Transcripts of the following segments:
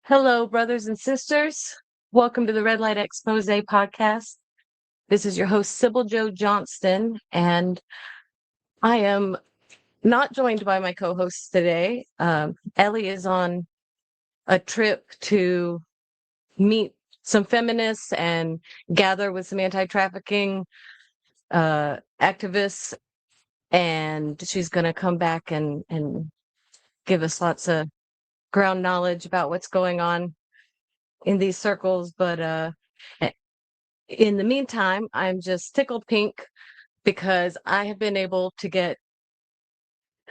Hello, brothers and sisters. Welcome to the Red Light Expose podcast. This is your host, Sybil Jo Johnston, and I am not joined by my co-hosts today. Ellie is on a trip to meet some feminists and gather with some anti-trafficking activists, and she's going to come back and give us lots of ground knowledge about what's going on in these circles. But in the meantime, I'm just tickled pink because I have been able to get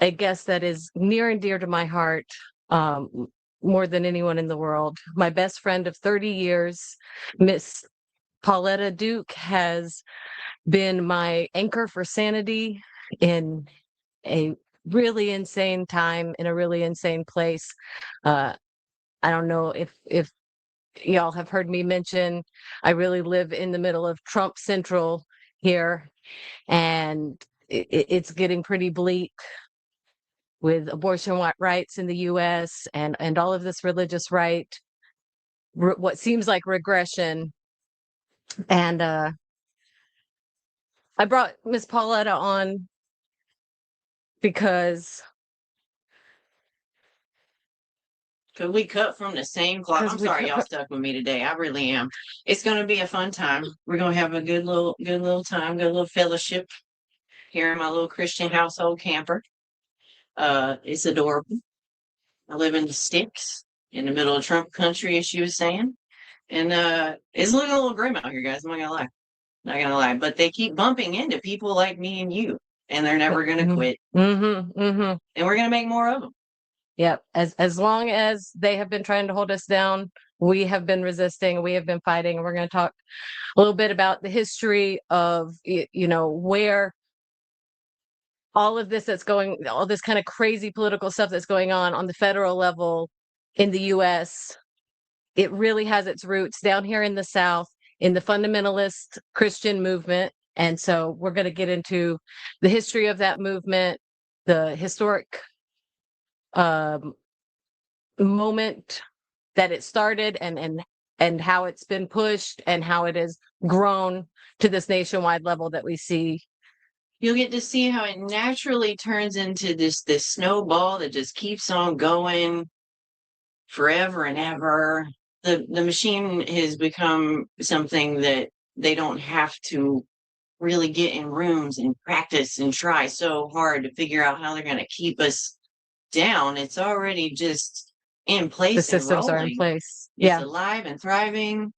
a guest that is near and dear to my heart, more than anyone in the world. My best friend of 30 years, Miss Pauletta Duke, has been my anchor for sanity in a really insane time, in a really insane place. I don't know if y'all have heard me mention, I really live in the middle of Trump Central here, and it's getting pretty bleak with abortion rights in the U.S. and all of this religious right, what seems like regression. And I brought Miss Pauletta on because Could we cut from the same cloth? I'm sorry, y'all stuck with me today. I really am. It's going to be a fun time. We're going to have a good little time, good little fellowship here in my little Christian household camper. It's adorable. I live in the sticks in the middle of Trump country, as she was saying, and it's looking a little grim out here, guys. I'm not gonna lie. But they keep bumping into people like me and you, and they're never going to quit. And we're going to make more of them. Yep. As long as they have been trying to hold us down, we have been resisting, we have been fighting. And we're going to talk a little bit about the history of, where all of this all this kind of crazy political stuff that's going on the federal level in the U.S. It really has its roots down here in the South, in the fundamentalist Christian movement. And so we're going to get into the history of that movement, the historic moment that it started, and how it's been pushed and how it has grown to this nationwide level that we see. You'll get to see how it naturally turns into this snowball that just keeps on going forever and ever. The machine has become something that they don't have to really get in rooms and practice and try so hard to figure out how they're going to keep us down. It's already just in place. The systems are in place. It's alive and thriving,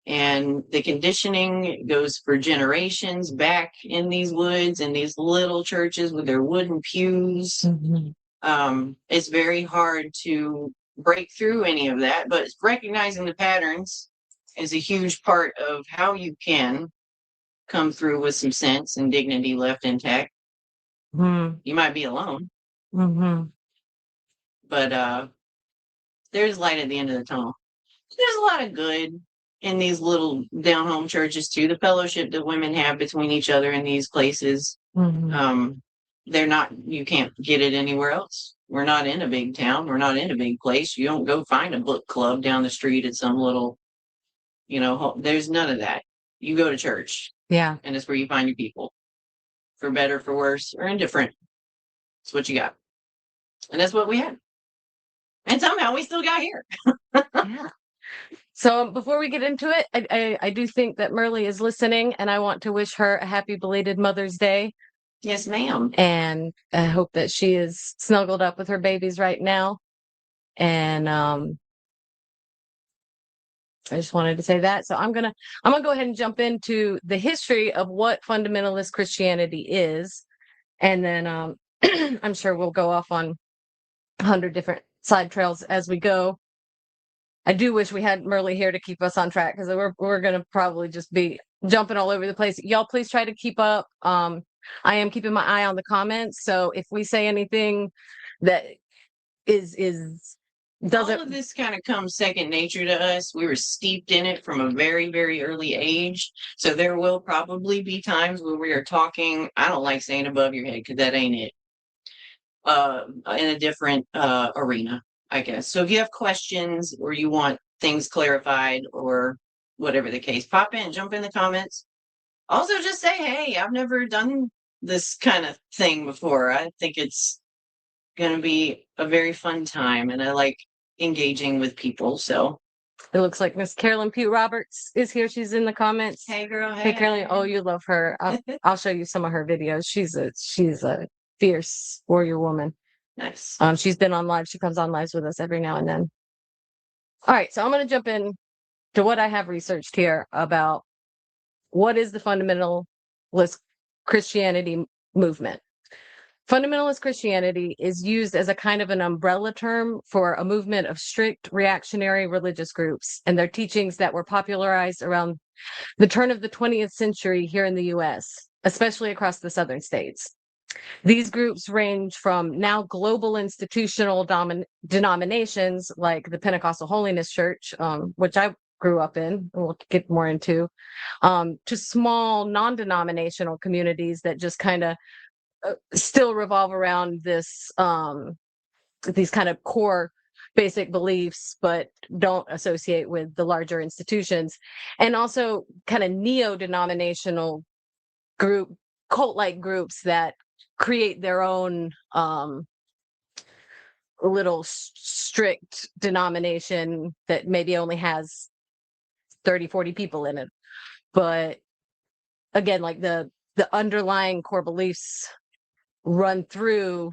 and the conditioning goes for generations back in these woods and these little churches with their wooden pews. It's very hard to break through any of that, but recognizing the patterns is a huge part of how you can come through with some sense and dignity left intact. You might be alone. But there's light at the end of the tunnel. There's a lot of good in these little down home churches too. The fellowship that women have between each other in these places, they're not, you can't get it anywhere else. We're not in a big town. We're not in a big place. You don't go find a book club down the street at some little, there's none of that. You go to church. Yeah. And it's where you find your people, for better, for worse, or indifferent. It's what you got. And that's what we had. And somehow we still got here. Yeah. So before we get into it, I do think that Merle is listening, and I want to wish her a happy belated Mother's Day. Yes, ma'am. And I hope that she is snuggled up with her babies right now. And I just wanted to say that. So I'm gonna go ahead and jump into the history of what fundamentalist Christianity is, and then I'm sure we'll go off on 100 different side trails as we go. I do wish we had Merle here to keep us on track, because we're going to probably just be jumping all over the place. Y'all please try to keep up. I am keeping my eye on the comments, so if we say anything that doesn't, all of this kind of comes second nature to us. We were steeped in it from a very, very early age. So there will probably be times where we are talking, I don't like saying above your head, because that ain't it, in a different arena. I guess. So if you have questions or you want things clarified or whatever the case, pop in, jump in the comments. Also, just say, hey, I've never done this kind of thing before. I think it's going to be a very fun time, and I like engaging with people. So it looks like Miss Carolyn Pugh Roberts is here. She's in the comments. Hey, girl. Hey, Carolyn. Oh, you love her. I'll show you some of her videos. She's a fierce warrior woman. Nice. She's been on live. She comes on lives with us every now and then. All right, so I'm going to jump in to what I have researched here about what is the fundamentalist Christianity movement. Fundamentalist Christianity is used as a kind of an umbrella term for a movement of strict reactionary religious groups and their teachings that were popularized around the turn of the 20th century here in the US, especially across the southern states. These groups range from now global institutional denominations like the Pentecostal Holiness Church, which I grew up in, and we'll get more into, to small non-denominational communities that just kind of still revolve around this these kind of core basic beliefs, but don't associate with the larger institutions, and also kind of neo-denominational cult-like groups that create their own little strict denomination that maybe only has 30, 40 people in it. But again, like the underlying core beliefs run through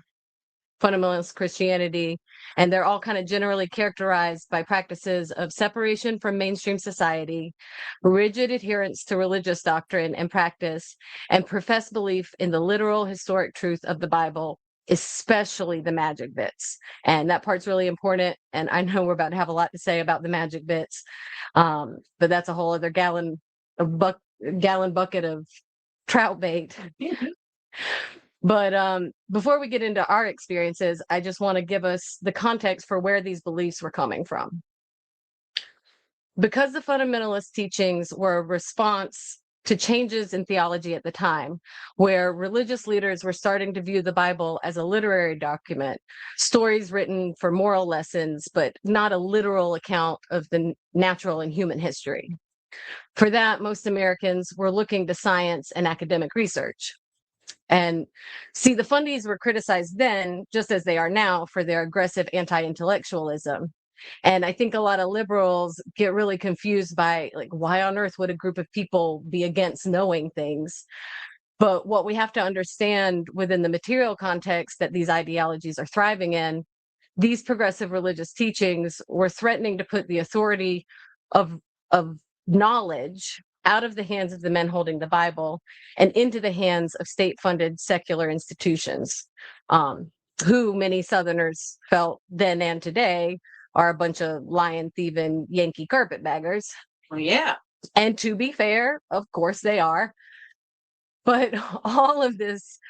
fundamentalist Christianity, and they're all kind of generally characterized by practices of separation from mainstream society, rigid adherence to religious doctrine and practice, and professed belief in the literal historic truth of the Bible, especially the magic bits. And that part's really important. And I know we're about to have a lot to say about the magic bits, but that's a whole other gallon bucket of trout bait. But before we get into our experiences, I just want to give us the context for where these beliefs were coming from. Because the fundamentalist teachings were a response to changes in theology at the time, where religious leaders were starting to view the Bible as a literary document, stories written for moral lessons, but not a literal account of the natural and human history. For that, most Americans were looking to science and academic research. And see, the fundies were criticized then, just as they are now, for their aggressive anti-intellectualism. And I think a lot of liberals get really confused by, like, why on earth would a group of people be against knowing things? But what we have to understand within the material context that these ideologies are thriving in, these progressive religious teachings were threatening to put the authority of knowledge out of the hands of the men holding the Bible and into the hands of state-funded secular institutions, who many Southerners felt then and today are a bunch of lying, thieving Yankee carpetbaggers. Well, yeah. And to be fair, of course they are. But all of this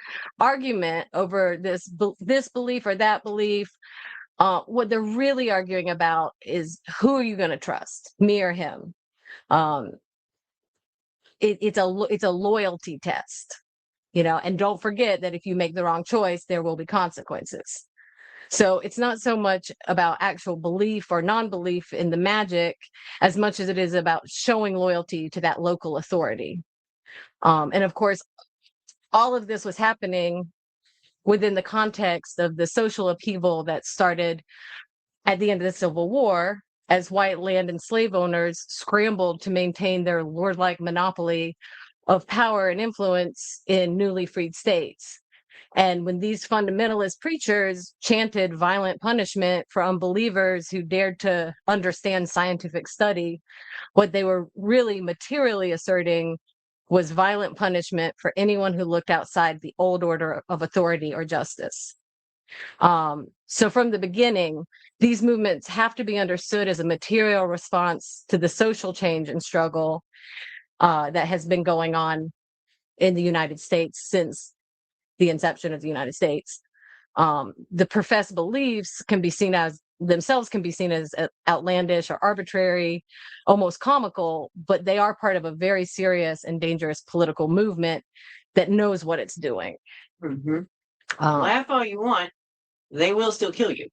argument over this belief or that belief, what they're really arguing about is, who are you going to trust, me or him? It's a loyalty test, and don't forget that if you make the wrong choice, there will be consequences. So it's not so much about actual belief or non-belief in the magic as much as it is about showing loyalty to that local authority. And of course, all of this was happening within the context of the social upheaval that started at the end of the Civil War, as white land and slave owners scrambled to maintain their lord-like monopoly of power and influence in newly freed states. And when these fundamentalist preachers chanted violent punishment for unbelievers who dared to understand scientific study, what they were really materially asserting was violent punishment for anyone who looked outside the old order of authority or justice. So from the beginning, these movements have to be understood as a material response to the social change and struggle that has been going on in the United States since the inception of the United States. The professed beliefs can be seen as outlandish or arbitrary, almost comical, but they are part of a very serious and dangerous political movement that knows what it's doing. Mm-hmm. Laugh all you want, they will still kill you.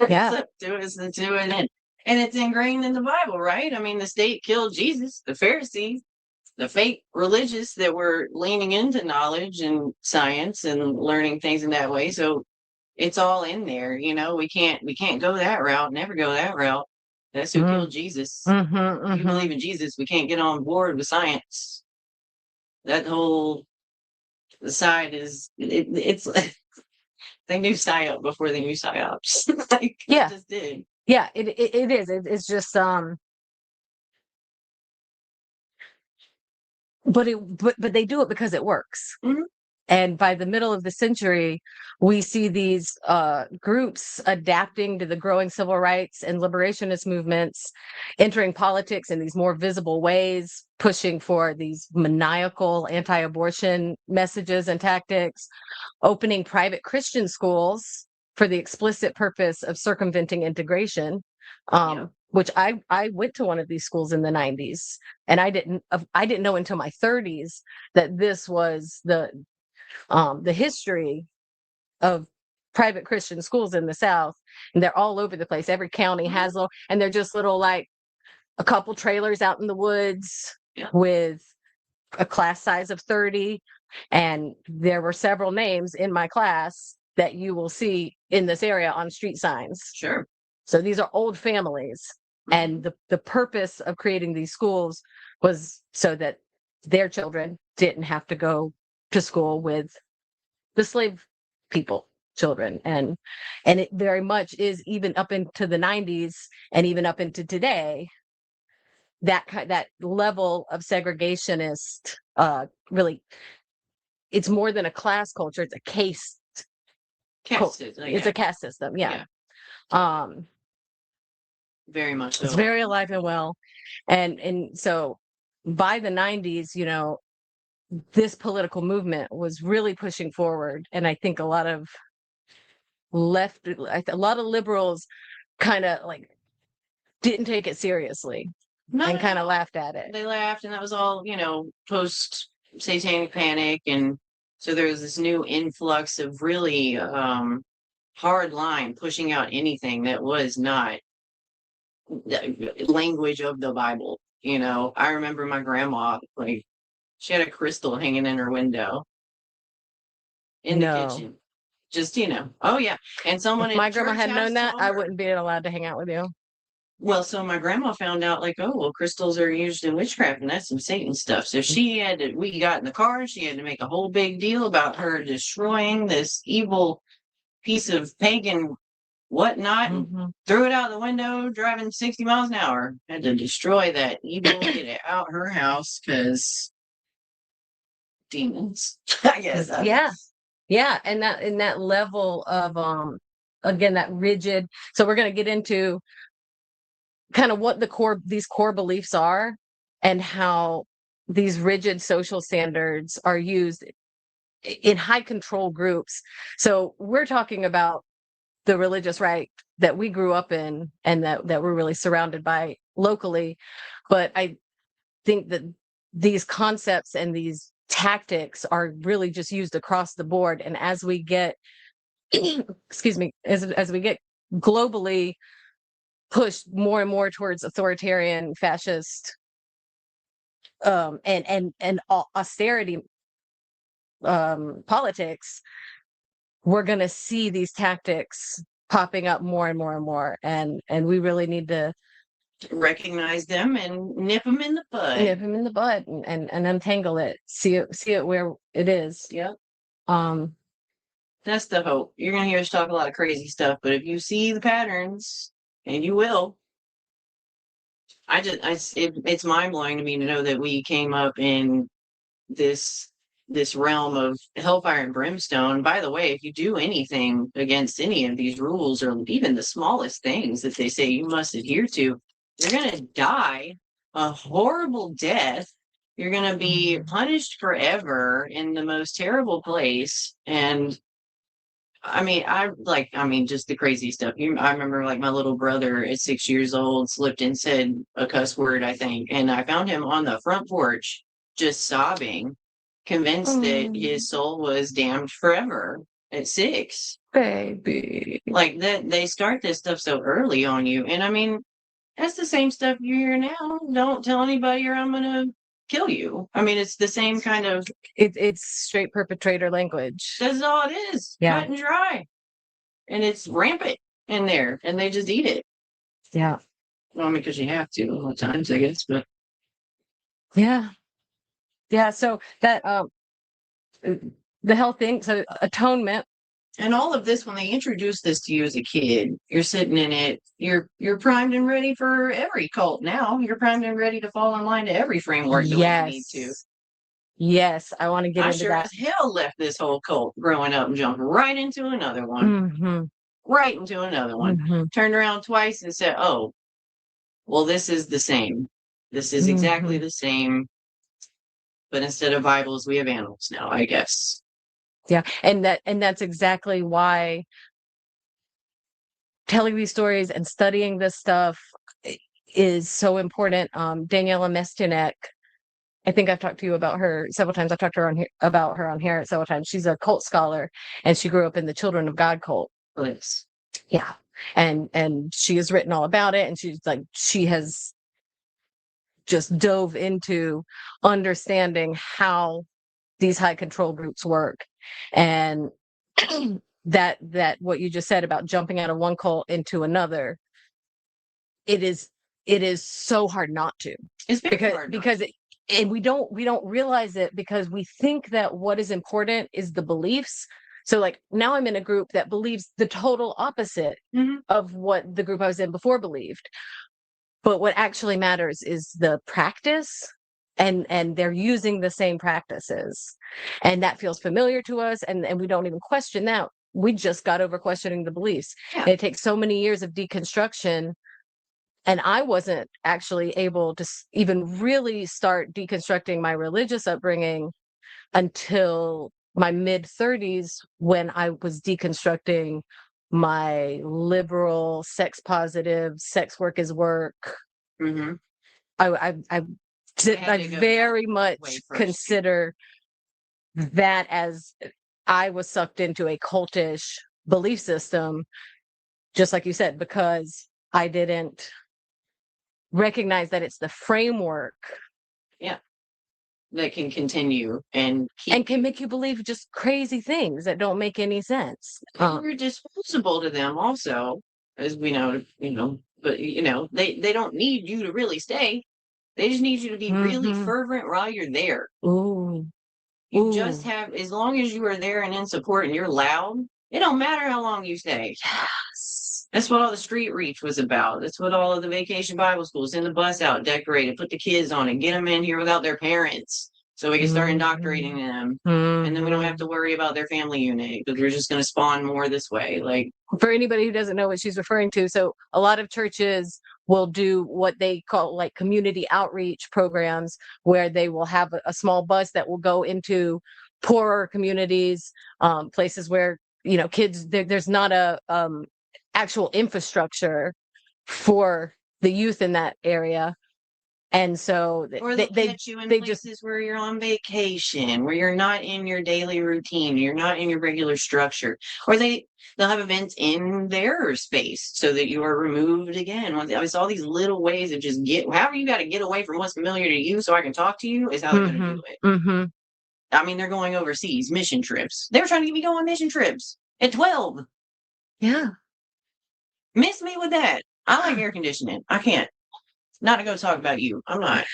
Yeah. It's up to us to do it. And it's ingrained in the Bible, right? I mean, the state killed Jesus, the Pharisees, the fake religious that were leaning into knowledge and science and learning things in that way. So it's all in there, we can't go that route, never go that route. That's who killed Jesus. If you believe in Jesus, we can't get on board with science. That whole side it's they knew psyop before they knew psyops. Like, Yeah. they just did. Yeah, it is. It's just but they do it because it works. Mhm. And by the middle of the century, we see these groups adapting to the growing civil rights and liberationist movements, entering politics in these more visible ways, pushing for these maniacal anti-abortion messages and tactics, opening private Christian schools for the explicit purpose of circumventing integration. Yeah. Which I went to one of these schools in the 90s, and I didn't know until my 30s that this was the history of private Christian schools in the South. And they're all over the place. Every county has little, and they're just little, like, a couple trailers out in the woods. Yeah. With a class size of 30. And there were several names in my class that you will see in this area on street signs. Sure. So these are old families. And the purpose of creating these schools was so that their children didn't have to go to school with the slave people children. And it very much is, even up into the 90s and even up into today, that level of segregationist, really, it's more than a class culture, it's a caste System, it's a caste system. Yeah. Very much so. It's very alive and well. And so by the 90s, this political movement was really pushing forward. And I think a lot of liberals kind of, like, didn't take it seriously and kind of laughed at it. They laughed, and that was all, post satanic panic. And so there was this new influx of really hard line pushing out anything that was not the language of the Bible. I remember my grandma, like, she had a crystal hanging in her window in the kitchen. Just, oh yeah. And someone If my grandma had known that, I her, wouldn't be allowed to hang out with you. Well, so my grandma found out, like, oh, well, crystals are used in witchcraft, and that's some Satan stuff. So we got in the car, she had to make a whole big deal about her destroying this evil piece of pagan whatnot, and threw it out the window, driving 60 miles an hour. Had to destroy that evil, get it out her house, because demons, I guess. Yeah. And that level of, again, that rigid. So we're going to get into kind of what these core beliefs are, and how these rigid social standards are used in high control groups. So we're talking about the religious right that we grew up in, and that we're really surrounded by locally. But I think that these concepts and these tactics are really just used across the board. And as we get, excuse me, as we get globally pushed more and more towards authoritarian, fascist, and austerity politics, we're going to see these tactics popping up more and more and more, and we really need to recognize them and nip them in the bud, and untangle it, see it where it is. Yep. That's the hope. You're going to hear us talk a lot of crazy stuff, but if you see the patterns, and you will, it's mind-blowing to me to know that we came up in this realm of hellfire and brimstone. By the way, if you do anything against any of these rules, or even the smallest things that they say you must adhere to, you're going to die a horrible death. You're going to be punished forever in the most terrible place. And just the crazy stuff. I remember, like, my little brother at 6 years old slipped and said a cuss word, I think. And I found him on the front porch just sobbing, convinced that his soul was damned forever. at 6. Baby. Like that, they start this stuff so early on you. And I mean, that's the same stuff you hear now. Don't tell anybody or I'm gonna kill you. I mean, it's the same kind of. It's straight perpetrator language. That's all it is. Yeah. Cut and dry. And it's rampant in there, and they just eat it. Yeah. Well, I mean, because you have to a lot of times, I guess. But yeah. So that the health thing, so atonement. And all of this, when they introduce this to you as a kid, you're sitting in it. You're primed and ready for every cult now. You're primed and ready to fall in line to every framework the way you need to. Yes, I want to get I into sure that. as hell left this whole cult growing up and jumped right into another one. Right into another one. Turned around twice and said, "Oh, well, this is the same. This is exactly the same. But instead of Bibles, we have animals now, I guess." Yeah, and that's exactly why telling these stories and studying this stuff is so important. Daniela Mestinek, I think I've talked to you about her several times. I've talked to her about her on here several times. She's a cult scholar, and she grew up in the Children of God cult. Yes. Yeah, and she has written all about it, and she has just dove into understanding how these high control groups work, and that what you just said about jumping out of one cult into another, it is so hard not to. It's very hard because and we don't realize it because we think that what is important is the beliefs. So like now I'm in a group that believes the total opposite of what the group I was in before believed. But what actually matters is the practice, and they're using the same practices. And that feels familiar to us, and we don't even question that. We just got over questioning the beliefs. Yeah. It takes so many years of deconstruction. And I wasn't actually able to even really start deconstructing my religious upbringing until my mid-30s, when I was deconstructing my liberal, sex positive, sex work is work. I very much consider that as I was sucked into a cultish belief system, just like you said, because I didn't recognize that it's the framework. Yeah. That can continue and can make you believe just crazy things that don't make any sense. You're disposable to them also, as we know, but they don't need you to really stay. They just need you to be really fervent while you're there. You just have, as long as you are there and in support and you're loud, it don't matter how long you stay. Yes. That's what all the street reach was about. That's what all of the vacation Bible schools, send the bus out decorated, put the kids on it, get them in here without their parents so we can start indoctrinating them. And then we don't have to worry about their family unit because we're just going to spawn more this way. Like, for anybody who doesn't know what she's referring to, so a lot of churches will do what they call like community outreach programs, where they will have a small bus that will go into poorer communities, places where kids, there's not a actual infrastructure for the youth in that area. And so or they get you in places where you're on vacation, where you're not in your daily routine, you're not in your regular structure, or they'll have events in their space so that you are removed again. It's all these little ways of just however you got to get away from what's familiar to you so I can talk to you is how they're going to do it. I mean, they're going overseas, mission trips. They were trying to get me go on mission trips at 12. Yeah. Miss me with that. I like air conditioning. I can't. Not to go talk about you. I'm not.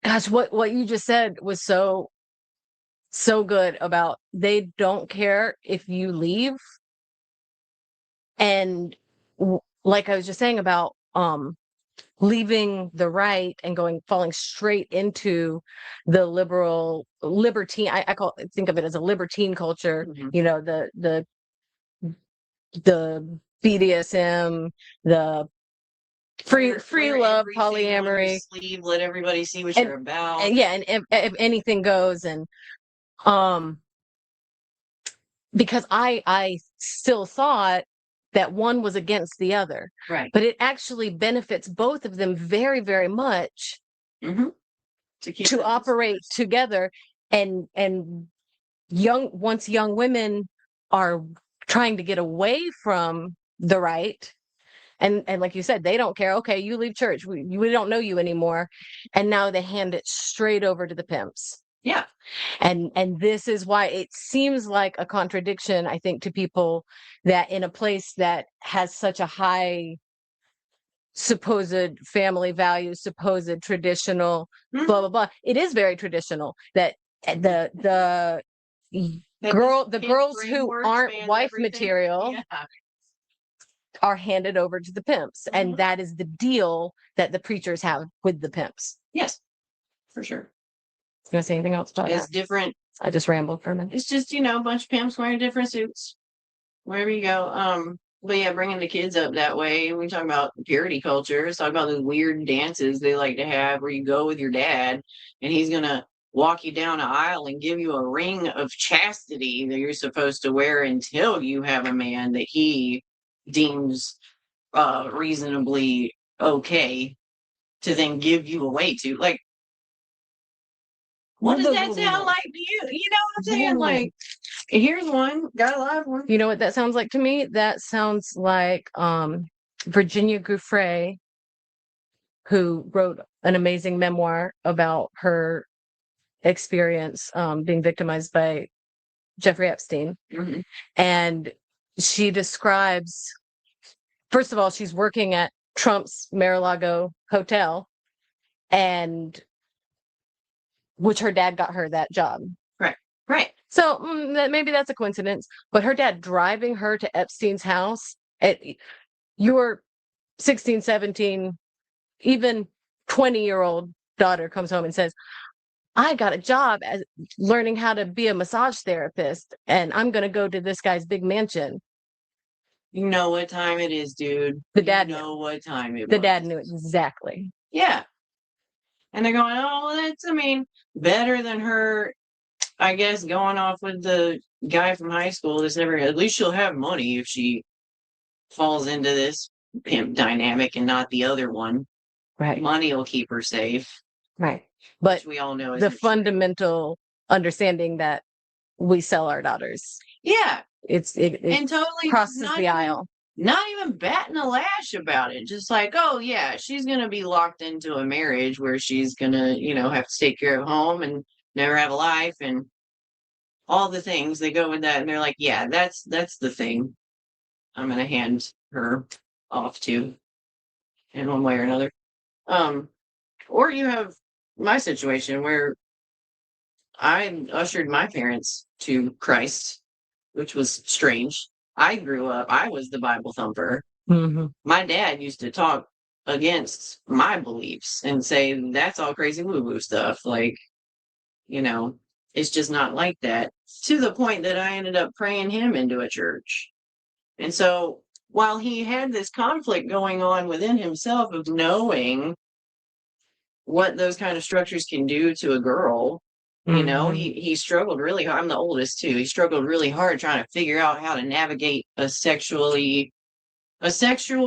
Gosh, what you just said was so good about they don't care if you leave. And like I was just saying about leaving the right and falling straight into the libertine. I think of it as a libertine culture. The BDSM, the free love, polyamory, sleeve, let everybody see what you're about. And if anything goes, and because I still thought that one was against the other, right? But it actually benefits both of them very, very much to operate together, and once young women are trying to get away from the right, and like you said, they don't care. Okay, you leave church. We don't know you anymore. And now they hand it straight over to the pimps. Yeah. And this is why it seems like a contradiction, I think, to people that in a place that has such a high supposed family values, supposed traditional, Mhm. blah, blah, blah. It is very traditional that the That the this girls who framework aren't spans wife everything. material Yeah. are handed over to the pimps. And Mhm. that is the deal that the preachers have with the pimps. Yes, for sure. You want to say anything else about It's that? different. I just rambled for a minute. It's just, a bunch of pimps wearing different suits wherever you go. But yeah, bringing the kids up that way. We talk about purity culture. Let's talk about those weird dances they like to have where you go with your dad and he's gonna walk you down an aisle and give you a ring of chastity that you're supposed to wear until you have a man that he deems reasonably okay to then give you away to. Like, what does that sound like to you? You know what I'm saying? Like, here's one, got a live one. You know what that sounds like to me? That sounds like Virginia Giuffre, who wrote an amazing memoir about her experience being victimized by Jeffrey Epstein. Mm-hmm. And she describes, first of all, she's working at Trump's Mar-a-Lago hotel, and which her dad got her that job. Right. So maybe that's a coincidence, but her dad driving her to Epstein's house at your 16, 17, even 20-year-old daughter comes home and says, I got a job as learning how to be a massage therapist, and I'm going to go to this guy's big mansion. You know what time it is, dude. The dad knew what time it was. The dad knew exactly. Yeah. And they're going, oh, that's, better than her, I guess, going off with the guy from high school that's never, at least she'll have money if she falls into this pimp dynamic and not the other one. Right. Money will keep her safe. Right. But which we all know is the fundamental understanding that we sell our daughters. Yeah. It and totally crosses the aisle. Not even batting a lash about it. Just like, oh yeah, she's gonna be locked into a marriage where she's gonna, have to take care of home and never have a life and all the things that go with that. And they're like, yeah, that's the thing I'm gonna hand her off to in one way or another. Or you have my situation where I ushered my parents to Christ, which was strange. I grew up, I was the Bible thumper. Mm-hmm. My dad used to talk against my beliefs and say, that's all crazy woo-woo stuff. Like, it's just not like that. To the point that I ended up praying him into a church. And so while he had this conflict going on within himself of knowing what those kind of structures can do to a girl, he struggled really hard. I'm the oldest too. He struggled really hard trying to figure out how to navigate a sexual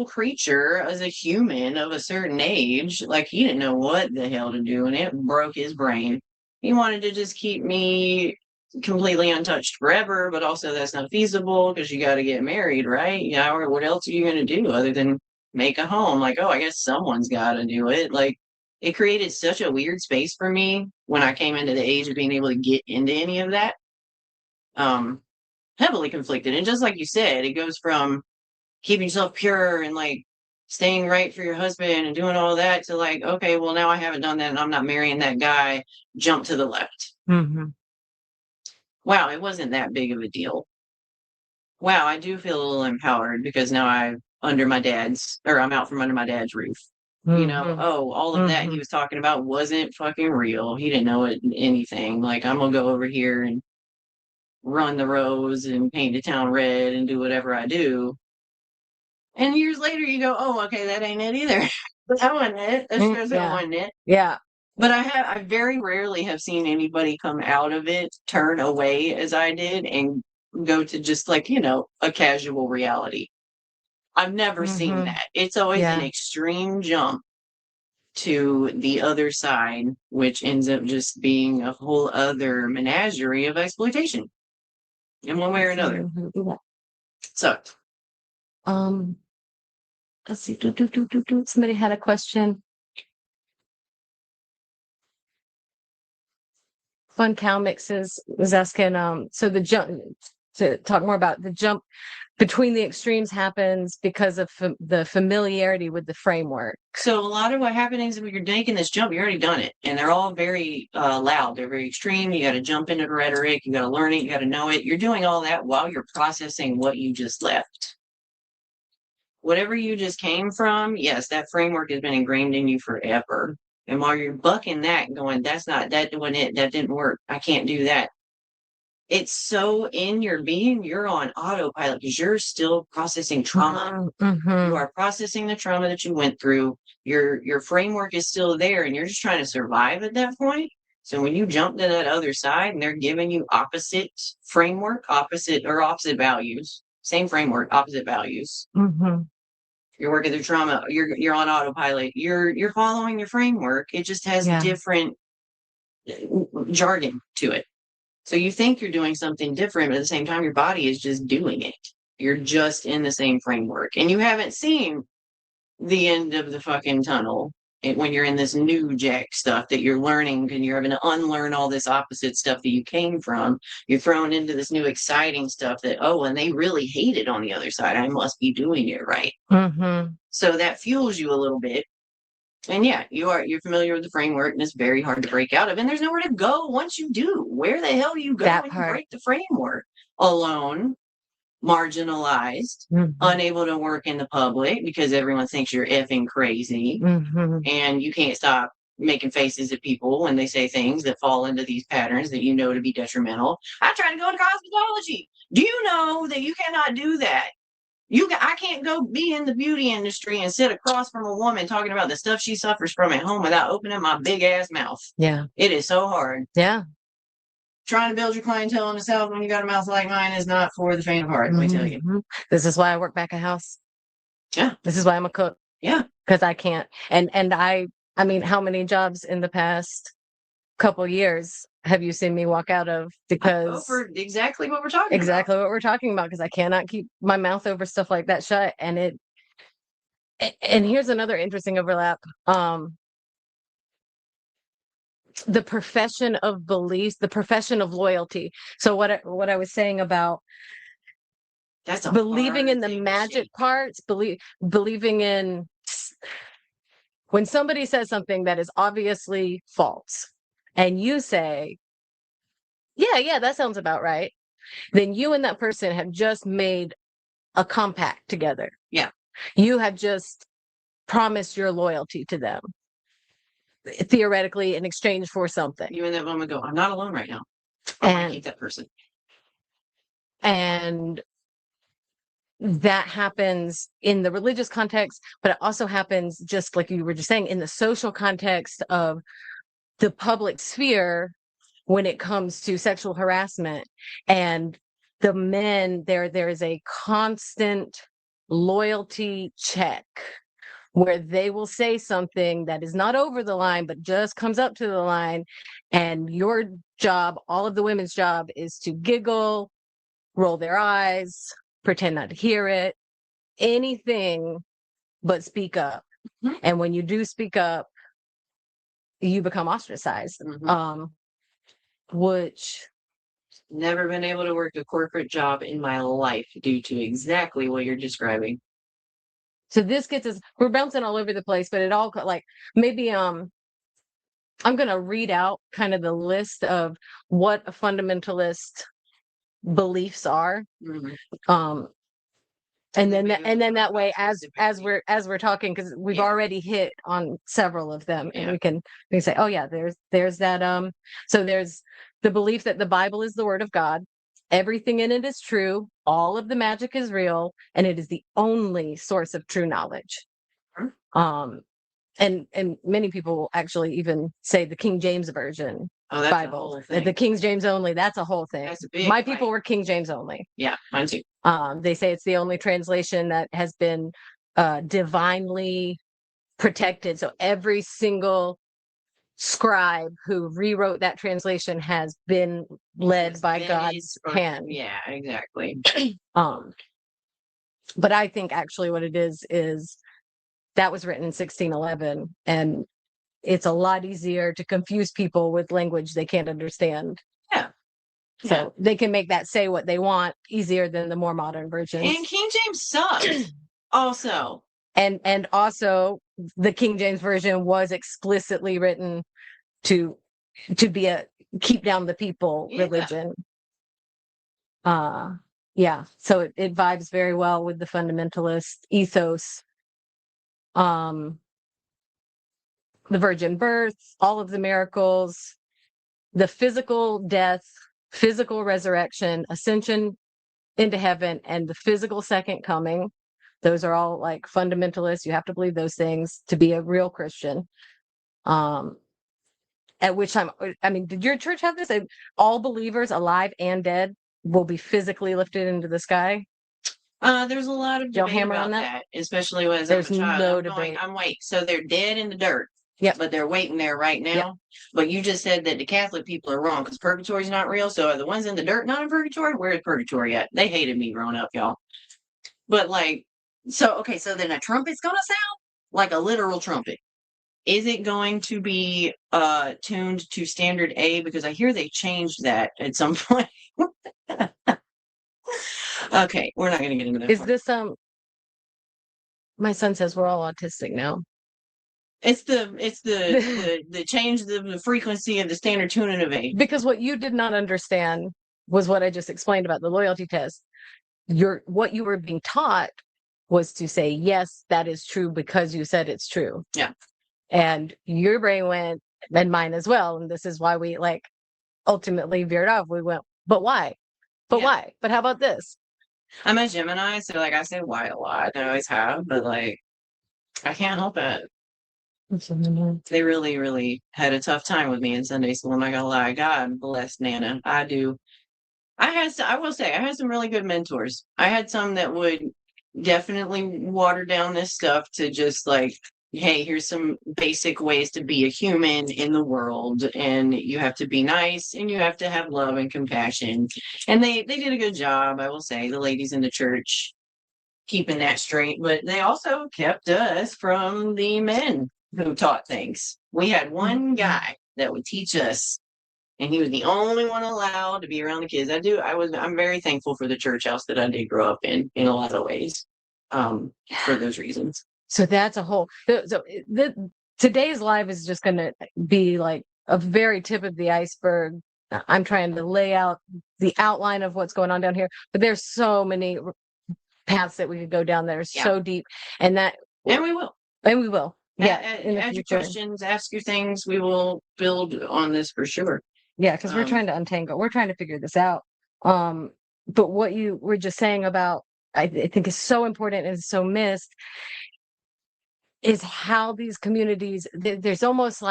creature as a human of a certain age. Like, he didn't know what the hell to do, and it broke his brain. He wanted to just keep me completely untouched forever, but also that's not feasible because you got to get married, right? Yeah, or what else are you going to do other than make a home? Like, oh, I guess someone's got to do it. Like, it created such a weird space for me when I came into the age of being able to get into any of that. Heavily conflicted. And just like you said, it goes from keeping yourself pure and like staying right for your husband and doing all that to like, okay, well, now I haven't done that and I'm not marrying that guy. Jump to the left. Mm-hmm. Wow, it wasn't that big of a deal. Wow, I do feel a little empowered because now I'm out from under my dad's roof. Mm-hmm. All of that he was talking about wasn't fucking real. He didn't know anything. Like, I'm gonna go over here and run the rows and paint the town red and do whatever I do. And years later you go, oh, okay, that ain't it either. That wasn't it. That sure wasn't it. Yeah. But I very rarely have seen anybody come out of it, turn away as I did, and go to just like, a casual reality. I've never seen that. It's always an extreme jump to the other side, which ends up just being a whole other menagerie of exploitation. in one way or another. So, let's see. Somebody had a question. Fun Cow Mixes was asking, so the jump, to talk more about the jump between the extremes happens because of the familiarity with the framework. So a lot of what happens when you're making this jump, you already done it, and they're all very loud. They're very extreme. You got to jump into the rhetoric. You got to learn it. You got to know it. You're doing all that while you're processing what you just left. Whatever you just came from, yes, that framework has been ingrained in you forever. And while you're bucking that, going, that's not, that wasn't it, that didn't work, I can't do that. It's so in your being, you're on autopilot because you're still processing trauma. Mm-hmm. You are processing the trauma that you went through. Your framework is still there, and you're just trying to survive at that point. So when you jump to that other side and they're giving you opposite framework, opposite values, same framework, opposite values. Mm-hmm. You're working through trauma. You're on autopilot. You're following your framework. It just has different jargon to it. So you think you're doing something different, but at the same time, your body is just doing it. You're just in the same framework, and you haven't seen the end of the fucking tunnel when you're in this new jack stuff that you're learning, and you're having to unlearn all this opposite stuff that you came from. You're thrown into this new exciting stuff that, oh, and they really hate it on the other side. I must be doing it right. Mm-hmm. So that fuels you a little bit. And yeah, you're familiar with the framework, and it's very hard to break out of. And there's nowhere to go once you do. Where the hell do you go when you break the framework? Alone, marginalized, unable to work in the public because everyone thinks you're effing crazy, and you can't stop making faces at people when they say things that fall into these patterns that you know to be detrimental. I tried to go into cosmetology. Do you know that you cannot do that? I can't go be in the beauty industry and sit across from a woman talking about the stuff she suffers from at home without opening my big ass mouth. Yeah. It is so hard. Yeah. Trying to build your clientele in the South when you got a mouth like mine is not for the faint of heart, let me tell you. This is why I work back a house. Yeah. This is why I'm a cook. Yeah. Because I can't. And I mean, how many jobs in the past couple years have you seen me walk out of because for exactly what we're talking exactly what we're talking about, because I cannot keep my mouth over stuff like that shut. And here's another interesting overlap. The profession of beliefs, the profession of loyalty. So what I was saying about that's believing in the magic parts, believing in when somebody says something that is obviously false and you say, yeah, that sounds about right. Then you and that person have just made a compact together. Yeah. You have just promised your loyalty to them, theoretically, in exchange for something. You and that woman go, I'm not alone right now. I want to keep that person. And that happens in the religious context, but it also happens, just like you were just saying, in the social context of the public sphere when it comes to sexual harassment. And the men, there is a constant loyalty check where they will say something that is not over the line, but just comes up to the line. And your job, all of the women's job, is to giggle, roll their eyes, pretend not to hear it, anything but speak up. And when you do speak up, you become ostracized. Which never been able to work a corporate job in my life due to exactly what you're describing. So this gets us, we're bouncing all over the place, but it all, like, maybe I'm going to read out kind of the list of what a fundamentalist beliefs are. And then that way, as we're talking, because we've already hit on several of them, and we can say, oh yeah, there's that. So there's the belief that the Bible is the word of God. Everything in it is true. All of the magic is real, and it is the only source of true knowledge. And many people will actually even say the King James Version Bible, the King James only. That's a whole thing. My people were King James only. Yeah, mine too. They say it's the only translation that has been divinely protected. So every single scribe who rewrote that translation has been led by vetted God's or- hand. Yeah, exactly. But I think actually what it is that was written in 1611, and it's a lot easier to confuse people with language they can't understand. Yeah. So they can make that say what they want easier than the more modern versions. And King James sucks also. And also the King James version was explicitly written to be a keep down the people religion. So it vibes very well with the fundamentalist ethos. The virgin birth, all of the miracles, the physical death, physical resurrection, ascension into heaven, and the physical second coming. Those are all like fundamentalists. You have to believe those things to be a real Christian. At which time, I mean, did your church have this? All believers, alive and dead, will be physically lifted into the sky. There's a lot of debate about that, especially as a child. I'm wait. So they're dead in the dirt. Yep. But they're waiting there right now. Yep. But you just said that the Catholic people are wrong because purgatory's not real. So are the ones in the dirt not in purgatory? Where is purgatory at? They hated me growing up, y'all. But so then a trumpet's gonna sound like a literal trumpet. Is it going to be tuned to standard A? Because I hear they changed that at some point. Okay, we're not going to get into that. Is this my son says we're all autistic now. It's the change the frequency of the standard tuning of A. Because what you did not understand was what I just explained about the loyalty test. What you were being taught was to say, yes, that is true because you said it's true. Yeah. And your brain went, and mine as well. And this is why we ultimately veered off. We went, but why? But why? But how about this? I'm a Gemini, so I say why a lot. I always have, but I can't help it. They really, really had a tough time with me in Sunday school. I'm not gonna lie. God bless Nana. I do. I will say I had some really good mentors. I had some that would definitely water down this stuff to just hey, here's some basic ways to be a human in the world, and you have to be nice, and you have to have love and compassion. And they did a good job, I will say, the ladies in the church, keeping that straight. But they also kept us from the men who taught things. We had one guy that would teach us, and he was the only one allowed to be around the kids. I'm very thankful for the church house that I did grow up in a lot of ways, for those reasons. So that's a whole. So today's live is just going to be a very tip of the iceberg. I'm trying to lay out the outline of what's going on down here, but there's so many paths that we could go down that are so deep, and we will. Yeah, ask your questions, ask your things. We will build on this for sure. Yeah, because we're trying to untangle. We're trying to figure this out. But what you were just saying about, I think is so important and so missed, is how these communities, there's almost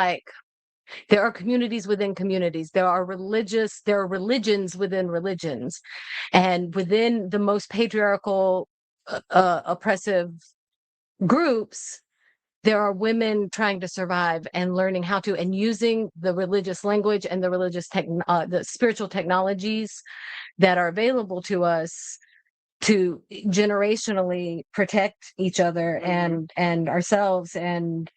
there are communities within communities. There are religions within religions. And within the most patriarchal, oppressive groups, there are women trying to survive and learning how to, and using the religious language and the religious the spiritual technologies that are available to us to generationally protect each other and ourselves. And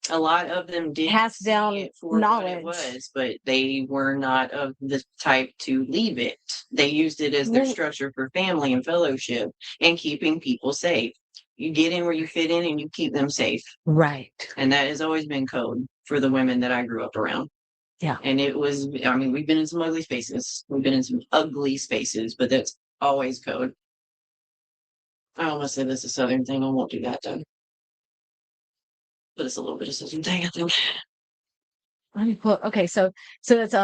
a lot of them did pass down it for knowledge. What it was, but they were not of the type to leave it. They used it as their structure for family and fellowship and keeping people safe. You get in where you fit in and you keep them safe. Right. And that has always been code for the women that I grew up around. Yeah. And it was, we've been in some ugly spaces. We've been in some ugly spaces, but that's always code. I almost said this is a Southern thing. I won't do that though. But it's a little bit of Southern thing, I think. Okay, so that's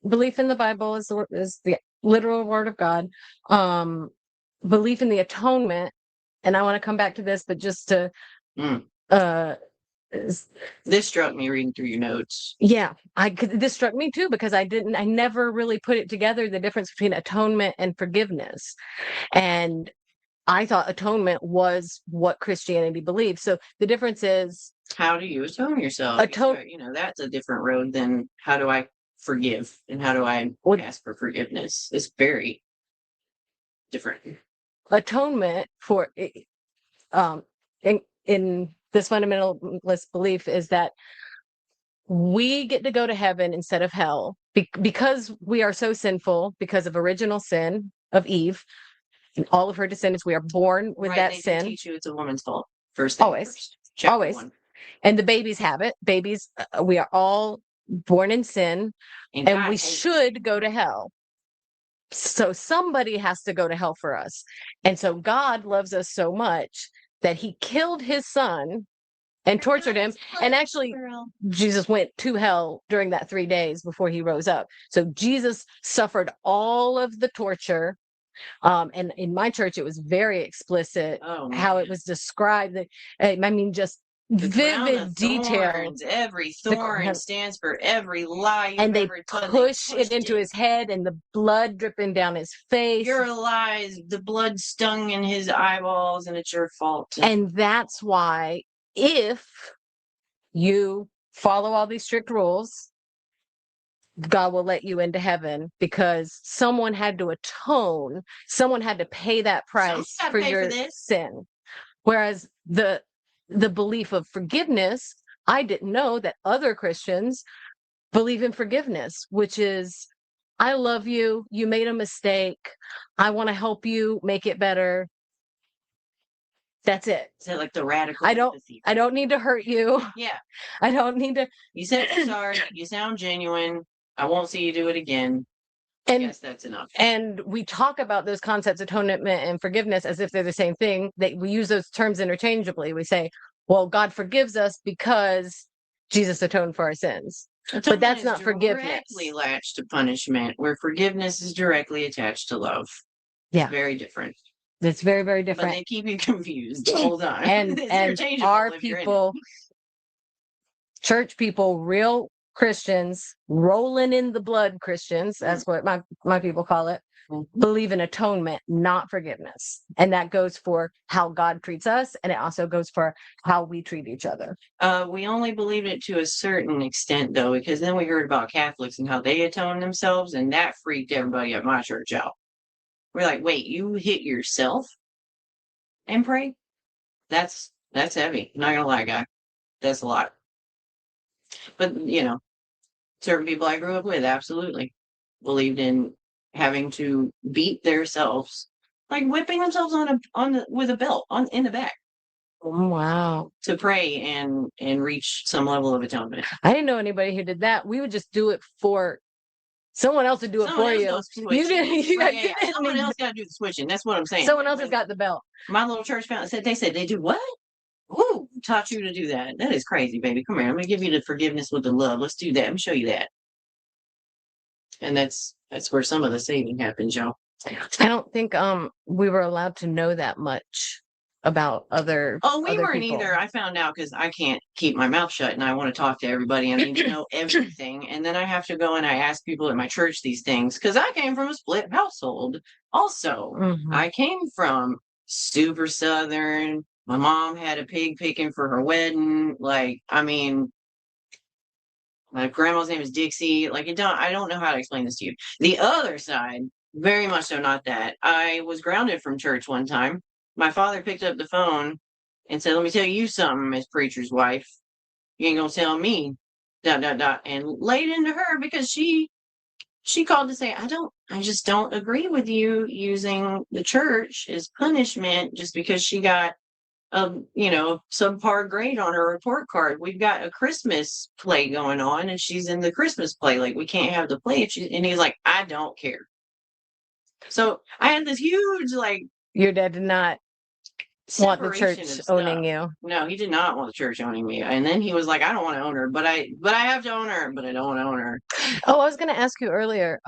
belief in the Bible is the literal word of God. Belief in the atonement, and I want to come back to this, but just to this struck me reading through your notes. Yeah, this struck me too, because I never really put it together, the difference between atonement and forgiveness. And I thought atonement was what Christianity believes. So the difference is, how do you atone yourself? That's a different road than how do I forgive and how do I ask for forgiveness? It's very different. Atonement for in this fundamentalist belief is that we get to go to heaven instead of hell because we are so sinful because of original sin of Eve and all of her descendants. We are born with that sin. Teach you it's a woman's fault. First thing always, first. Always. 1. And the babies have it. Babies, we are all born in sin, and we should go to hell. So somebody has to go to hell for us. And so God loves us so much that he killed his son and tortured him. And actually, Jesus went to hell during that 3 days before he rose up. So Jesus suffered all of the torture. And in my church, it was very explicit how it was described. I mean, just the vivid details. Every thorn stands for every lie. And they push it into his head, and the blood dripping down his face. Your lies, the blood stung in his eyeballs, and it's your fault. And that's why, if you follow all these strict rules, God will let you into heaven, because someone had to atone. Someone had to pay that price for your sin. Whereas the belief of forgiveness, I didn't know that other Christians believe in forgiveness, which is, I love you. You made a mistake. I want to help you make it better. That's it. Is that like the radical? I don't need to hurt you. Yeah. I don't need to. You said you're sorry. You sound genuine. I won't see you do it again. And yes, that's enough. And we talk about those concepts, atonement and forgiveness, as if they're the same thing. We use those terms interchangeably. We say, well, God forgives us because Jesus atoned for our sins. But that's not forgiveness. Directly latched to punishment, where forgiveness is directly attached to love. Yeah. It's very different. It's very, very different. But they keep you confused the whole time. And our people, church people, real Christians, rolling in the blood Christians, that's what my people call it, believe in atonement, not forgiveness. And that goes for how God treats us, and it also goes for how we treat each other. We only believed it to a certain extent, though, because then we heard about Catholics and how they atone themselves, and that freaked everybody at my church out. We're like, wait, you hit yourself and pray? That's heavy. I'm not gonna lie, guy. That's a lot. But, certain people I grew up with absolutely believed in having to beat themselves, like whipping themselves with a belt in the back. Oh, wow. To pray and reach some level of atonement. I didn't know anybody who did that. We would just do it for someone else to do it for you. Someone else got to do the switching. That's what I'm saying. Someone else has got the belt. My little church found they said they do what? Who taught you to do that? That is crazy, baby. Come here. I'm gonna give you the forgiveness with the love. Let's do that. Let me show you that. And that's where some of the saving happens, y'all. I don't think we were allowed to know that much about other. Oh, we other weren't people. either. I found out because I can't keep my mouth shut, and I want to talk to everybody. I need to know everything, and then I have to go and I ask people at my church these things because I came from a split household. Also, I came from super Southern. My mom had a pig picking for her wedding. Like, I mean, my grandma's name is Dixie. Like, I don't know how to explain this to you. The other side, very much so not that. I was grounded from church one time. My father picked up the phone and said, "Let me tell you something, Miss Preacher's wife. You ain't gonna tell me, ... and laid into her because she called to say, I just don't agree with you using the church as punishment just because she got subpar grade on her report card. We've got a Christmas play going on and she's in the Christmas play. Like, we can't have the play and he's like, I don't care. So I had this huge, your dad did not want the church owning you. No, he did not want the church owning me. And then he was like, I don't want to own her, but I have to own her, but I don't want to own her. Oh, I was going to ask you earlier,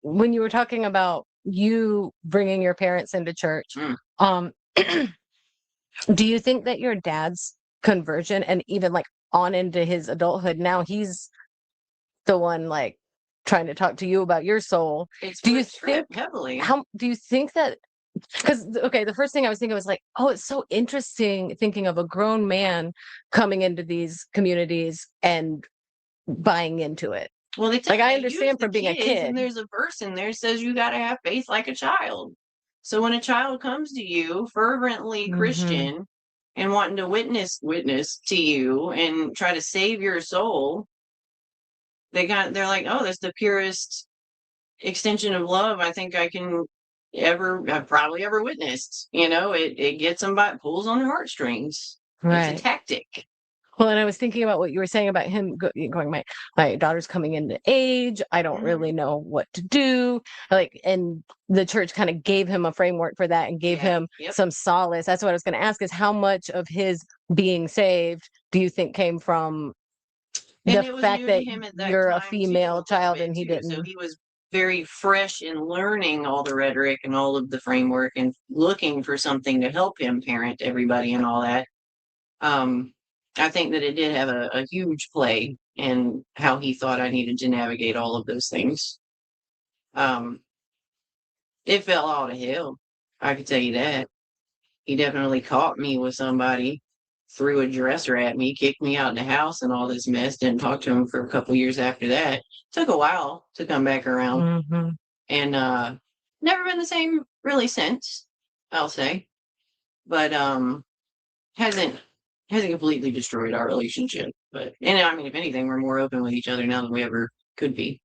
when you were talking about you bringing your parents into church, do you think that your dad's conversion and even on into his adulthood, now he's the one trying to talk to you about your soul? Do you think heavily? Do you think that, because the first thing I was thinking was it's so interesting thinking of a grown man coming into these communities and buying into it Well, they Like, I use understand the from being a kids, kid. and there's a verse in there that says you got to have faith like a child. So when a child comes to you, fervently Christian, and wanting to witness to you and try to save your soul, they're like, oh, that's the purest extension of love I think I've probably ever witnessed. It gets them pulls on their heartstrings. It's a tactic. Well, and I was thinking about what you were saying about him going, my daughter's coming into age. I don't really know what to do. Like, and the church kind of gave him a framework for that and gave him some solace. That's what I was going to ask, is how much of his being saved do you think came from the fact that you're a female child and he didn't? So he was very fresh in learning all the rhetoric and all of the framework and looking for something to help him parent everybody and all that. I think that it did have a huge play in how he thought I needed to navigate all of those things. It fell all to hell. I can tell you that. He definitely caught me with somebody, threw a dresser at me, kicked me out in the house and all this mess. Didn't talk to him for a couple years after that. Took a while to come back around. And never been the same really since, I'll say. But hasn't completely destroyed our relationship. But I mean, if anything, we're more open with each other now than we ever could be.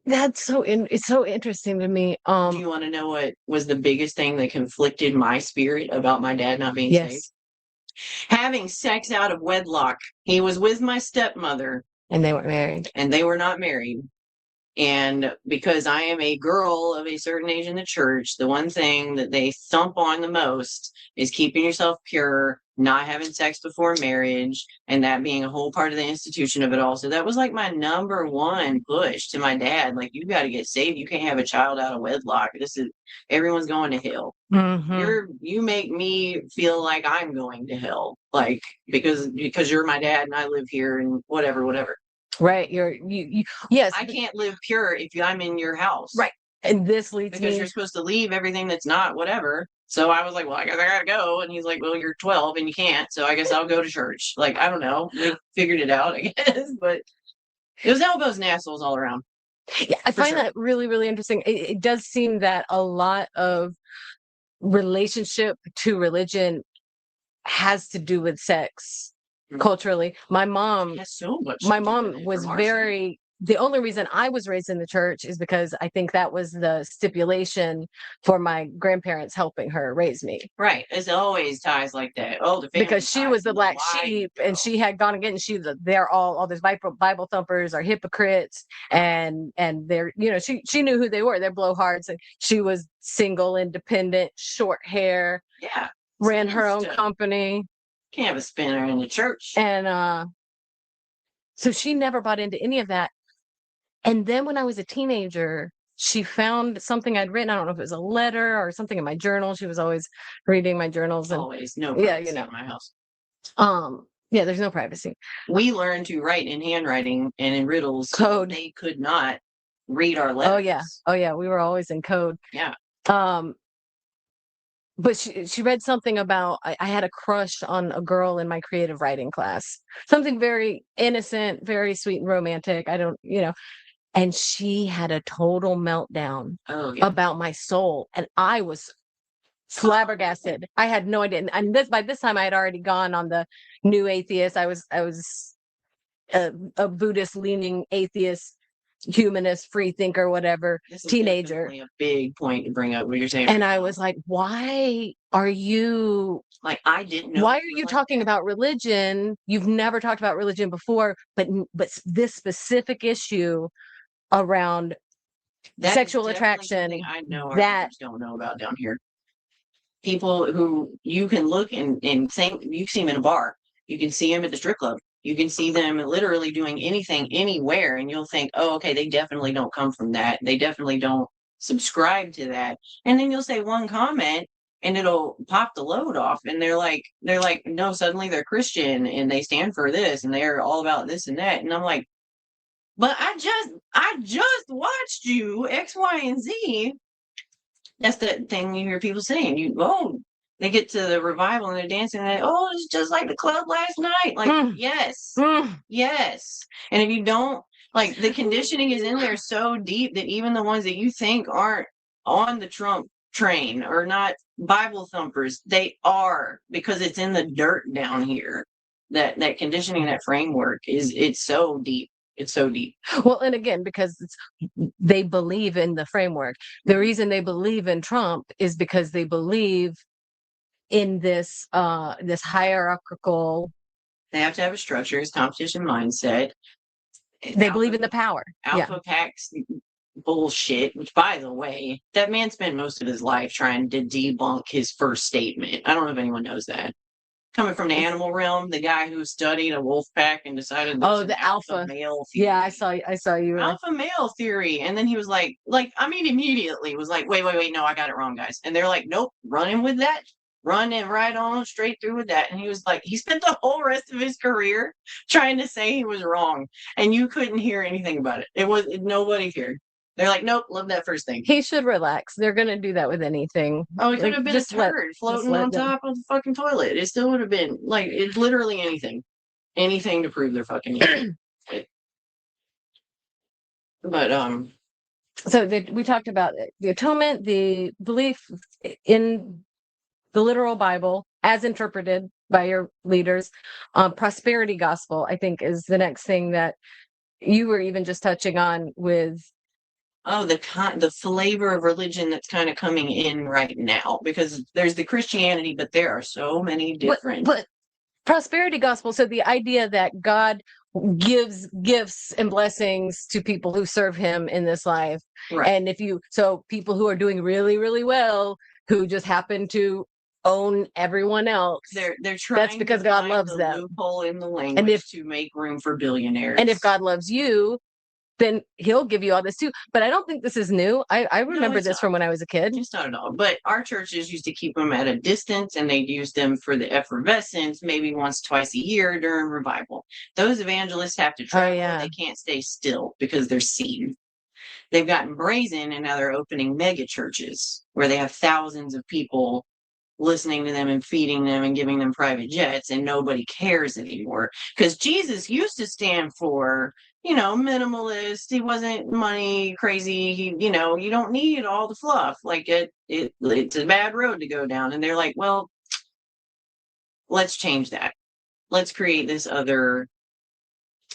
That's it's so interesting to me. Do you want to know what was the biggest thing that conflicted my spirit about my dad not being saved? Having sex out of wedlock. He was with my stepmother. And they weren't married. And they were not married. And because I am a girl of a certain age in the church, the one thing that they thump on the most is keeping yourself pure, not having sex before marriage, and that being a whole part of the institution of it all. So that was like my number one push to my dad. Like, you got to get saved. You can't have a child out of wedlock. Everyone's going to hell. You make me feel like I'm going to hell, like, because you're my dad and I live here and whatever. Right. Yes. I can't live pure if I'm in your house. Right. And this leads because you're supposed to leave everything that's not whatever. So I was like, well, I guess I gotta go. And he's like, well, you're 12 and you can't. So I guess I'll go to church. Like, I don't know. We figured it out, I guess. But it was elbows and assholes all around. Yeah, I find that really, really interesting. It does seem that a lot of relationship to religion has to do with sex. Culturally, my mom was the only reason I was raised in the church is because I think that was the stipulation for my grandparents helping her raise me. Right. It's always ties like that. Because she was the black sheep and she had gone again. They're all these Bible thumpers are hypocrites and they're, she knew who they were. They're blowhards, and she was single, independent, short hair. Yeah. Ran her own company. Can't have a spinner in the church. And so she never bought into any of that. And then when I was a teenager, she found something I'd written. I don't know if it was a letter or something in my journal. She was always reading my journals. And, always. No privacy in my house. Yeah, there's no privacy. We learned to write in handwriting and in riddles. Code. So they could not read our letters. Oh, yeah. We were always in code. Yeah. But she read something about I had a crush on a girl in my creative writing class. Something very innocent, very sweet and romantic. I don't, and she had a total meltdown about my soul. And I was flabbergasted. I had no idea. And by this time I had already gone on the new atheist. I was a Buddhist leaning atheist, humanist, free thinker, whatever, teenager. A big point to bring up what you're saying. And I was like, why are you like, I didn't know. Why are you talking about religion? You've never talked about religion before, but this specific issue around sexual attraction I know our neighbors don't know about down here. People who you can look and think, you see them in a bar, you can see them at the strip club. You can see them literally doing anything, anywhere, and you'll think, oh, okay, they definitely don't come from that. They definitely don't subscribe to that. And then you'll say one comment, and it'll pop the load off. And they're like, no, suddenly they're Christian, and they stand for this, and they're all about this and that. And I'm like, but I just watched you X, Y, and Z. That's the thing you hear people saying. They get to the revival and they're dancing and it's just like the club last night. Like, yes. And if you don't, Like the conditioning is in there so deep that even the ones that you think aren't on the Trump train or not Bible thumpers, they are, because it's in the dirt down here. That conditioning, that framework it's so deep. It's so deep. Well, and again, because they believe in the framework. The reason they believe in Trump is because they believe in this this hierarchical. They have to have a structure, it's competition mindset. They believe in the power. Alpha packs bullshit, which, by the way, that man spent most of his life trying to debunk his first statement. I don't know if anyone knows that. Coming from the animal realm, the guy who studied a wolf pack and decided the alpha male theory. Yeah, I saw you. Alpha male theory. And then he was like, immediately was like, wait, no, I got it wrong, guys. And they're like, nope, running with that. Running right on straight through with that. And he was like, he spent the whole rest of his career trying to say he was wrong. And you couldn't hear anything about it. Nobody cared. They're like, nope, love that first thing. He should relax. They're going to do that with anything. Oh, it could have been a turd floating on top of the fucking toilet. It still would have been like, it's literally anything. Anything to prove they're fucking But so we talked about the atonement, the belief in the literal Bible as interpreted by your leaders. Prosperity gospel, I think, is the next thing that you were even just touching on with. Oh, the flavor of religion that's kind of coming in right now, because there's the Christianity, but there are so many different. But prosperity gospel. So the idea that God gives gifts and blessings to people who serve him in this life. Right. And people who are doing really, really well, who just happen to own everyone else. They're trying. That's because God loves them. Loophole in the language to make room for billionaires. And if God loves you, then he'll give you all this too. But I don't think this is new. I remember this from when I was a kid. It's not at all. But our churches used to keep them at a distance, and they'd use them for the effervescence, maybe once, twice a year during revival. Those evangelists have to travel. They can't stay still because they're seen. They've gotten brazen, and now they're opening mega churches where they have thousands of people listening to them and feeding them and giving them private jets, and nobody cares anymore. Because Jesus used to stand for, minimalist. He wasn't money crazy. You don't need all the fluff. Like it's a bad road to go down. And they're like, well, let's change that. Let's create this other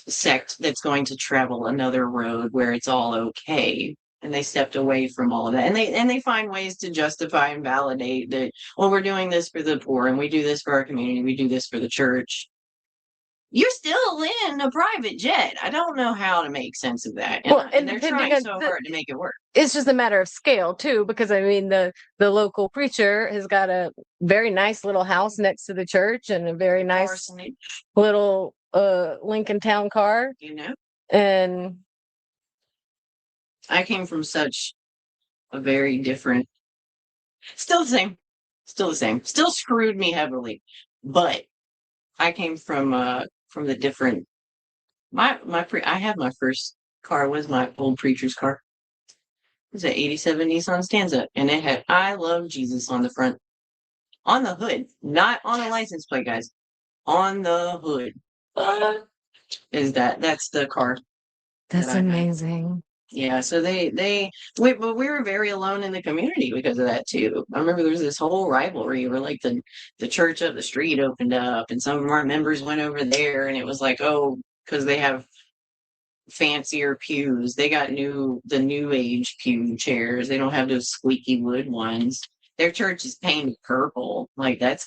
sect that's going to travel another road where it's all okay. And they stepped away from all of that. And they find ways to justify and validate that, well, we're doing this for the poor, and we do this for our community, we do this for the church. You're still in a private jet. I don't know how to make sense of that. And they're trying so hard to make it work. It's just a matter of scale too, because the local preacher has got a very nice little house next to the church and a very nice little Lincoln Town car. And I came from such a very different, still the same, still screwed me heavily, but I came from the different, I had my first car was my old preacher's car. It was an 87 Nissan Stanza, and it had "I love Jesus" on the front, on the hood, not on a license plate, guys, on the hood. That's the car. That's amazing. Yeah, so but we were very alone in the community because of that too. I remember there was this whole rivalry where like the church up the street opened up, and some of our members went over there, and it was like, oh, because they have fancier pews, they got the new age pew chairs. They don't have those squeaky wood ones. Their church is painted purple. Like that's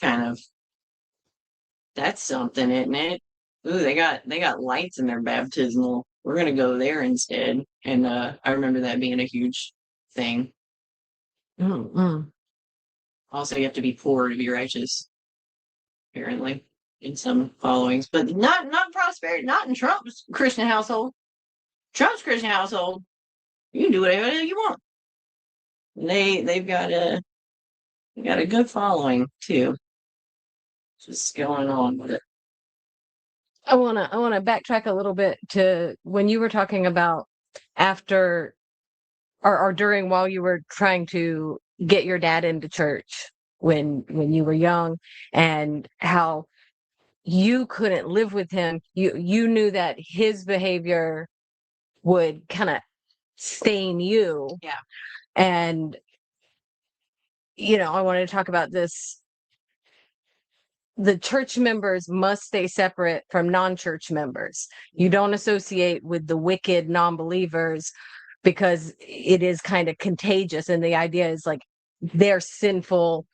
something, isn't it? Ooh, they got lights in their baptismal. We're gonna go there instead. And I remember that being a huge thing. Mm-hmm. Also, you have to be poor to be righteous, apparently, in some followings, but not prosperity, not in Trump's Christian household. Trump's Christian household, you can do whatever you want. They've got a good following too. Just going on with it. I wanna backtrack a little bit to when you were talking about after or during while you were trying to get your dad into church when you were young, and how you couldn't live with him. You knew that his behavior would kind of stain you. Yeah. And, I wanted to talk about this. The church members must stay separate from non-church members. You don't associate with the wicked non-believers because it is kind of contagious. And the idea is like their sinful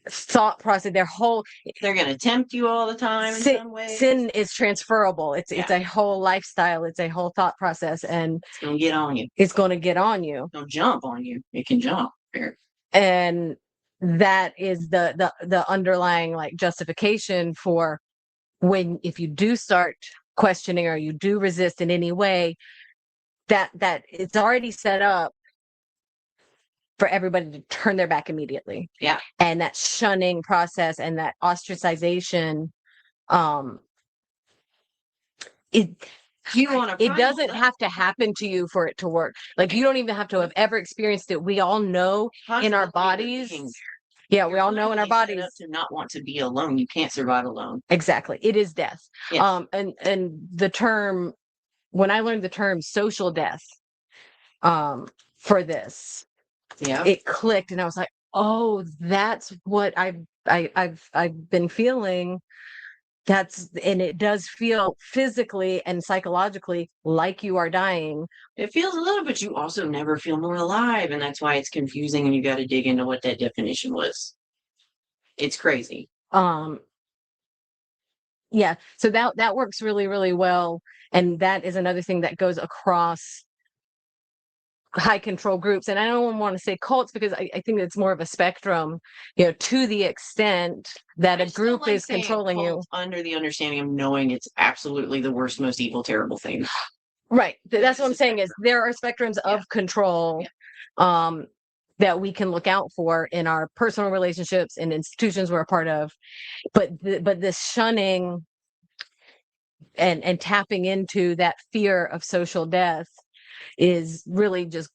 thought process, they're going to tempt you all the time in some ways. Sin is transferable. It's a whole lifestyle. It's a whole thought process, and it's going to get on you. It's going to get on you. It's going to jump on you. It can jump. And that is the underlying like justification for if you do start questioning or you do resist in any way, that it's already set up for everybody to turn their back immediately. Yeah. And that shunning process and that ostracization, it doesn't have to happen to you for it to work. Like you don't even have to have ever experienced it. We all know in our bodies. Yeah, we all know in our bodies to not want to be alone. You can't survive alone. Exactly. It is death. Yes. And the term, when I learned the term social death, for this, it clicked, and I was like, oh, that's what I've been feeling. And it does feel physically and psychologically like you are dying. It feels a little, but you also never feel more alive. And that's why it's confusing, and you got to dig into what that definition was. It's crazy. Yeah. So that works really, really well. And that is another thing that goes across high control groups. And I don't want to say cults because I think it's more of a spectrum, to the extent that a group is controlling you. Under the understanding of knowing it's absolutely the worst, most evil, terrible thing. Right. That's what I'm saying is there are spectrums of control that we can look out for in our personal relationships and institutions we're a part of. But this shunning and tapping into that fear of social death is really just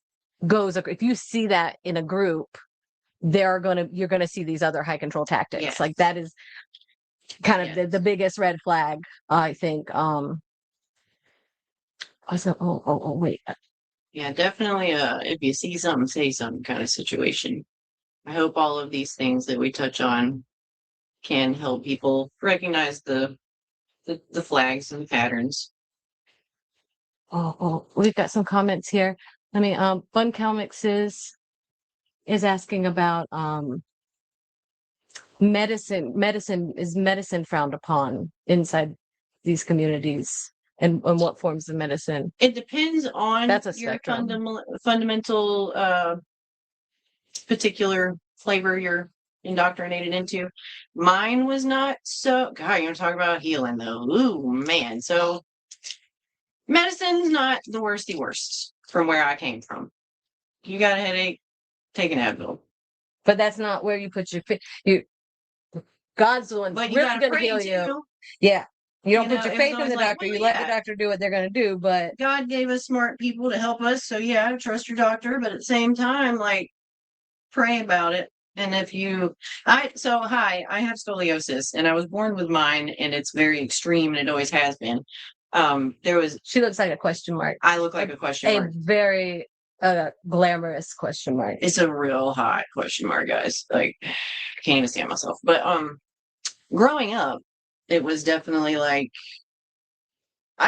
goes. If you see that in a group, you're going to see these other high control tactics. Yes. Like that is kind of the biggest red flag, I think. Wait. Yeah, definitely. If you see something, say something kind of situation. I hope all of these things that we touch on can help people recognize the flags and the patterns. We've got some comments here. Bun Comics is asking about medicine. Is medicine frowned upon inside these communities? And what forms of medicine? It depends on your fundamental particular flavor you're indoctrinated into. Mine was not so. God, you're talking about healing though. Ooh, man. So medicine's not the worst from where I came from. You got a headache, take an Advil. But that's not where you put your faith. God's the one really going to heal you. Yeah. You don't put your faith in the doctor. You let the doctor do what they're going to do. But God gave us smart people to help us. So yeah, trust your doctor. But at the same time, pray about it. And if I have scoliosis, and I was born with mine, and it's very extreme, and it always has been. She looks like a question mark. I look like a question mark. A very glamorous question mark. It's a real hot question mark, guys. I can't even stand myself. But growing up, it was definitely I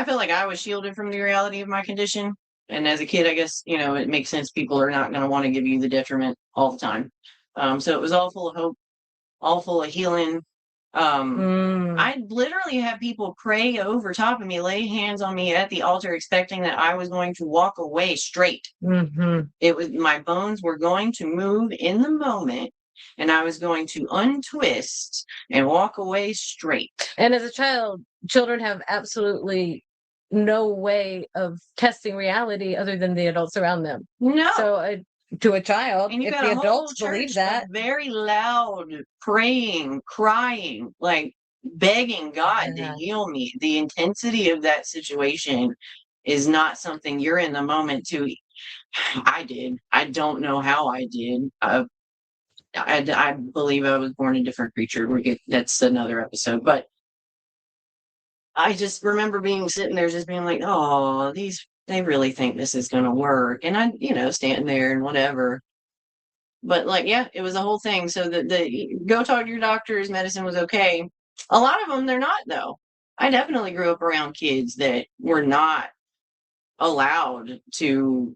felt like I was shielded from the reality of my condition. And as a kid, I guess, it makes sense. People are not going to want to give you the detriment all the time. So it was all full of hope, all full of healing. I literally had people pray over top of me, lay hands on me at the altar, expecting that I was going to walk away straight. Mm-hmm. It was, my bones were going to move in the moment, and I was going to untwist and walk away straight. And as a child, children have absolutely no way of testing reality other than the adults around them. No. So to a child, and if the adults believe that, very loud praying, crying, begging God to heal me. The intensity of that situation is not something you're in the moment to. I did. I don't know how I did. I believe I was born a different creature. That's another episode. But I just remember sitting there just being like, oh, these they really think this is going to work. And I, standing there and whatever. But like, yeah, it was a whole thing. So the go talk to your doctors, medicine was okay. A lot of them, they're not though. I definitely grew up around kids that were not allowed to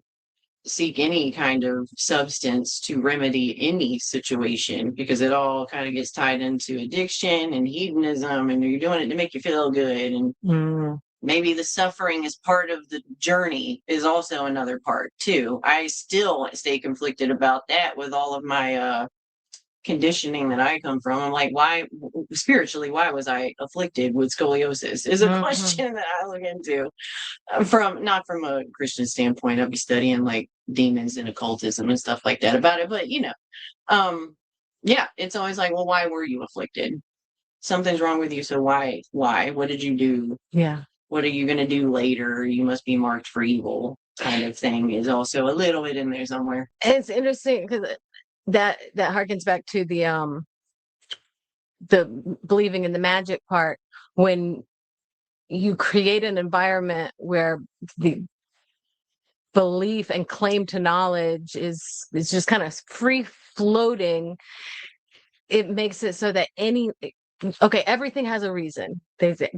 seek any kind of substance to remedy any situation because it all kind of gets tied into addiction and hedonism, and you're doing it to make you feel good. And maybe the suffering is part of the journey is also another part too. I still stay conflicted about that with all of my conditioning that I come from. I'm like, why spiritually, why was I afflicted with scoliosis is a question that I look into not from a Christian standpoint. I'll be studying like demons and occultism and stuff like that about it. But yeah, it's always like, well, why were you afflicted? Something's wrong with you. So why? What did you do? Yeah. What are you going to do later? You must be marked for evil kind of thing is also a little bit in there somewhere. It's interesting because that harkens back to the believing in the magic part. When you create an environment where the belief and claim to knowledge is just kind of free floating, it makes it so that everything has a reason.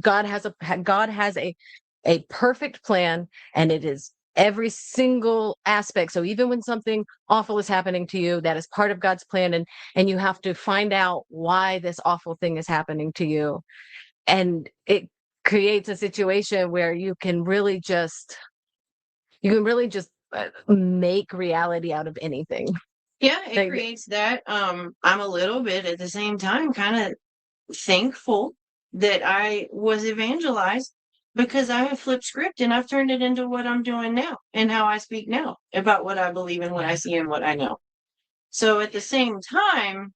God has a perfect plan, and it is every single aspect. So even when something awful is happening to you, that is part of God's plan, and you have to find out why this awful thing is happening to you. And it creates a situation where you can really just make reality out of anything. Yeah, it creates that. I'm a little bit at the same time kind of thankful that I was evangelized because I have flipped script and I've turned it into what I'm doing now and how I speak now about what I believe and what I see and what I know. So at the same time,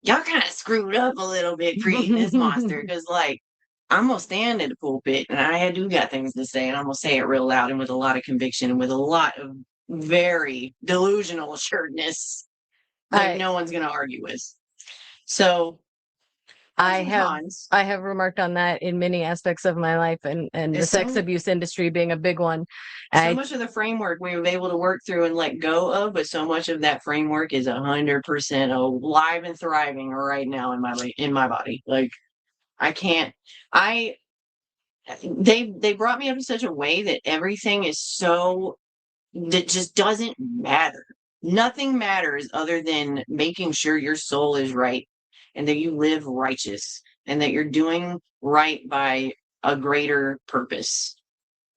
y'all kind of screwed up a little bit creating this monster because like I'm gonna stand at the pulpit and I do got things to say and I'm gonna say it real loud and with a lot of conviction and with a lot of very delusional assuredness that no one's gonna argue with. So I have remarked on that in many aspects of my life, and the sex abuse industry being a big one. So much of the framework we were able to work through and let go of, but so much of that framework is 100% alive and thriving right now in my body. Like they brought me up in such a way that everything is that just doesn't matter. Nothing matters other than making sure your soul is right and that you live righteous and that you're doing right by a greater purpose.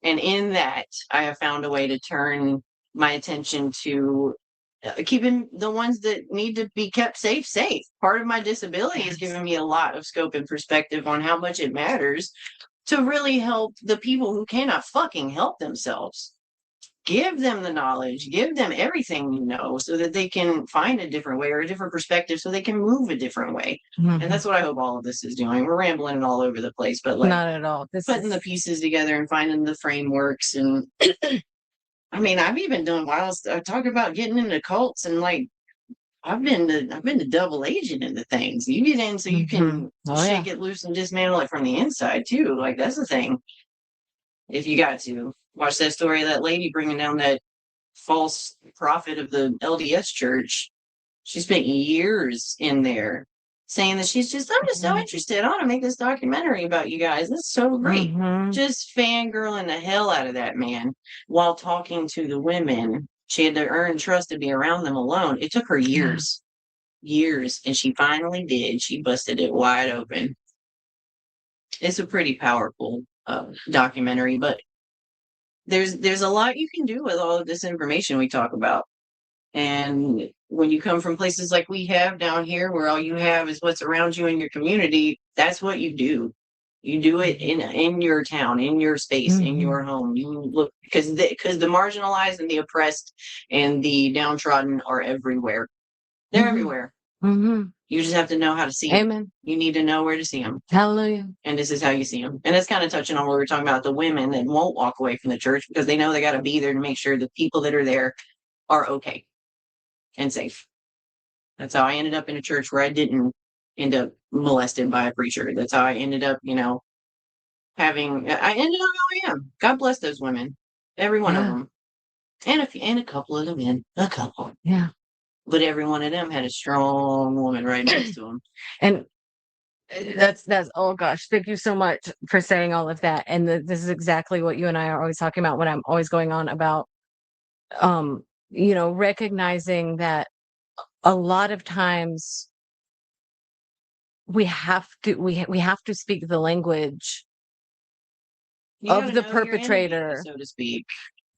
And in that, I have found a way to turn my attention to keeping the ones that need to be kept safe. Part of my disability has given me a lot of scope and perspective on how much it matters to really help the people who cannot fucking help themselves. Give them the knowledge, give them everything so that they can find a different way or a different perspective so they can move a different way. And that's what I hope all of this is doing. We're rambling all over the place, but like not at all. Putting the pieces together and finding the frameworks. And I mean, I've even done while I talk about getting into cults and like I've been to double agent into things. You get in so you can shake it loose and dismantle it from the inside too. Like that's the thing. If you got to watch that story of that lady bringing down that false prophet of the LDS church, she spent years in there saying that I'm just so interested. I want to make this documentary about you guys. This is so great. Just fangirling the hell out of that man while talking to the women. She had to earn trust to be around them alone. It took her years, and she finally did. She busted it wide open. It's a pretty powerful documentary, but there's a lot you can do with all of this information we talk about. And when you come from places like we have down here, where all you have is what's around you in your community, that's what you do. You do it in your town, in your space, in your home. You look because the marginalized and the oppressed and the downtrodden are everywhere. They're everywhere. You just have to know how to see them. Amen. You need to know where to see them. Hallelujah. And this is how you see them. And it's kind of touching on what we were talking about, the women that won't walk away from the church because they know they got to be there to make sure the people that are there are okay and safe. That's how I ended up in a church where I didn't end up molested by a preacher. That's how I ended up, I ended up how I am. God bless those women. Every one of Yeah. them. And a couple of the men. A couple. Yeah. But every one of them had a strong woman right next to him. And that's oh gosh, thank you so much for saying all of that. And this is exactly what you and I are always talking about when I'm always going on about recognizing that a lot of times we have to speak the language You of gotta the know your enemy, perpetrator so to speak.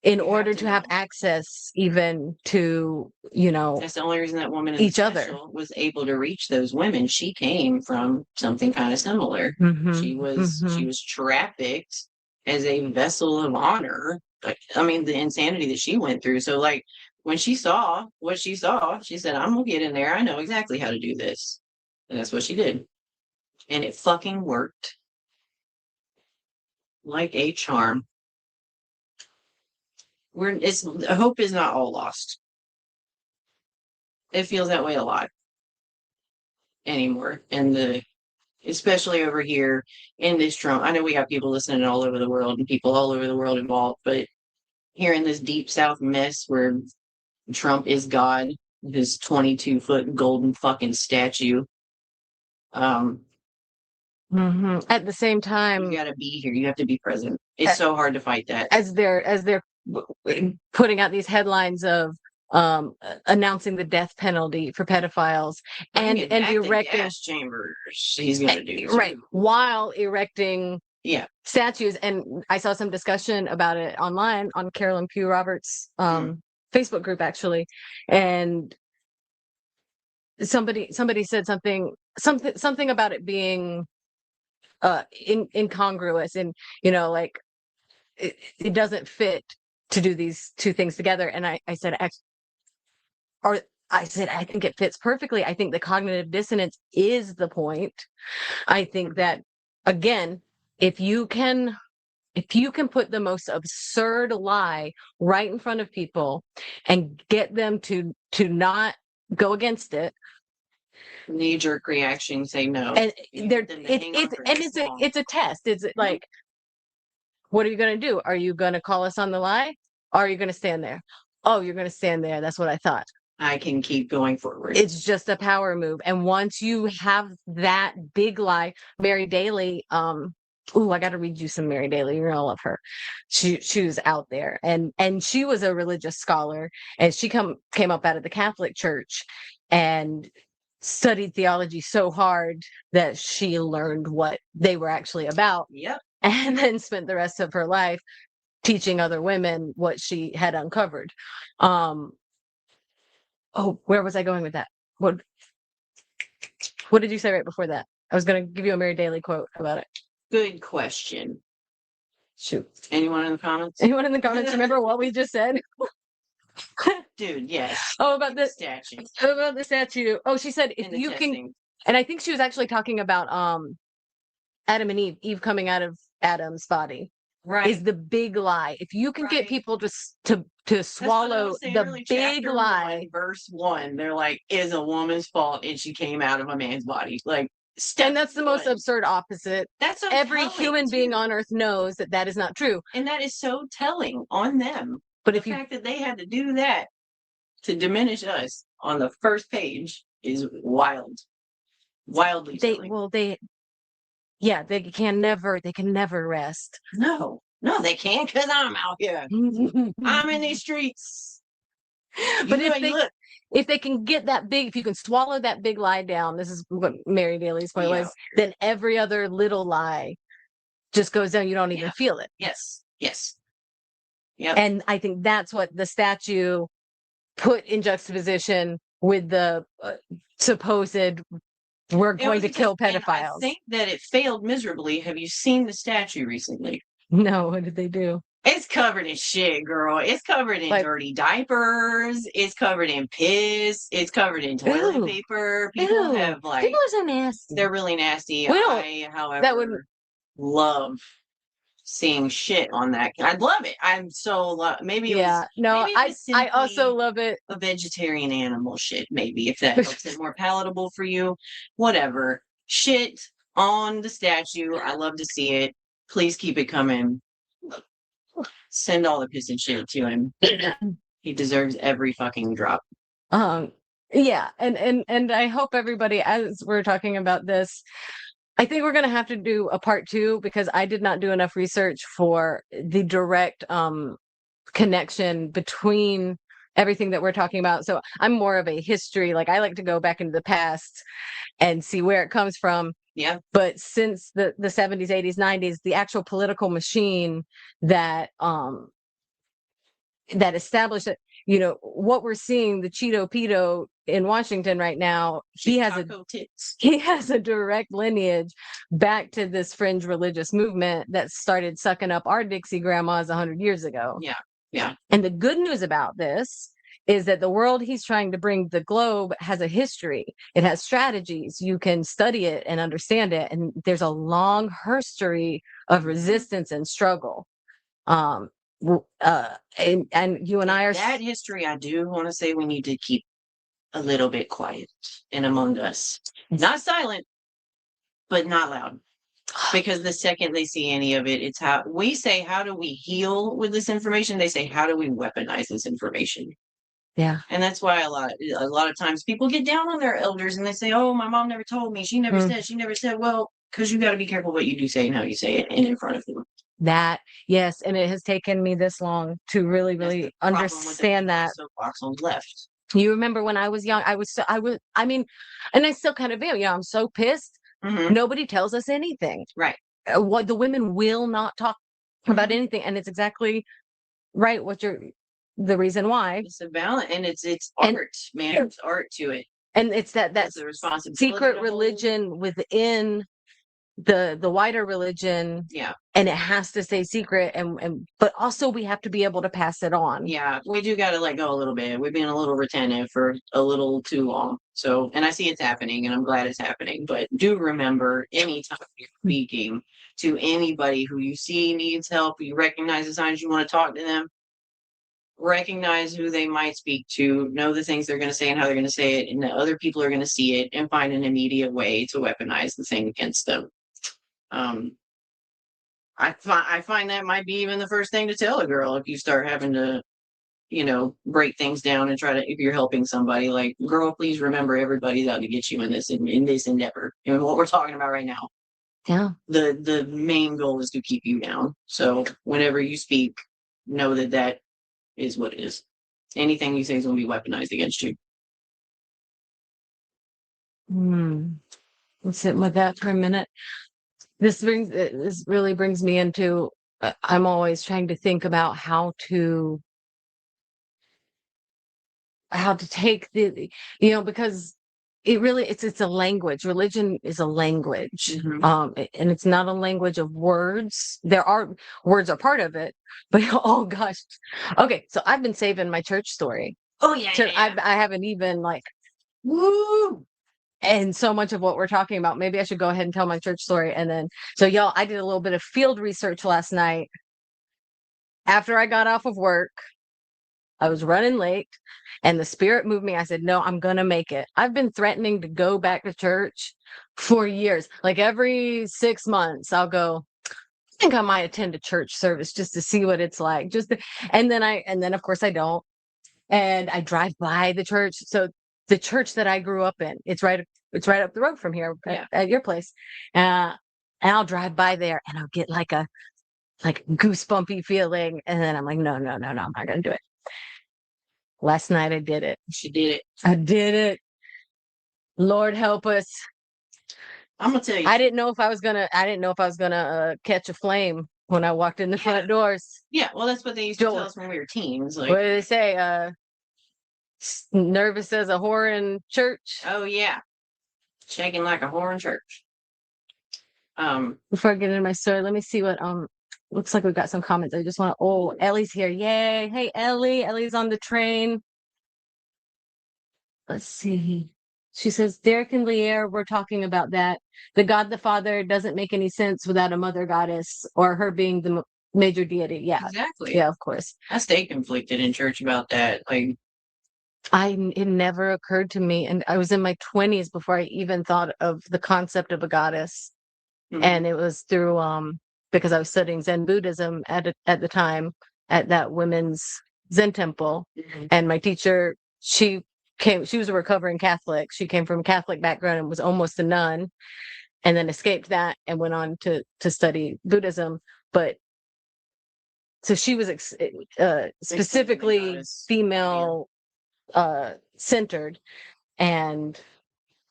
in You have order to to have know. access even to That's the only reason that woman in each the other. special was able to reach those women. She came from something kind of similar. She was trafficked as a vessel of honor. Like, I mean, the insanity that she went through. So, like, when she saw what she saw, she said, "I'm gonna get in there. I know exactly how to do this," and that's what she did, and it fucking worked like a charm. Hope is not all lost. It feels that way a lot anymore, and especially over here in this Trump. I know we have people listening all over the world and people all over the world involved, but here in this deep South mess where Trump is God, his 22-foot golden fucking statue. At the same time, You got to be here. You have to be present. It's so hard to fight that. As they're putting out these headlines of announcing the death penalty for pedophiles and erecting gas chambers. He's gonna do right while erecting statues. And I saw some discussion about it online on Carolyn Pugh Roberts' Facebook group actually, and somebody said something about it being incongruous, and like it doesn't fit to do these two things together. And I said I think it fits perfectly. I think the cognitive dissonance is the point. I think that, again, if you can put the most absurd lie right in front of people and get them to not go against it, knee-jerk reaction, say no, and it's a test. It's like, what are you going to do? Are you going to call us on the lie? Or are you going to stand there? Oh, you're going to stand there. That's what I thought. I can keep going forward. It's just a power move. And once you have that big lie, Mary Daly, I got to read you some Mary Daly. You're gonna love her. She was out there, and she was a religious scholar, and she came up out of the Catholic Church and studied theology so hard that she learned what they were actually about. Yep. And then spent the rest of her life teaching other women what she had uncovered. Where was I going with that? What did you say right before that? I was going to give you a Mary Daly quote about it. Good question. Shoot. Anyone in the comments? Anyone in the comments remember what we just said? Dude, yes. About the statue. About the statue. She said if you can, and I think she was actually talking about Adam and Eve coming out of Adam's body. Right. Is the big lie. If you can get people to swallow the big lie. Verse 1, they're like, is a woman's fault and she came out of a man's body. Like, and that's the most absurd opposite. That's so every human being on earth knows that is not true. And that is so telling on them. But the fact that they had to do that to diminish us on the first page is wild. Wildly telling. They can never rest. No, they can't, because I'm out here. I'm in these streets. But if they can get that big, if you can swallow that big lie down, this is what Mary Daly's point was, then every other little lie just goes down. You don't even feel it. Yes. Yep. And I think that's what the statue put in juxtaposition with the supposed we're going to kill pedophiles. I think that it failed miserably. Have you seen the statue recently? No, what did they do? It's covered in shit, girl. It's covered in dirty diapers. It's covered in piss. It's covered in toilet paper. People people are so nasty. They're really nasty. I, however, love seeing shit on that. I'd love it. I'm so maybe it was. No, I also love it. A vegetarian animal shit, maybe, if that makes it more palatable for you. Whatever. Shit on the statue. I love to see it. Please keep it coming. Send all the piss and shit to him. He deserves every fucking drop. Yeah, and I hope everybody, as we're talking about this, I think we're going to have to do a part 2 because I did not do enough research for the direct connection between everything that we're talking about. So I'm more of a history, like I like to go back into the past and see where it comes from. Yeah. But since the 70s, 80s, 90s, the actual political machine that that established it, you know, what we're seeing, the Cheeto Pedo in Washington right now, he has a direct lineage back to this fringe religious movement that started sucking up our Dixie grandmas 100 years ago. Yeah. Yeah. And the good news about this is that the world he's trying to bring the globe has a history. It has strategies. You can study it and understand it. And there's a long history of resistance and struggle. And you and I are that history. I do want to say we need to keep a little bit quiet and among us, not silent, but not loud. Because the second they see any of it, it's how we say, how do we heal with this information? They say, how do we weaponize this information? Yeah. And that's why a lot of times people get down on their elders and they say, oh, my mom never told me. She never said. Well, because you got to be careful what you do say and how you say it and in front of them. That, yes. And it has taken me this long to really understand that. Soapbox on the left. You remember when I was young, I mean, and I still kind of am, I'm so pissed. Mm-hmm. Nobody tells us anything. Right. What the women will not talk about anything. And it's exactly right. The reason why. It's a balance, and it's art, man. There's art to it. And it's that's the responsibility secret religion within the wider religion. Yeah. And it has to stay secret, but also we have to be able to pass it on. Yeah, we do got to let go a little bit. We've been a little retentive for a little too long. So, and I see it's happening, and I'm glad it's happening. But do remember, anytime you're speaking to anybody who you see needs help, you recognize the signs, you want to talk to them, recognize who they might speak to, know the things they're going to say and how they're going to say it, and that other people are going to see it and find an immediate way to weaponize the thing against them. I find that might be even the first thing to tell a girl if you start having to, break things down and try to, if you're helping somebody, like, girl, please remember everybody's out to get you in this endeavor. And what we're talking about right now. Yeah. The main goal is to keep you down. So whenever you speak, know that is what it is. Anything you say is going to be weaponized against you. Let's sit with that for a minute. This really brings me into, I'm always trying to think about how to take because it's a language. Religion is a language. Mm-hmm. And it's not a language of words. Words are part of it, but oh gosh. Okay. So I've been saving my church story. Oh yeah. I haven't even woo. And so much of what we're talking about, maybe I should go ahead and tell my church story. And then, so y'all, I did a little bit of field research last night. After I got off of work, I was running late and the Spirit moved me. I said, no, I'm going to make it. I've been threatening to go back to church for years. Like every 6 months, I'll go, I think I might attend a church service just to see what it's like. And then of course I don't. And I drive by the church. So the church that I grew up in, it's right up the road from here at your place. And I'll drive by there and I'll get like a goosebumpy feeling. And then I'm like, no, I'm not going to do it. Last night I did it. She did it. I did it. Lord help us. I'm going to tell you. I didn't know if I was going to catch a flame when I walked in the front doors. Yeah. Well, that's what they used to tell us when we were teens. Like, what do they say? Nervous as a whore in church. Oh yeah, shaking like a whore in church. Before I get into my story, let me see what looks like we've got some comments. I just want Ellie's here. Yay. Hey Ellie. Ellie's on the train. Let's see. She says, Derek and Lear, we're talking about that. The God the Father doesn't make any sense without a mother goddess or her being the major deity. Yeah. Exactly. Yeah, of course. I stay conflicted in church about that. Like, it never occurred to me, and I was in my 20s before I even thought of the concept of a goddess. Mm-hmm. And it was through because I was studying Zen Buddhism at the time at that women's Zen temple. And my teacher, she was a recovering Catholic. She came from a Catholic background and was almost a nun, and then escaped that and went on to study Buddhism. But so she was specifically female centered, and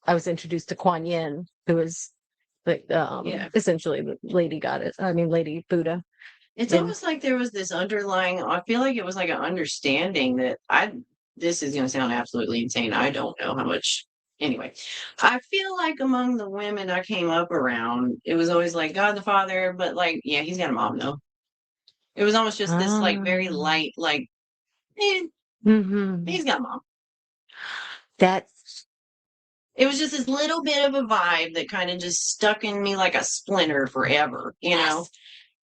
I was introduced to Kuan Yin, who is like essentially the lady goddess. I mean, Lady Buddha. It's almost like there was this underlying, I feel like it was like an understanding that this is going to sound absolutely insane. I don't know how much. Anyway, I feel like among the women I came up around, it was always like God the Father, but like, yeah, he's got a mom though. It was almost just this like very light, like, he's got a mom. It was just this little bit of a vibe that kind of just stuck in me like a splinter forever, you know?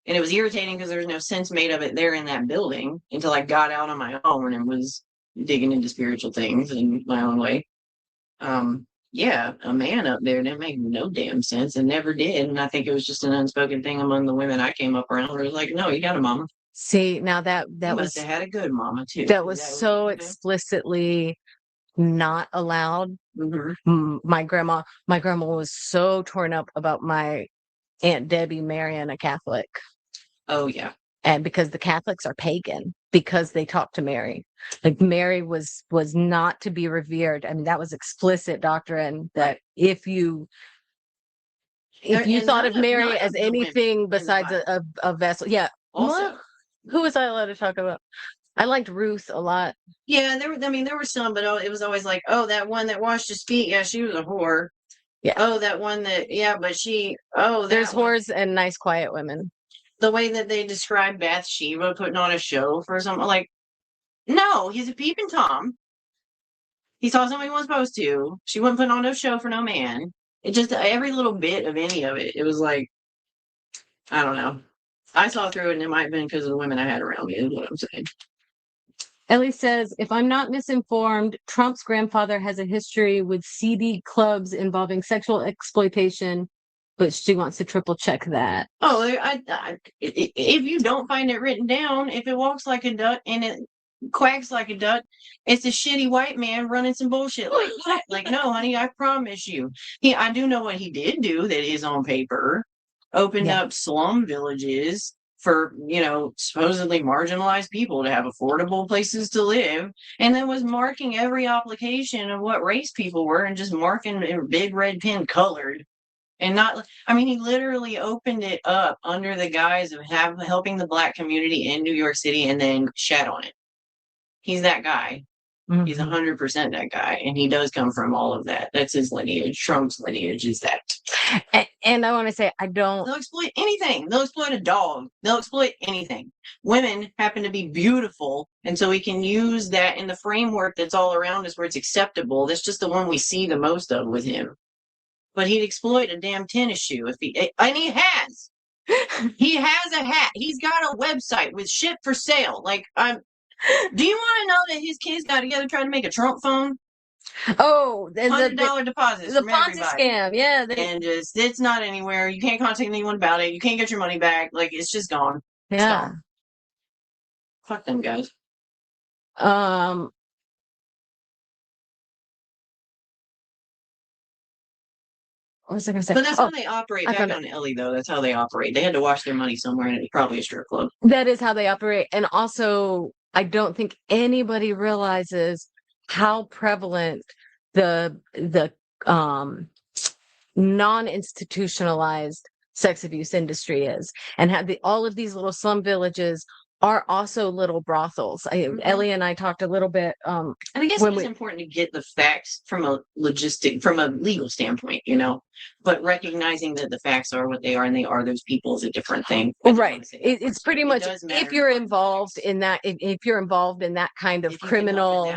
And it was irritating because there was no sense made of it there in that building until I got out on my own and was digging into spiritual things in my own way. Yeah, a man up there didn't make no damn sense and never did. And I think it was just an unspoken thing among the women I came up around where it was like, no, you got a mama. See, now that must have had a good mama too. That was so explicitly not allowed. My grandma was so torn up about my Aunt Debbie marrying a Catholic. Oh yeah. And because the Catholics are pagan, because they talked to Mary. Like Mary was not to be revered. I mean, that was explicit doctrine that if you thought of Mary as anything besides a vessel. Yeah. Also, who was I allowed to talk about? I liked Ruth a lot. Yeah, there were some, but it was always like, oh, that one that washed his feet. Yeah, she was a whore. Yeah. Oh, that one that, yeah, but there's whores and nice, quiet women. The way that they describe Bathsheba putting on a show for something, like, no, he's a peeping Tom. He saw something he wasn't supposed to. She wasn't putting on no show for no man. It just, every little bit of any of it, it was like, I don't know. I saw through it, and it might have been because of the women I had around me, is what I'm saying. Ellie says, if I'm not misinformed, Trump's grandfather has a history with seedy clubs involving sexual exploitation, but she wants to triple check that. Oh, if you don't find it written down, if it walks like a duck and it quacks like a duck, it's a shitty white man running some bullshit like that. Like, no, honey, I promise you. I do know what he did do that is on paper. Opened up slum villages for, supposedly marginalized people to have affordable places to live, and then was marking every application of what race people were and just marking in big red pen colored. And he literally opened it up under the guise of helping the Black community in New York City and then shat on it. He's that guy. Mm-hmm. He's 100% that guy. And he does come from all of that. That's his lineage. Trump's lineage is that. And I want to say, they'll exploit anything. They'll exploit a dog. They'll exploit anything. Women happen to be beautiful. And so we can use that in the framework that's all around us where it's acceptable. That's just the one we see the most of with him. But he'd exploit a damn tennis shoe and he has. He has a hat. He's got a website with shit for sale. Like, do you want to know that his kids got together trying to make a Trump phone? Oh, $100 deposits. The Ponzi scam. Yeah. And it's not anywhere. You can't contact anyone about it. You can't get your money back. Like, it's just gone. Yeah. It's gone. Fuck them guys. What was I going to say? But that's how they operate back on Ellie, though. That's how they operate. They had to wash their money somewhere, and it was probably a strip club. That is how they operate. And also, I don't think anybody realizes how prevalent the non-institutionalized sex abuse industry is, and how all of these little slum villages are also little brothels. Ellie and I talked a little bit. And I guess it's important to get the facts from a legal standpoint, but recognizing that the facts are what they are and they are those people is a different thing. Right. It's pretty much if you're involved in that, if you're involved in that kind of criminal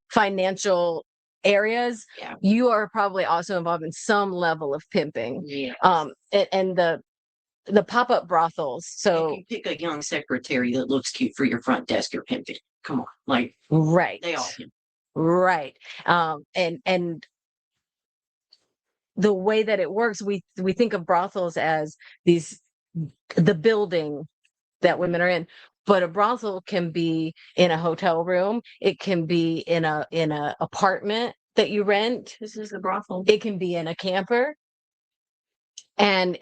financial areas, you are probably also involved in some level of pimping. Yes. And the pop-up brothels. So if you pick a young secretary that looks cute for your front desk, you're pimping. Come on, like right. They all pimp. Right. And the way that it works, we think of brothels as these the building that women are in. But a brothel can be in a hotel room. It can be in a apartment that you rent. This is the brothel. It can be in a camper. And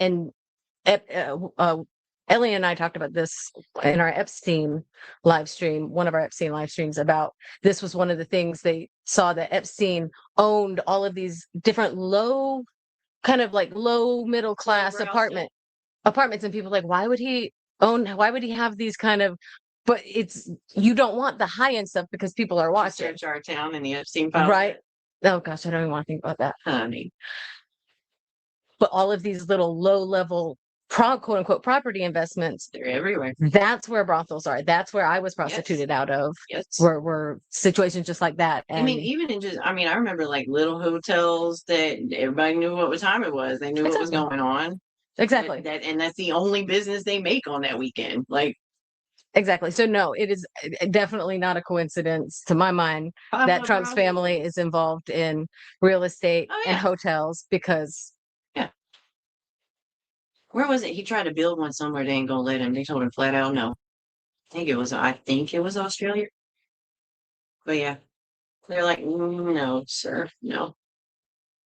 Ellie and I talked about this in our Epstein live stream, one of our Epstein live streams, about this was one of the things they saw, that Epstein owned all of these different low middle class apartments, and people like, why would he have these kind of, but you don't want the high end stuff because people are watching. Search our town and the Epstein file. Right. Oh gosh, I don't even want to think about that, honey. But all of these little low level quote unquote property investments, they're everywhere. That's where brothels are. That's where I was prostituted out of. Yes. Were situations just like that. And I mean, even in just, I remember like little hotels that everybody knew what time it was. They knew what was going on. Exactly. And that's the only business they make on that weekend. Like, exactly. So no, it is definitely not a coincidence to my mind that Trump's family is involved in real estate and hotels, because where was it? He tried to build one somewhere. They ain't gonna let him. They told him flat out no. I think it was Australia. But yeah, they're like, no, sir, no.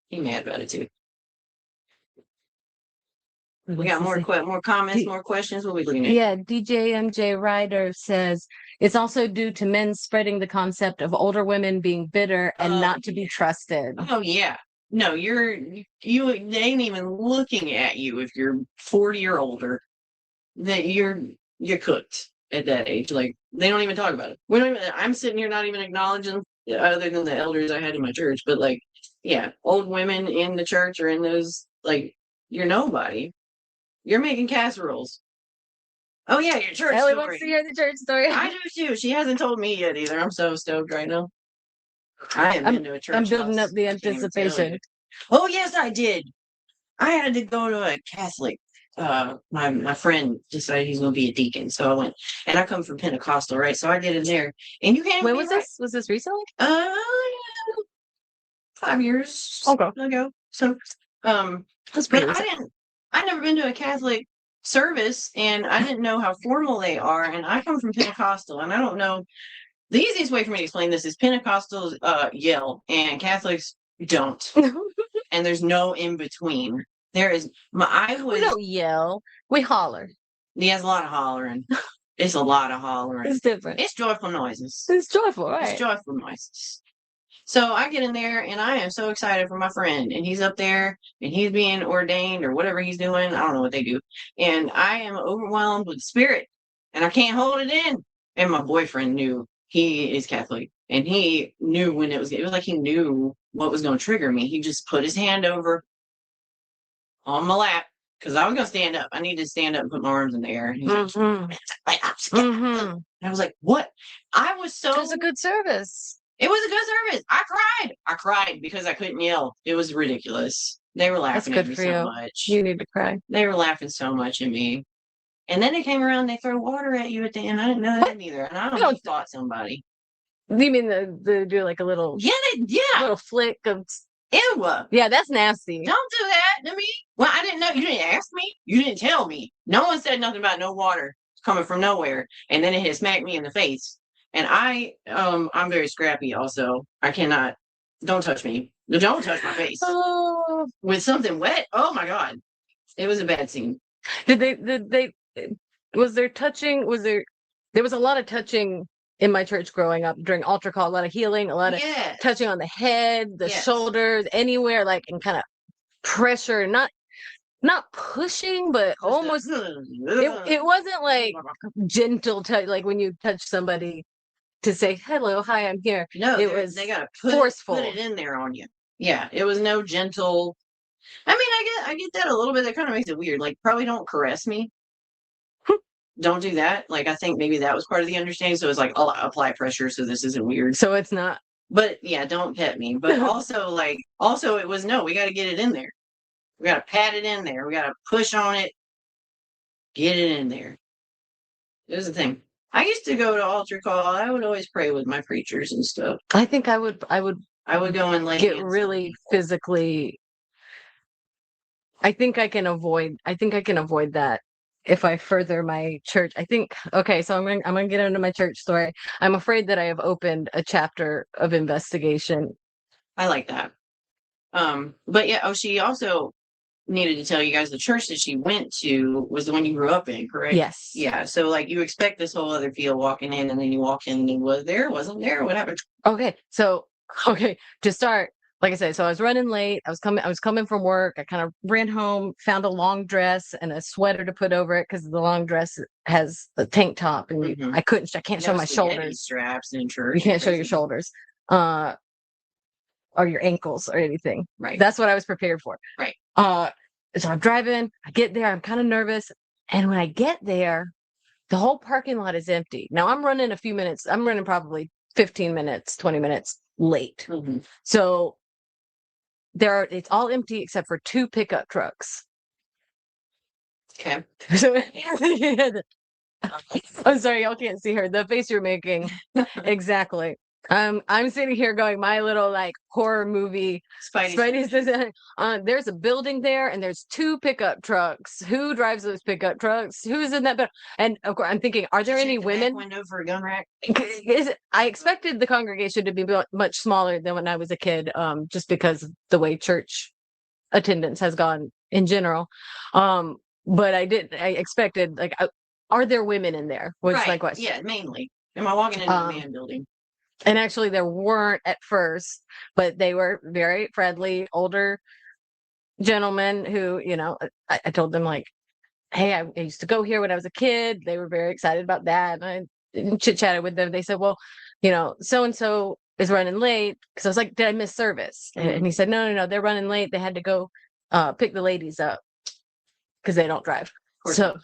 He mad about it too. We got more comments, more questions. What are we looking at? Yeah, DJMJ Ryder says it's also due to men spreading the concept of older women being bitter and not to be trusted. Oh yeah. No, they ain't even looking at you if you're 40 or older. That you're cooked at that age. Like, they don't even talk about it. I'm sitting here not even acknowledging, other than the elders I had in my church, but like, yeah, old women in the church or in those, like, you're nobody. You're making casseroles. Oh yeah, your church Ellie story. wants to hear the church story. I do too. She hasn't told me yet either. I'm so stoked right now. I haven't been to a church. I'm building up the anticipation. Oh yes, I did. I had to go to a Catholic. My friend decided he's going to be a deacon, so I went. And I come from Pentecostal, right? So I did it there. And you can't. When was this? Was this recently? 5 years ago. So, that's pretty. I'd never been to a Catholic service, and I didn't know how formal they are. And I come from Pentecostal, and I don't know. The easiest way for me to explain this is Pentecostals yell, and Catholics don't. And there's no in between. We don't yell. We holler. He has a lot of hollering. It's a lot of hollering. It's different. It's joyful noises. It's joyful, right? It's joyful noises. So I get in there and I am so excited for my friend, and he's up there and he's being ordained or whatever he's doing. I don't know what they do. And I am overwhelmed with spirit and I can't hold it in. And my boyfriend knew, he is Catholic, and he knew when it was like he knew what was going to trigger me. He just put his hand over on my lap, because I was going to stand up. I needed to stand up and put my arms in the air. And, and I was like, what? It was a good service. It was a good service. I cried because I couldn't yell. It was ridiculous. They were laughing at me so much. You need to cry. They were laughing so much at me. And then they came around, they throw water at you at the end. I didn't know that either. And I don't know if you fought somebody. You mean the do like a little little flick of ew. Yeah, that's nasty. Don't do that to me. Well, I didn't know. You didn't ask me. You didn't tell me. No one said nothing about no water coming from nowhere. And then it had smacked me in the face. And I'm very scrappy also. I cannot. Don't touch me. Don't touch my face. With something wet. Oh my God. It was a bad scene. Was there touching? There was a lot of touching in my church growing up during altar call, a lot of healing, a lot of touching on the head, the shoulders, anywhere, like, and kind of pressure, not pushing, but almost, it wasn't like gentle touch, like when you touch somebody to say, hello, hi, I'm here. No, they got to forceful. Put it in there on you. Yeah, it was no gentle. I mean, I get that a little bit. That kind of makes it weird. Like, probably don't caress me. Don't do that. Like, I think maybe that was part of the understanding. So it's like, I'll apply pressure so this isn't weird. So it's not. But yeah, don't pet me. But also it was no, we got to get it in there. We got to pat it in there. We got to push on it. Get it in there. There's the thing. I used to go to altar call. I would always pray with my preachers and stuff. I think I would go and like get really physically. I think I can avoid that if I further my church, I think, okay, so I'm gonna get into my church story. I'm afraid that I have opened a chapter of investigation. I like that. But yeah, she also needed to tell you guys the church that she went to was the one you grew up in, correct? Yes. Yeah. So like you expect this whole other feel walking in, and then you walk in and was there, wasn't there? What happened? Okay. So, to start, like I said, so I was running late. I was coming from work. I kind of ran home, found a long dress and a sweater to put over it because the long dress has a tank top, and I can't show my shoulders. Straps in church. You can't show your shoulders. Or your ankles or anything. Right. That's what I was prepared for. Right. So I'm driving, I get there, I'm kind of nervous. And when I get there, the whole parking lot is empty. Now I'm running a few minutes. I'm running probably 15 minutes, 20 minutes late. So it's all empty except for 2 pickup trucks. Okay. So I'm sorry, y'all can't see her. The face you're making. Exactly. I'm sitting here going, my little like horror movie. Spidey says, there's a building there, and there's 2 pickup trucks. Who drives those pickup trucks? Who's in that? And of course, I'm thinking, are there any women? Window for a gun rack. I expected the congregation to be much smaller than when I was a kid, just because of the way church attendance has gone in general. But I expected, like, are there women in there? Was my question. Yeah, mainly. Am I walking into a man building? And actually there weren't at first, but they were very friendly, older gentlemen who, I told them, like, hey, I used to go here when I was a kid. They were very excited about that. And I chit-chatted with them. They said, well, so-and-so is running late. Because I was like, did I miss service? And he said, no, they're running late. They had to go pick the ladies up because they don't drive. So,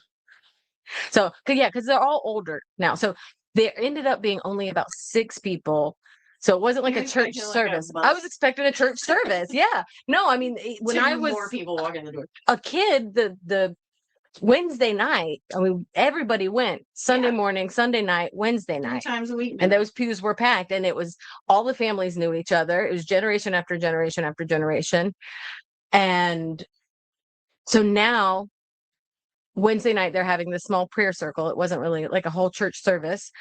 because they're all older now. So there ended up being only about 6 people. So it wasn't like a church service. I was expecting a church service. Yeah. No, I mean, when I was more people walking the door. A kid, the Wednesday night, I mean, everybody went Sunday morning, Sunday night, Wednesday night. 3 times a week. And those pews were packed, and it was all the families knew each other. It was generation after generation after generation. And so now Wednesday night, they're having this small prayer circle. It wasn't really like a whole church service.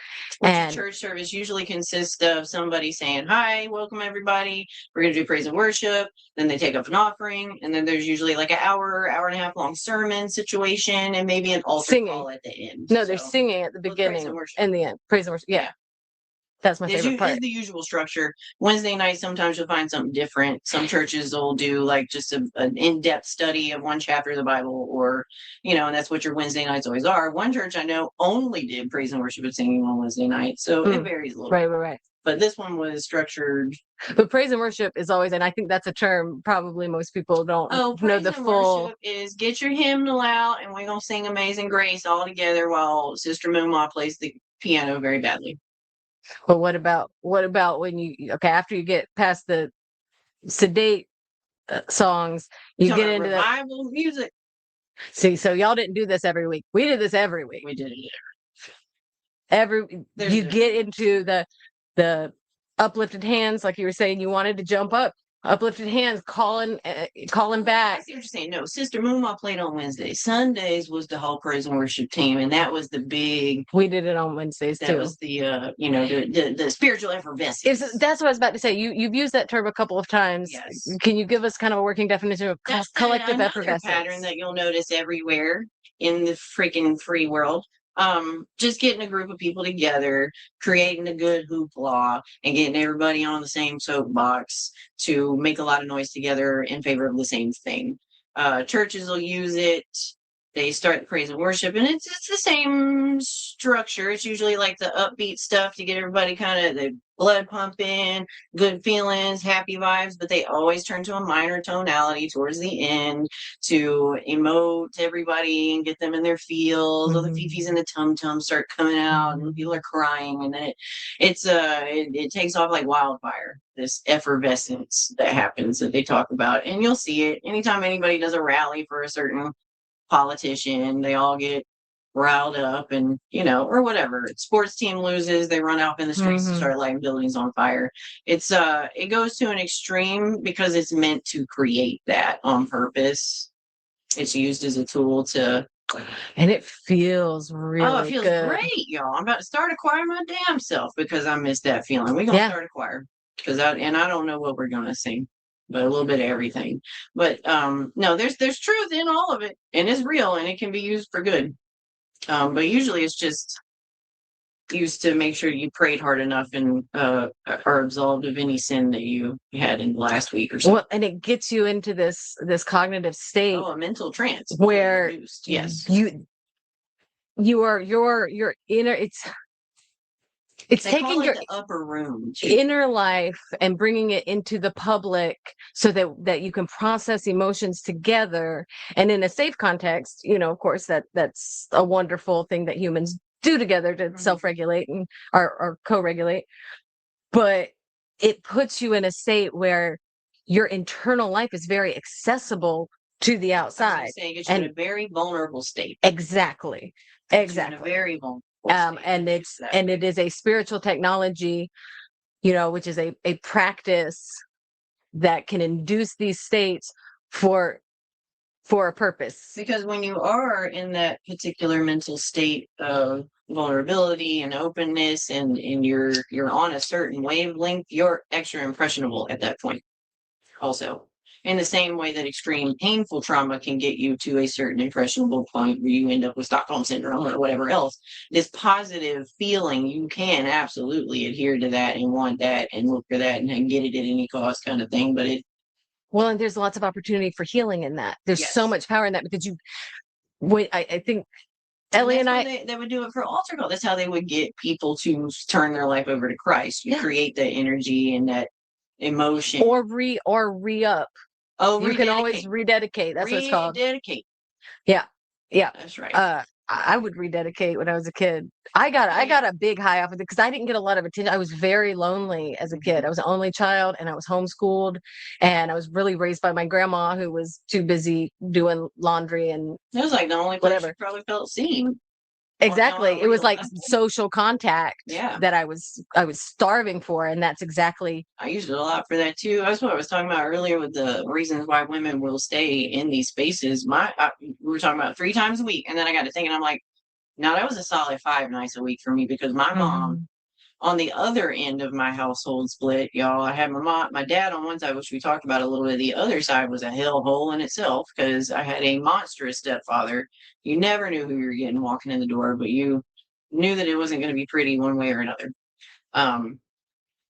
And church service usually consists of somebody saying, hi, welcome everybody. We're going to do praise and worship. Then they take up an offering. And then there's usually like an hour and a half long sermon situation, and maybe an altar call at the end. No, they're singing at the beginning and the end. Praise and worship. Yeah. That's my favorite part. It's the usual structure. Wednesday night, sometimes you'll find something different. Some churches will do like just an in-depth study of one chapter of the Bible, or, and that's what your Wednesday nights always are. One church I know only did praise and worship and singing on Wednesday night. So it varies a little bit. Right. But this one was structured. But praise and worship is always, and I think that's a term probably most people don't know the full. Worship is get your hymnal out, and we're going to sing Amazing Grace all together while Sister Moonma plays the piano very badly. But what about when after you get past the sedate songs, you get into revival music. See, so y'all didn't do this every week. We did this every week. We did it get into the uplifted hands, like you were saying. You wanted to jump up. Uplifted hands, calling back. I see what you're saying. No, Sister Moonma played on Wednesdays. Sundays was the whole praise and worship team, and that was the big. We did it on Wednesdays too. That was the the spiritual effervescence. That's what I was about to say. You've used that term a couple of times. Yes. Can you give us kind of a working definition of collective effervescence? Pattern that you'll notice everywhere in the freaking free world. Just getting a group of people together, creating a good hoopla, and getting everybody on the same soapbox to make a lot of noise together in favor of the same thing. Churches will use it. They start the praise and worship, and it's the same structure. It's usually like the upbeat stuff to get everybody kind of the blood pumping, good feelings, happy vibes, but they always turn to a minor tonality towards the end to emote everybody and get them in their feels. All the fifis and the tum-tums start coming out, and people are crying, and then it takes off like wildfire, this effervescence that happens that they talk about. And you'll see it anytime anybody does a rally for a certain politician. They all get riled up, and or whatever. Sports team loses, they run out in the streets to start lighting buildings on fire. It goes to an extreme because it's meant to create that on purpose. It's used as a tool to And it feels really Oh, it feels good. great, y'all. I'm about to start a choir my damn self because I missed that feeling. We're gonna start a choir because I don't know what we're gonna sing, but a little bit of everything. But no, there's truth in all of it, and it's real, and it can be used for good. But usually it's just used to make sure you prayed hard enough and are absolved of any sin that you had in the last week or so. Well, and it gets you into this cognitive state. Oh, a mental trance where induced. Yes, your inner, it's they taking your the upper room too. inner life and bringing it into the public so that you can process emotions together and in a safe context. Of course, that's a wonderful thing that humans do together to self-regulate and or co-regulate, but it puts you in a state where your internal life is very accessible to the outside. It's in a very vulnerable state. Exactly. In a very vulnerable state. And it is a spiritual technology, which is a practice that can induce these states for a purpose. Because when you are in that particular mental state of vulnerability and openness, and you're on a certain wavelength, you're extra impressionable at that point. Also, in the same way that extreme painful trauma can get you to a certain impressionable point where you end up with Stockholm syndrome or whatever else, this positive feeling, you can absolutely adhere to that and want that and look for that and get it at any cost kind of thing. But and there's lots of opportunity for healing in that. There's so much power in that, because I think Ellie and I, they would do it for altar call. That's how they would get people to turn their life over to Christ. You create that energy and that emotion, or re-up. Oh, you can always rededicate. That's what it's called. Rededicate. Yeah. That's right. I would rededicate when I was a kid. I got a big high off of it because I didn't get a lot of attention. I was very lonely as a kid. I was the only child, and I was homeschooled, and I was really raised by my grandma, who was too busy doing laundry and it was like the only place you probably felt seen. Exactly. It was like social contact that I was starving for, and that's exactly. I used it a lot for that too. That's what I was talking about earlier with the reasons why women will stay in these spaces. We were talking about 3 times a week, and then I got to thinking, I'm like, now that was a solid 5 nights a week for me, because my mom, on the other end of my household split, y'all, I had my dad on one side, which we talked about a little bit. The other side was a hellhole in itself, because I had a monstrous stepfather. You never knew who you were getting walking in the door, but you knew that it wasn't going to be pretty one way or another.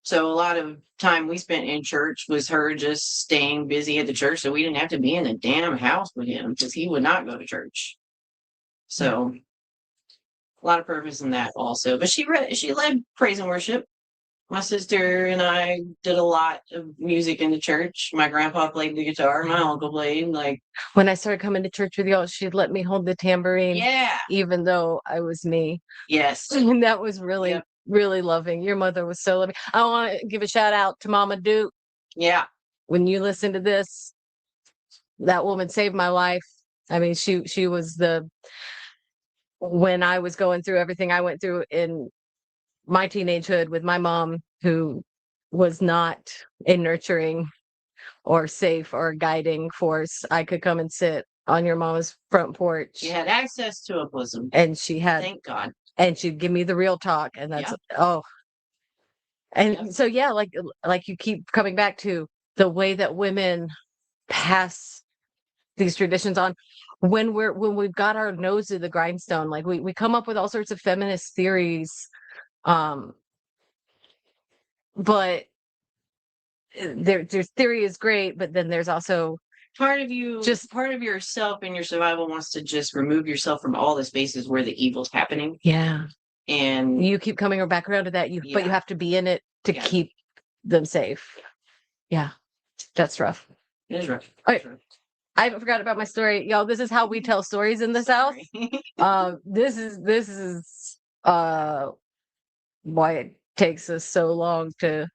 So a lot of time we spent in church was her just staying busy at the church, so we didn't have to be in the damn house with him, because he would not go to church. So a lot of purpose in that also. But she led praise and worship. My sister and I did a lot of music in the church. My grandpa played the guitar. My uncle played. Like, when I started coming to church with y'all, she'd let me hold the tambourine. Yeah. Even though I was me. Yes. And that was really, really loving. Your mother was so loving. I want to give a shout out to Mama Duke. Yeah. When you listen to this, that woman saved my life. I mean, she was when I was going through everything I went through in my teenagehood with my mom, who was not a nurturing or safe or guiding force, I could come and sit on your mama's front porch. She had access to a bosom. And she had, thank God. And she'd give me the real talk. And that's, And so, like you keep coming back to the way that women pass these traditions on. When we've got our nose to the grindstone, like we come up with all sorts of feminist theories, but their theory is great, but then there's also part of yourself and your survival wants to just remove yourself from all the spaces where the evil's happening. Yeah. And you keep coming back around to that, but you have to be in it to keep them safe. Yeah. That's rough. It is rough. All right. I forgot about my story. Y'all, this is how we tell stories in the South. This is why it takes us so long to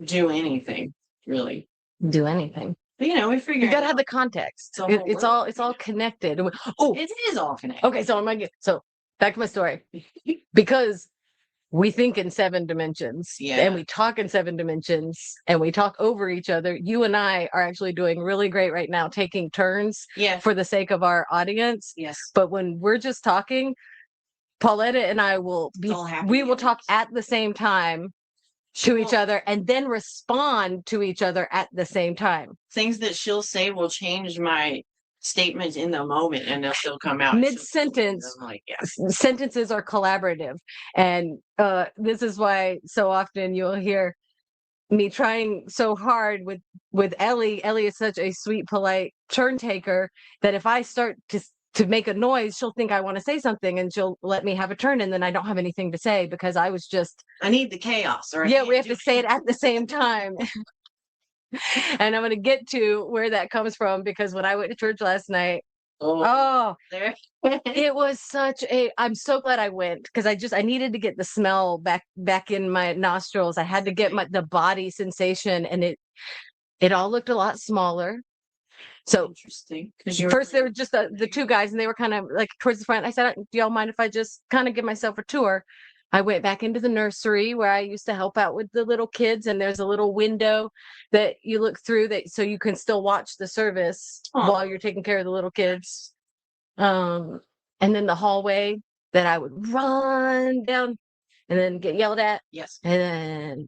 do anything, really. Do anything. But we figure you gotta have the context. It's all connected. It is all connected. Okay, so back to my story. Because we think in 7 dimensions, and we talk in 7 dimensions, and we talk over each other. You and I are actually doing really great right now, taking turns for the sake of our audience. Yes. But when we're just talking, Pauletta and I will talk at the same time to each other and then respond to each other at the same time. Things that she'll say will change my statements in the moment, and they'll still come out mid-sentence. Like, sentences are collaborative, and this is why so often you'll hear me trying so hard with Ellie. Ellie is such a sweet, polite turn taker that if I start to make a noise, she'll think I want to say something, and she'll let me have a turn, and then I don't have anything to say because I need the chaos. Or we have to say it at the same time. And I'm going to get to where that comes from, because when I went to church last night, it was I'm so glad I went, because I needed to get the smell back in my nostrils. I had to get the body sensation, and it all looked a lot smaller. So interesting. First, there were just the 2 guys, and they were kind of like towards the front. I said, do y'all mind if I just kind of give myself a tour? I went back into the nursery where I used to help out with the little kids, and there's a little window that you look through so you can still watch the service while you're taking care of the little kids. And then the hallway that I would run down and then get yelled at. Yes. And then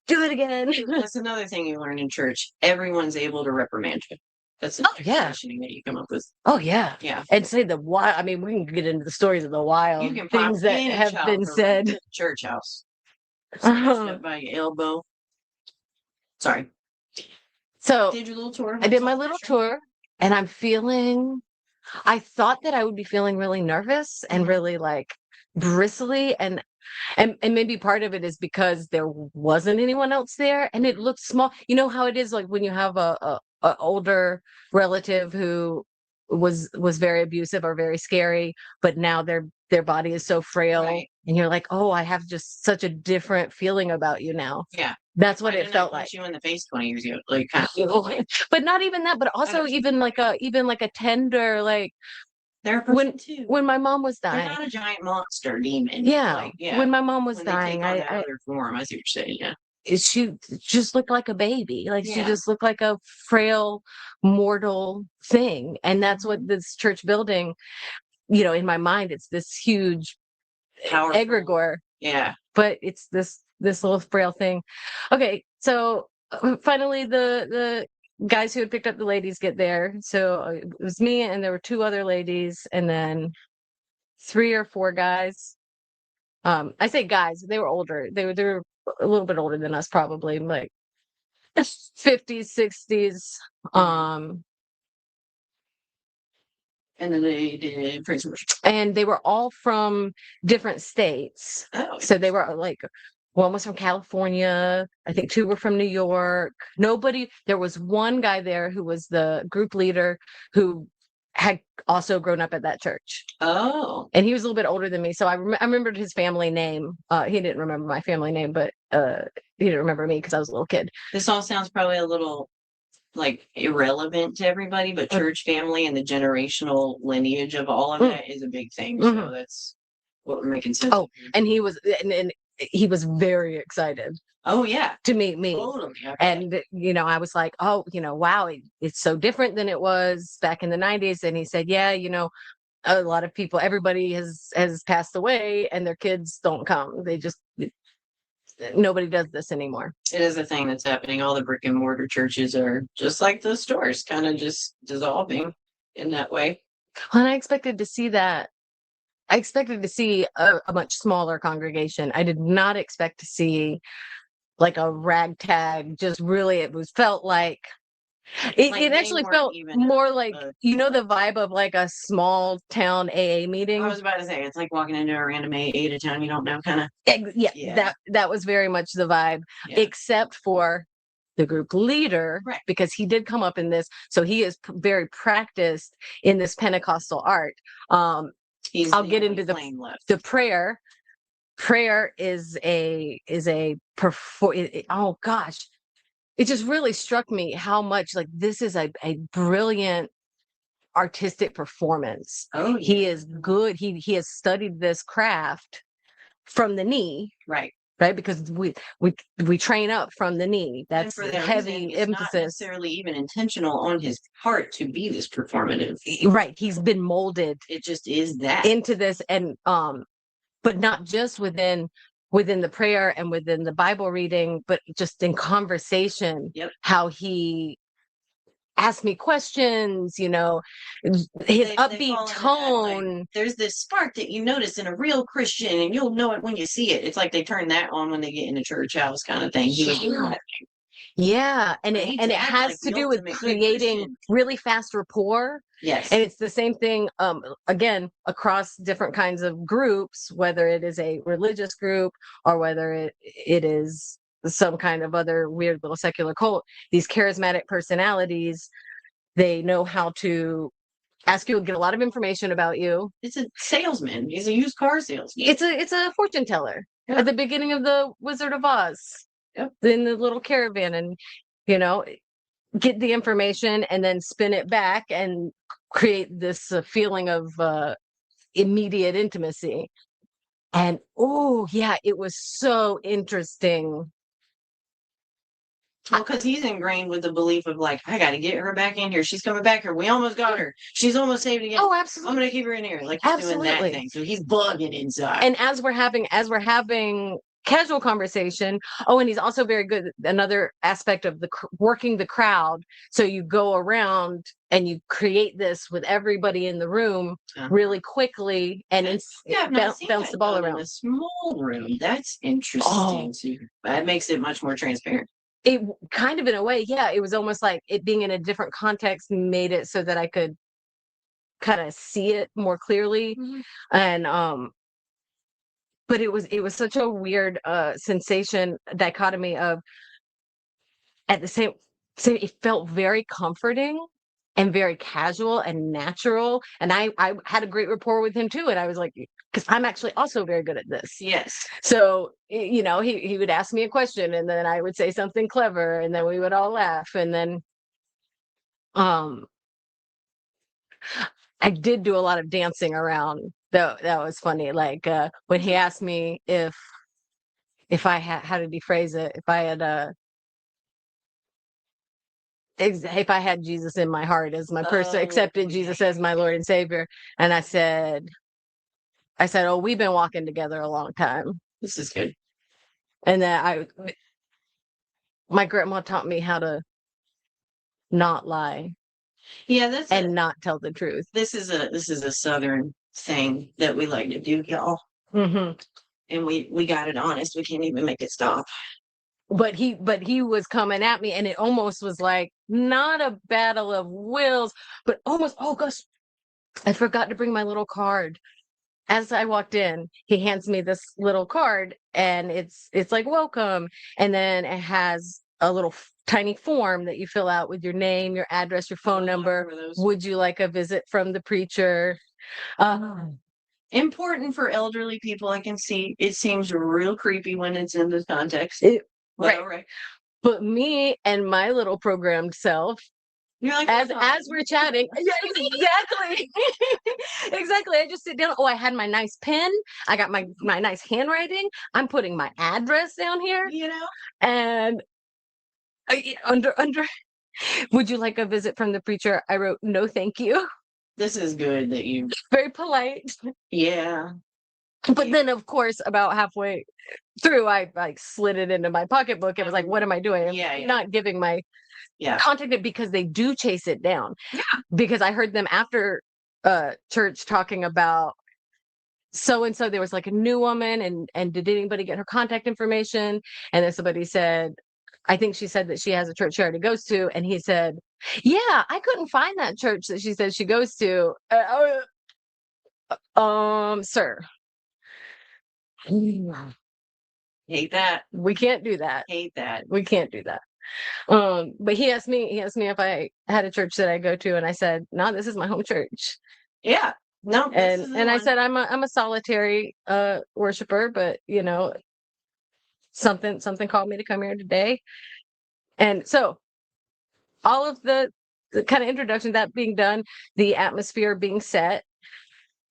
do it again. That's another thing you learn in church. Everyone's able to reprimand you. That's the conditioning that you come up with. Oh, yeah. Yeah. And say the wild. I mean, we can get into the stories of the wild things that have been said. Right, church house. Up by your elbow. Sorry. So did your little tour? I did my little tour, and I thought that I would be feeling really nervous and really like bristly, and maybe part of it is because there wasn't anyone else there, and it looked small. You know how it is, like when you have a older relative who was very abusive or very scary, but now their body is so frail, and you're like, oh, I have just such a different feeling about you now. Yeah, that's what it felt like. You in the face 20 years ago, like kind of. But not even that, but also even like a tender, like they're a person too. When my mom was dying. They're not a giant monster demon. Yeah. When my mom was dying, I other form, I see what you're saying. Yeah. She just looked like a baby. Like she just looked like a frail, mortal thing. And that's what this church building, in my mind, it's this huge egregore. Yeah. But it's this little frail thing. Okay. So finally the guys who had picked up the ladies get there. So it was me, and there were 2 other ladies, and then 3 or 4 guys. I say guys, they were older. They were a little bit older than us, probably like 50s, 60s. And then they did praise and worship. And they were all from different states. Oh, so they were like, one was from California. I think 2 were from New York. There was one guy there who was the group leader who had also grown up at that church. Oh. And he was a little bit older than me. So I remembered his family name. He didn't remember my family name, but he didn't remember me because I was a little kid. This all sounds probably a little like irrelevant to everybody, but church family and the generational lineage of all of that is a big thing. So that's what we're making sense. Oh, and he was very excited. Oh, yeah. To meet me. Totally. Okay. And, I was like, oh, wow, it's so different than it was back in the 90s. And he said, yeah, a lot of people, everybody has passed away, and their kids don't come. Nobody does this anymore. It is a thing that's happening. All the brick and mortar churches are just like the stores, kind of just dissolving in that way. Well, and I expected to see that. I expected to see a much smaller congregation. I did not expect to see like a ragtag. Just really, felt like it actually felt more like the vibe of like a small town AA meeting. I was about to say, it's like walking into a random AA to town you don't know, kind of. Yeah. That was very much the vibe, except for the group leader, because he did come up in this, so he is very practiced in this Pentecostal art. I'll get into the prayer. Prayer is oh gosh, it just really struck me how much like this is a brilliant artistic performance. Oh, yeah. He is good. He has studied this craft from the knee, Right. right? Because we train up from the knee. And That's for the that heavy reason, it's not emphasis. necessarily even intentional on his part to be this performative. Right. He's been molded It just is that. into this, and but not just within the prayer and within the Bible reading, but just in conversation. Yep. How he asked me questions, his They upbeat fall into that, tone. like, there's this spark that you notice in a real Christian, and you'll know it when you see it. It's like they turn that on when they get in a church house kind of thing. He was doing that. Yeah, and I it hate and to it act has like to the do with ultimate good creating Christian. really fast rapport. Yes. And it's the same thing, again, across different kinds of groups, whether it is a religious group or whether it is some kind of other weird little secular cult. These charismatic personalities, they know how to ask you, get a lot of information about you. It's a salesman. He's a used car salesman. It's a fortune teller. Yeah. At the beginning of the Wizard of Oz. Yep. In the little caravan, and get the information and then spin it back and create this feeling of immediate intimacy. And oh yeah, it was so interesting. Well, because he's ingrained with the belief of, like, I got to get her back in here. She's coming back here. We almost got her. She's almost saved again. Oh, I'm absolutely. going to keep her in here. Like, he's doing that Absolutely. thing. So he's bugging inside. And as we're having casual conversation, and he's also very good. Another aspect of working the crowd. So you go around and you create this with everybody in the room really quickly, and bounce the ball around. In a small room. That's interesting. So that makes it much more transparent. It kind of, in a way, yeah, it was almost like it being in a different context made it so that I could kind of see it more clearly. Mm-hmm. And but it was such a weird sensation, dichotomy of, at the same, it felt very comforting and very casual and natural, and I had a great rapport with him too, and I was like, because I'm actually also very good at this. Yes. So he would ask me a question, and then I would say something clever, and then we would all laugh, and then I did do a lot of dancing around. That was funny. Like when he asked me if I had, how did he phrase it? If I had Jesus in my heart, as my person, accepted Jesus as my Lord and Savior, and I said, oh, we've been walking together a long time. This is good. And then my grandma taught me how to not lie. Yeah, and not tell the truth. This is a Southern thing that we like to do, y'all. Mm-hmm. And we got it honest. We can't even make it stop. But he was coming at me, and it almost was like not a battle of wills, but almost, oh gosh, I forgot to bring my little card. As I walked in, he hands me this little card, and it's like, welcome. And then it has a little tiny form that you fill out with your name, your address, your phone number. Would you like a visit from the preacher? Important for elderly people. I can see it seems real creepy when it's in this context. Right. But me and my little programmed self, you're like, as we're chatting, yeah, exactly. Exactly. I just sit down. Oh, I had my nice pen. I got my nice handwriting. I'm putting my address down here. And under, would you like a visit from the preacher? I wrote, no, thank you. This is good that you very polite. Yeah. But then, of course, about halfway through, I like slid it into my pocketbook. It was like, what am I doing? I'm not giving my contact it, because they do chase it down. Yeah. Because I heard them after church talking about so-and-so. There was like a new woman, and did anybody get her contact information? And then somebody said, I think she said that she has a church she already goes to. And he said, yeah, I couldn't find that church that she said she goes to. Sir. Hate that. We can't do that. Hate that. We can't do that. But he asked me if I had a church that I go to, and I said, no, this is my home church. Yeah. No. And I said, I'm a solitary worshiper, but something called me to come here today. And so all of the kind of introduction, that being done, the atmosphere being set,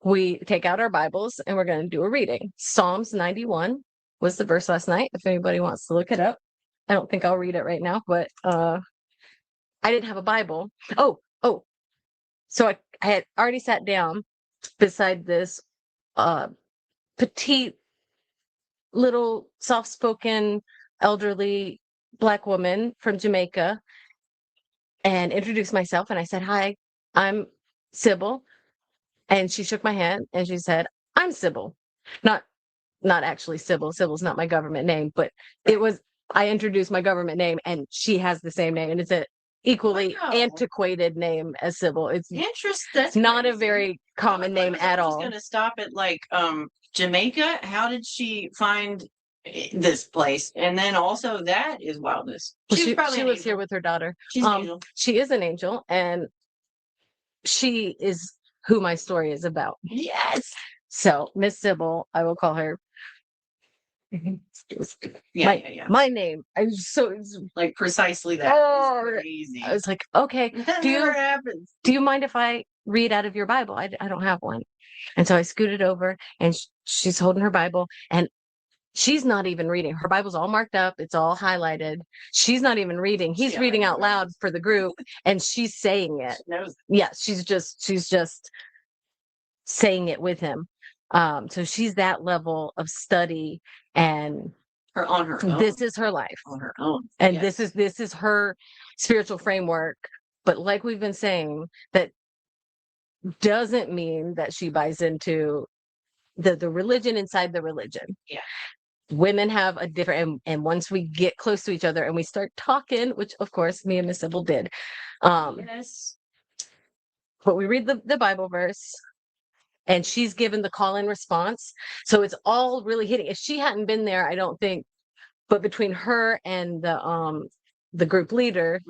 we take out our Bibles and we're going to do a reading. Psalms 91 was the verse last night, if anybody wants to look it up. I don't think I'll read it right now, but I didn't have a Bible. So I had already sat down beside this petite, little, soft-spoken, elderly Black woman from Jamaica and introduced myself. And I said, "Hi, I'm Sybil." And she shook my hand and she said, "I'm Sybil." Not actually Sybil. Sybil's not my government name, but I introduced my government name and she has the same name. And it's a equally antiquated name as Sybil. It's interesting. It's not a very common name at all. I was going to stop at like Jamaica. How did she find this place? And then also that is wildness. She lives here with her daughter. She's an angel. She is an angel, and she is who my story is about. Yes. So Miss Sybil, I will call her. My name. I was so like precisely that. Oh, crazy. I was like, okay. That never happens. Do you mind if I read out of your Bible? I don't have one. And so I scooted over, and she's holding her Bible, and she's not even reading. Her Bible's all marked up. It's all highlighted. She's not even reading. He's reading out loud for the group, and she's saying it. She knows. Yeah, she's just saying it with him. So she's that level of study, and on her own. This is her life. On her own. And yes. This is her spiritual framework. But like we've been saying, that doesn't mean that she buys into the religion inside the religion. Yeah. Women have a different, and once we get close to each other and we start talking, which of course me and Miss Sybil did. Yes. But we read the Bible verse, and she's given the call and response. So it's all really hitting. If she hadn't been there, I don't think, but between her and the group leader,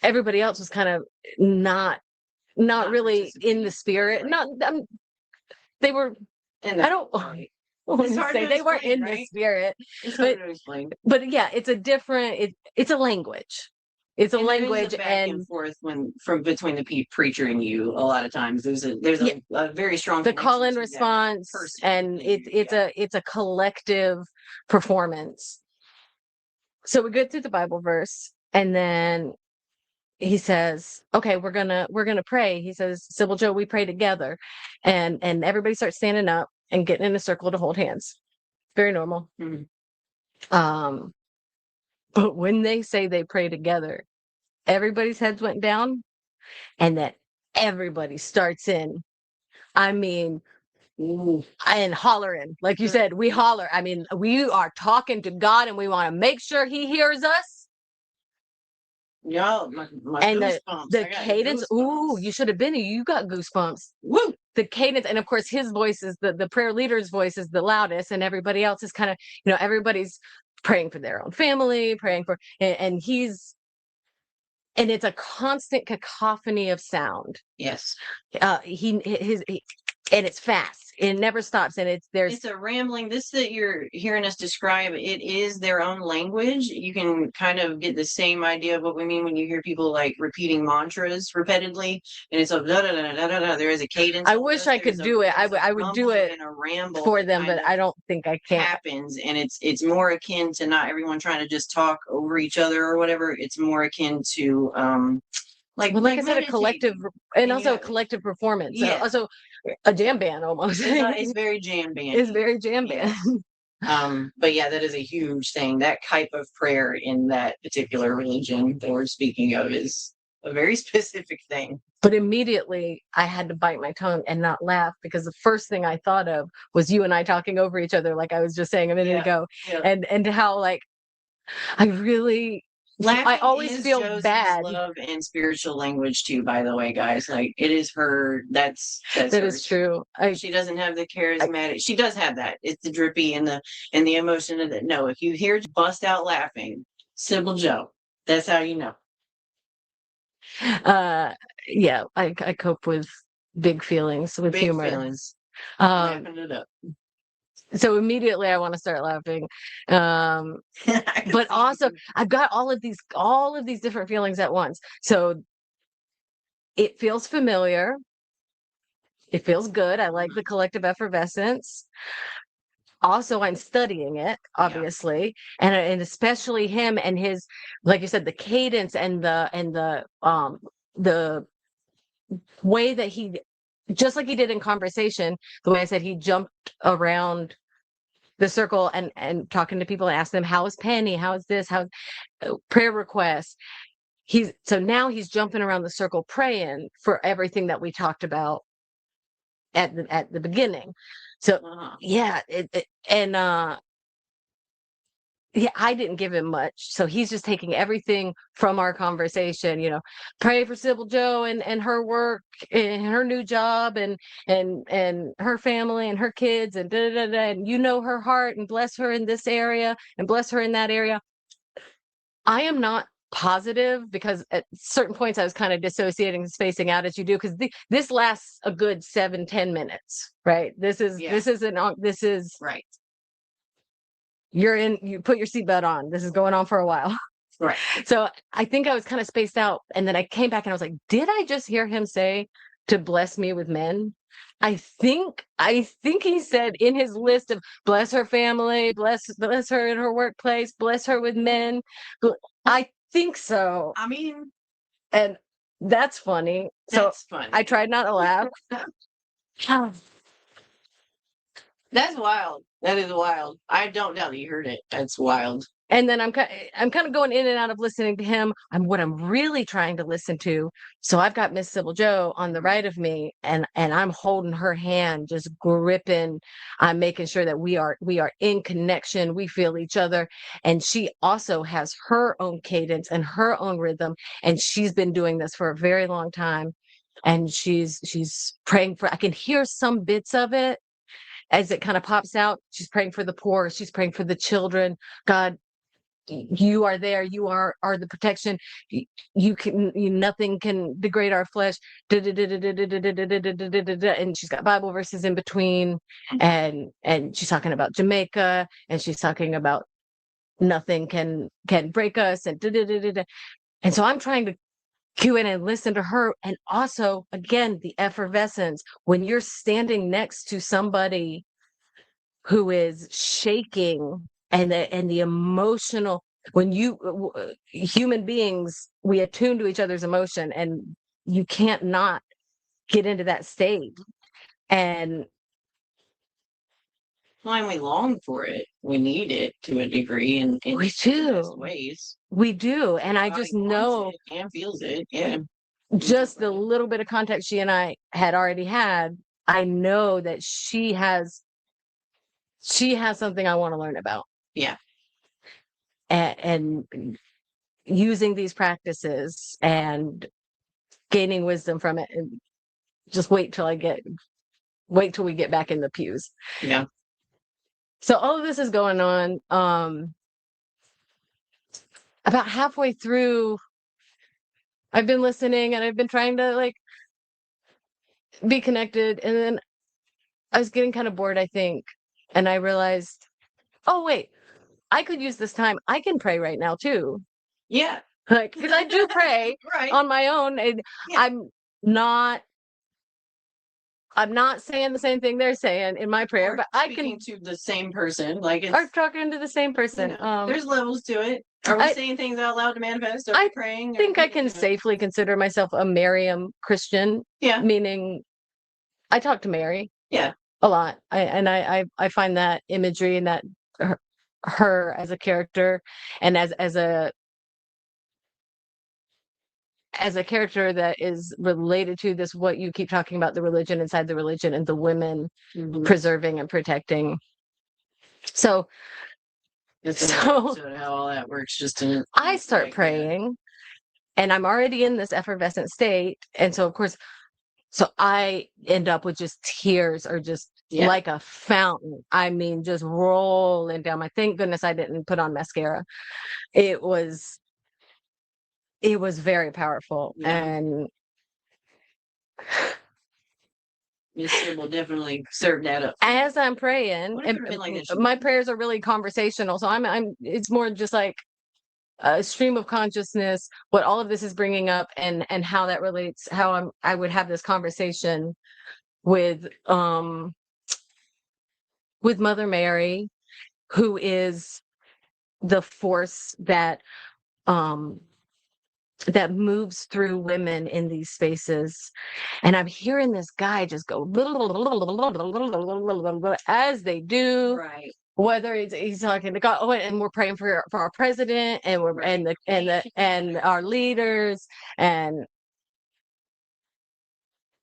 everybody else was kind of not really in the spirit. They were, I don't say they weren't in the spirit. It's hard to explain. But yeah, it's a different, it's a language. It's a language, back and forth from between the preacher and you. A lot of times, there's a very strong the call and response, and it's a collective performance. So we go through the Bible verse, and then he says, "Okay, we're gonna pray." He says, "Sybil Jo, we pray together," and everybody starts standing up and getting in a circle to hold hands. Very normal. Mm-hmm. But when they say they pray together, everybody's heads went down, and that everybody starts in. I mean, and hollering, like you said, we holler. I mean, we are talking to God, and we want to make sure He hears us. Yeah, my and goosebumps. the cadence. Goosebumps. Ooh, you should have been here. You got goosebumps. Woo! The cadence, and of course, his voice is the prayer leader's voice is the loudest, and everybody else is kind of, everybody's praying for their own family, praying for, and it's a constant cacophony of sound. Yes. And it's fast. It never stops. And it's a rambling. This that you're hearing us describe, it is their own language. You can kind of get the same idea of what we mean when you hear people like repeating mantras repeatedly, and it's a da da da da da da. There is a cadence. I wish I could do it. I would do it and a ramble for them, but I don't think I can. Happens, and it's more akin to not everyone trying to just talk over each other or whatever. It's more akin to like I said, a collective, and also a collective performance. Yeah. Also a jam band almost. It's very jam band. It's very jam band. But yeah, that is a huge thing. That type of prayer in that particular religion that we're speaking of is a very specific thing. But immediately I had to bite my tongue and not laugh, because the first thing I thought of was you and I talking over each other, like I was just saying a minute ago. Yeah. And how like I really Laughing I always feel Josie's bad. Love and spiritual language too, by the way, guys. Like it is her. That is true. She doesn't have the charismatic. She does have that. It's the drippy and the emotion of it. No, if you hear bust out laughing, Sybil Jo, that's how you know. Yeah, I cope with big feelings with humor. Feelings. Wrapping it up. So immediately I want to start laughing. But also I've got all of these different feelings at once. So it feels familiar. It feels good. I like the collective effervescence. Also, I'm studying it, obviously, and especially him and his, like you said, the cadence and the way that he, just like he did in conversation, the way I said he jumped around the circle and talking to people and asked them, how is Penny? How is this? How prayer requests? So now he's jumping around the circle praying for everything that we talked about at the beginning. So yeah, yeah, I didn't give him much. So he's just taking everything from our conversation, pray for Sybil Jo and her work and her new job and her family and her kids and da da da, and her heart and bless her in this area and bless her in that area. I am not positive, because at certain points I was kind of dissociating and spacing out, as you do, because this lasts a good 7-10 minutes, right? This is right. You put your seatbelt on. This is going on for a while. Right. So I think I was kind of spaced out. And then I came back and I was like, did I just hear him say to bless me with men? I think he said in his list of bless her family, bless her in her workplace, bless her with men. I think so. I mean, and that's funny. That's funny. I tried not to laugh. That's wild. That is wild. I don't doubt that you heard it. That's wild. And then I'm kind of going in and out of listening to him. What I'm really trying to listen to. So I've got Miss Sybil Jo on the right of me, and I'm holding her hand, just gripping. I'm making sure that we are in connection. We feel each other. And she also has her own cadence and her own rhythm. And she's been doing this for a very long time. And she's praying for, I can hear some bits of it as it kind of pops out. She's praying for the poor. She's praying for the children. God, you are there. You are the protection. Nothing can degrade our flesh. And she's got Bible verses in between, and she's talking about Jamaica, and she's talking about nothing can break us, and and so I'm trying to cue in and listen to her. And also, again, the effervescence when you're standing next to somebody who is shaking, and the emotional, when human beings, we attune to each other's emotion, and you can't not get into that state. And we long for it. We need it to a degree, and we do ways. We do. And I just know and feels it. Yeah. Just the little bit of contact she and I had already had, I know that she has something I want to learn about. Yeah. And using these practices and gaining wisdom from it. And just wait till we get back in the pews. Yeah. So all of this is going on. About halfway through, I've been listening and I've been trying to be connected. And then I was getting kind of bored, I think. And I realized, oh, wait, I could use this time. I can pray right now too. Yeah. Because I do pray right. on my own. And I'm not saying the same thing they're saying in my prayer, but I can to the same person. Or talking to the same person. There's levels to it. Are we saying things out loud to manifest? Are we praying? I think I can safely consider myself a Miriam Christian. Yeah. Meaning I talk to Mary. Yeah. A lot. I find that imagery and that her as a character and as a character that is related to this, what you keep talking about, the religion inside the religion and the women preserving and protecting. So how all that works. I start praying, and I'm already in this effervescent state. And so, of course, I end up with just tears, or just like a fountain. I mean, just rolling down my, thank goodness I didn't put on mascara. It was very powerful. And Miss will definitely serve that up. As I'm praying, and my prayers are really conversational. So it's more just like a stream of consciousness, what all of this is bringing up, and how that relates, how I would have this conversation with Mother Mary, who is the force that that moves through women in these spaces. And I'm hearing this guy just go as they do. Right. Whether he's talking to God, and we're praying for our president, and we're and our leaders, and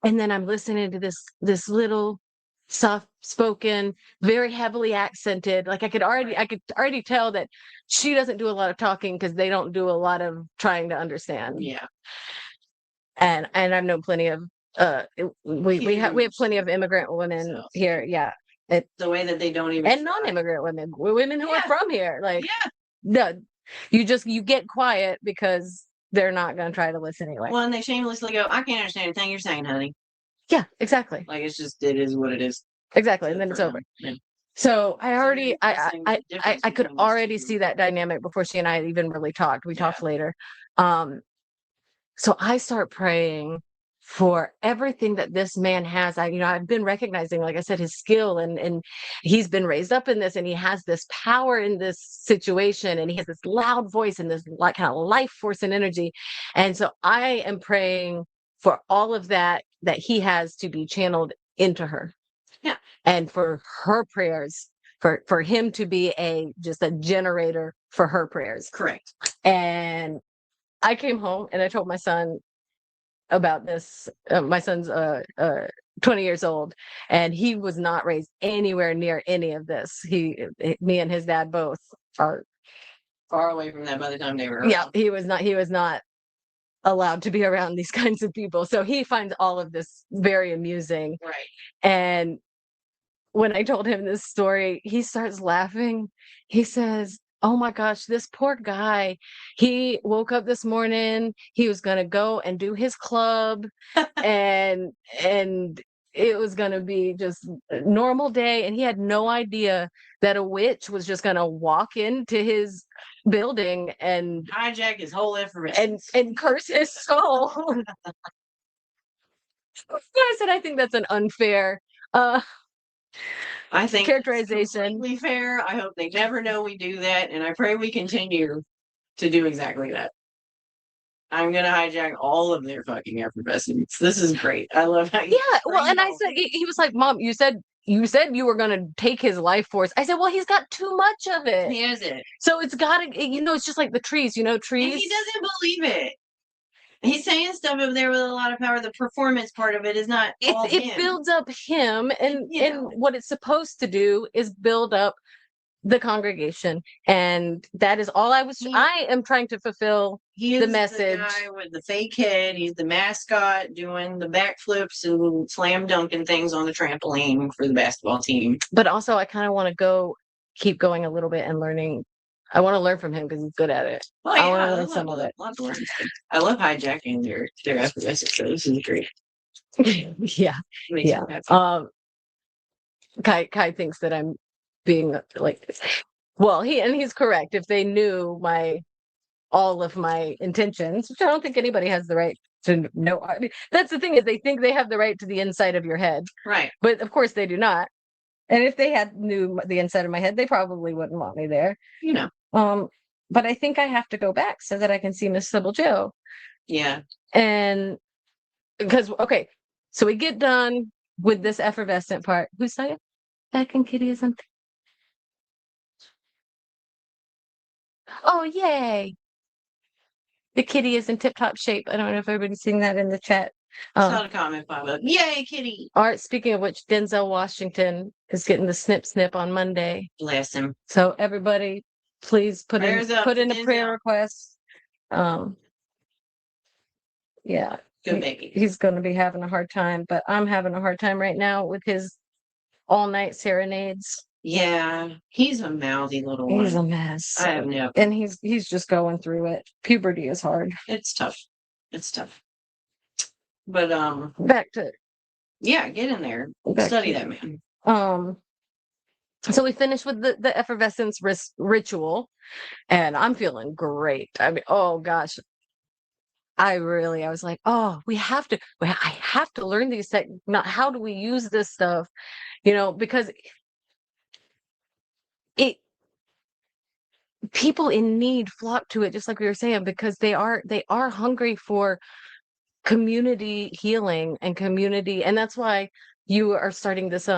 then I'm listening to this little soft spoken, very heavily accented. Like I could already tell that she doesn't do a lot of talking because they don't do a lot of trying to understand. Yeah. And I've known plenty of we have plenty of immigrant women here. Yeah. The way that they don't even and non-immigrant women who are from here. Like no, you get quiet because they're not going to try to listen anyway. Well, and they shamelessly go, I can't understand anything you're saying, honey. Yeah, exactly. Like it is what it is. Exactly. And then it's over. Yeah. So I could already see that dynamic before she and I even really talked. We talked later. So I start praying for everything that this man has. I've been recognizing, like I said, his skill and he's been raised up in this, and he has this power in this situation, and he has this loud voice and this like kind of life force and energy. And so I am praying for all of that he has to be channeled into her. Yeah. And for her prayers, for him to be just a generator for her prayers. Correct. And I came home and I told my son about this. My son's 20 years old, and he was not raised anywhere near any of this. Me and his dad both are far away from that by the time they were around. Yeah, he was not allowed to be around these kinds of people. So he finds all of this very amusing. Right. And when I told him this story, he starts laughing. He says, oh my gosh, this poor guy, he woke up this morning, he was going to go and do his club and it was going to be just a normal day. And he had no idea that a witch was just going to walk into his building and hijack his whole effervescence and curse his soul. I said, I think that's an unfair I think characterization. Completely fair. I hope they never know we do that, and I pray we continue to do exactly that. I'm gonna hijack all of their fucking effervescence. This is great. I love how you. Yeah, well, and I said he was like, Mom, you said you were gonna take his life force. I said, well, he's got too much of it. He has it. So it's gotta, it's just like the trees, trees. And he doesn't believe it. He's saying stuff over there with a lot of power. The performance part of it is not all him. It builds up him, and what it's supposed to do is build up the congregation, and that is all I am trying to fulfill. He is the message. The guy with the fake head. He's the mascot doing the backflips and slam dunking things on the trampoline for the basketball team. But also, I kind of want to keep going a little bit and learning. I want to learn from him because he's good at it. Oh, yeah, I want to learn some of it. I love hijacking their effervescence. So this is great. Yeah. Kai thinks that I'm being like, well, he's correct. If they knew all of my intentions, which I don't think anybody has the right to know. I mean, that's the thing, is they think they have the right to the inside of your head. Right. But of course they do not. And if they knew the inside of my head, they probably wouldn't want me there. But I think I have to go back so that I can see Miss Sybil Jo. Yeah. And because, okay, so we get done with this effervescent part. Who's saying? Back and Kitty isn't. Oh, yay. The kitty is in tip-top shape. I don't know if everybody's seeing that in the chat. Saw a comment pop up. Yay, kitty. Art, speaking of which, Denzel Washington is getting the snip on Monday. Bless him. So everybody, please put in a prayer request. Yeah. Good baby. He's going to be having a hard time, but I'm having a hard time right now with his all-night serenades. Yeah, he's a mouthy little one. He's a mess. I have no. And he's just going through it. Puberty is hard. It's tough. But back to get in there. Study that man. So we finished with the effervescence ritual, and I'm feeling great. I mean, oh gosh, I was like, oh, I have to learn these not how do we use this stuff, because it people in need flock to it, just like we were saying, because they are hungry for community healing and community, and that's why you are starting this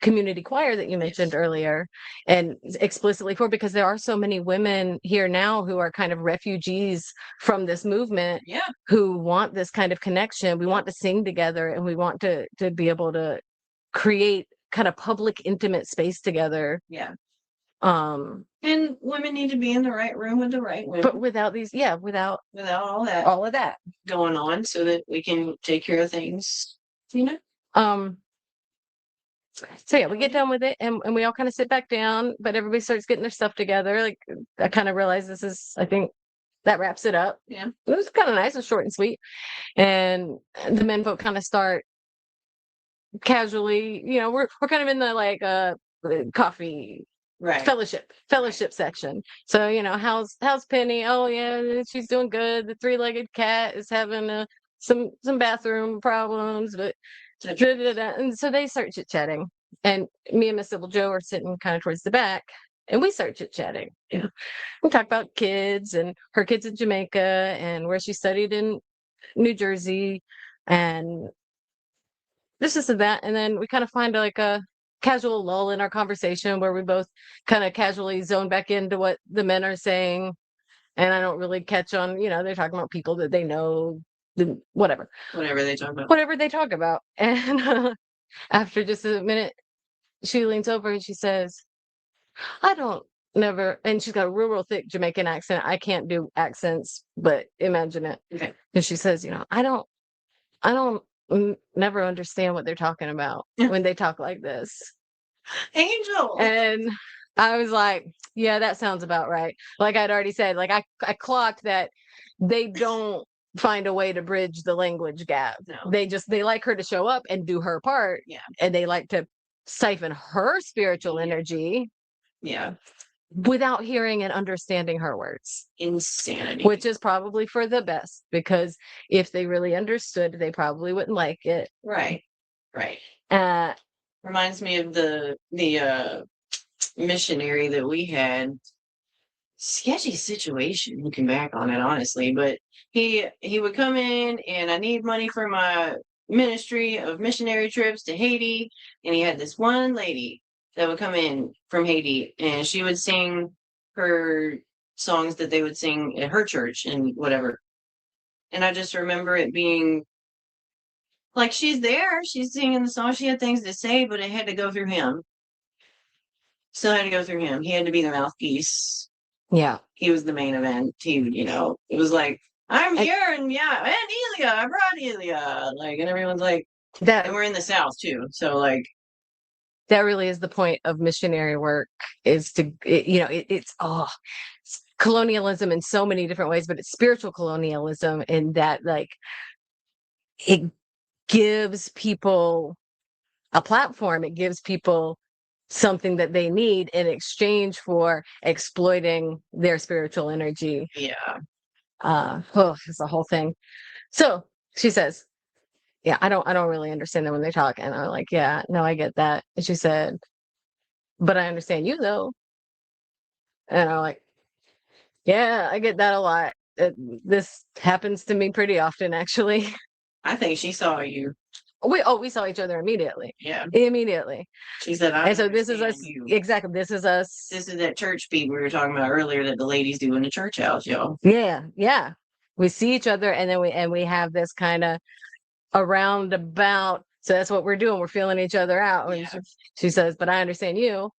community choir that you mentioned earlier, and explicitly because there are so many women here now who are kind of refugees from this movement, who want this kind of connection. We want to sing together, and we want to be able to create kind of public intimate space together. And women need to be in the right room with the right women. But without without all of that going on, so that we can take care of things, So yeah, we get done with it, and we all kind of sit back down, but everybody starts getting their stuff together. Like, I kind of realized I think that wraps it up. Yeah. It was kind of nice and short and sweet. And the men folk kind of start casually, we're kind of in the coffee fellowship section. So, how's Penny? Oh yeah, she's doing good. The three-legged cat is having some bathroom problems, but and so they start chit-chatting, and me and Miss Sybil Jo are sitting kind of towards the back, and we start chit-chatting. We talk about kids, and her kids in Jamaica, and where she studied in New Jersey, and this and that. And then we kind of find like a casual lull in our conversation where we both kind of casually zone back into what the men are saying, and I don't really catch on, they're talking about people that they know, whatever they talk about. And after just a minute, she leans over and she says, I don't never, and she's got a real thick Jamaican accent. I can't do accents, but imagine it. Okay. And she says, I don't never understand what they're talking about when they talk like this. Angel. And I was like, yeah, that sounds about right. Like I'd already said, like I clocked that they don't find a way to bridge the language gap. No. They like her to show up and do her part. Yeah. And they like to siphon her spiritual energy. Yeah. Without hearing and understanding her words. Insanity. Which is probably for the best, because if they really understood, they probably wouldn't like it. Right. Reminds me of the missionary that we had. Sketchy situation looking back on it, honestly, but he would come in, and I need money for my ministry of missionary trips to Haiti, and he had this one lady that would come in from Haiti, and she would sing her songs that they would sing at her church and whatever. And I just remember it being like, she's there, she's singing the song, she had things to say, but it had to go through him. Still had to go through him. He had to be the mouthpiece. Yeah. He was the main event. It was like, I'm here, and Elia, I brought Elia. Like, and everyone's like, that. And we're in the South too. So like, that really is the point of missionary work, is to, it's colonialism in so many different ways, but it's spiritual colonialism in that, like, it gives people a platform. It gives people something that they need in exchange for exploiting their spiritual energy. Yeah. It's a whole thing. So she says, yeah, I don't really understand them when they talk. And I'm like, yeah, no, I get that. And she said, but I understand you though. And I'm like, yeah, I get that a lot. This happens to me pretty often, actually. I think she saw you. We saw each other immediately. Yeah. Immediately. She said, and so this is us. You. Exactly. This is us. This is that church beat we were talking about earlier that the ladies do in the church house, y'all. Yeah. Yeah. We see each other, and then we have this kind of around about. So that's what we're doing. We're feeling each other out. Yeah. She says, but I understand you.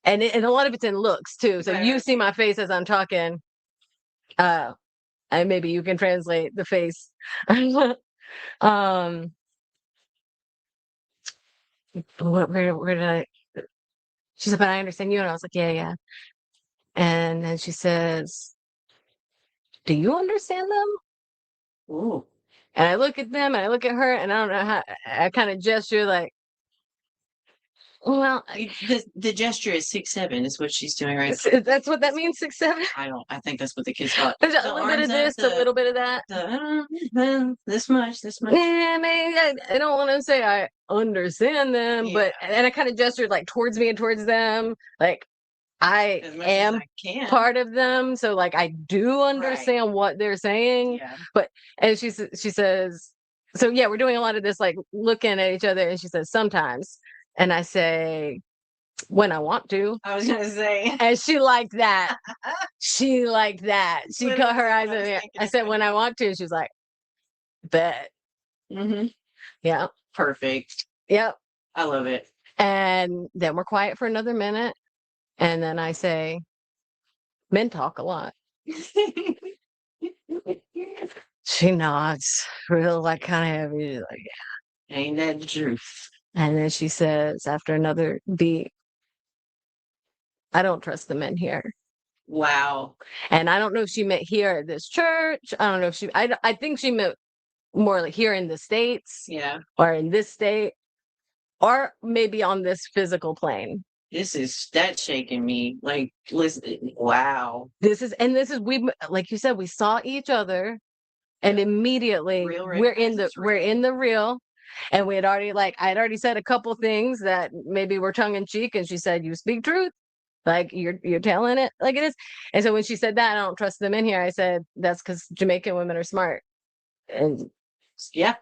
And a lot of it's in looks too. So you see my face as I'm talking. And maybe you can translate the face. Where did I? She said, but I understand you. And I was like, yeah. And then she says, do you understand them? Ooh. And I look at them, and I look at her, and I don't know how, I kind of gesture like, Well, The gesture is 6'7" is what she's doing right. that's what that means, 6'7"? I think that's what the kids call it. There's a The little bit of arms up, this, a little bit of that. this much. Yeah, maybe I don't want to say I understand them, but and I kind of gestured like towards me and towards them, like I As much as am I can. part of them, so like I do understand what they're saying. Yeah. But and she says, so yeah, we're doing a lot of this, like looking at each other, and she says sometimes, and I say when I want to. I was gonna say, and she liked that. She liked that. She cut her eyes at me. I said when I want to. She was like, bet. Mm-hmm. Yeah. Perfect. Yep. I love it. And then we're quiet for another minute. And then I say, men talk a lot. She nods, real like kind of heavy, like, yeah. Ain't that the truth? And then she says, after another beat, I don't trust the men here. Wow. And I don't know if she meant here at this church. I don't know if I think she meant more like here in the States. Yeah. Or in this state. Or maybe on this physical plane. That's shaking me. Like, listen, wow. This is, we, like you said, we saw each other and immediately we're in the real. And we had already, like, I had already said a couple things that maybe were tongue in cheek. And she said, you speak truth. Like you're telling it like it is. And so when she said that, I don't trust them in here. I said, that's because Jamaican women are smart. And yeah.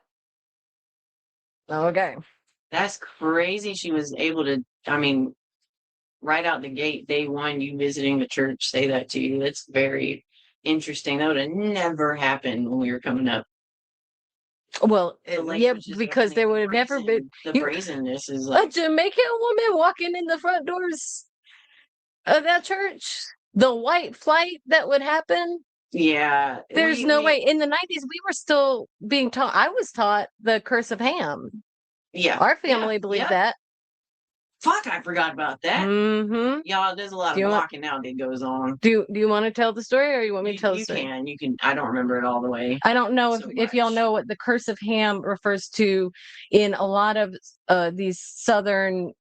Okay. That's crazy. She was able to, I mean, right out the gate, day one, you visiting the church, say that to you. That's very interesting. That would have never happened when we were coming up. Well, yeah, because there would have never been the brazenness is like a Jamaican woman walking in the front doors of that church. The white flight that would happen. Yeah. There's no way. In the 90s, we were still being taught. I was taught the curse of Ham. Yeah. Our family believed that. Fuck, I forgot about that. Mm-hmm. Y'all, there's a lot of walking out that goes on. Do you want to tell the story or you want me to tell the story? You can. I don't remember it all the way. I don't know if y'all know what the curse of Ham refers to in a lot of these Southern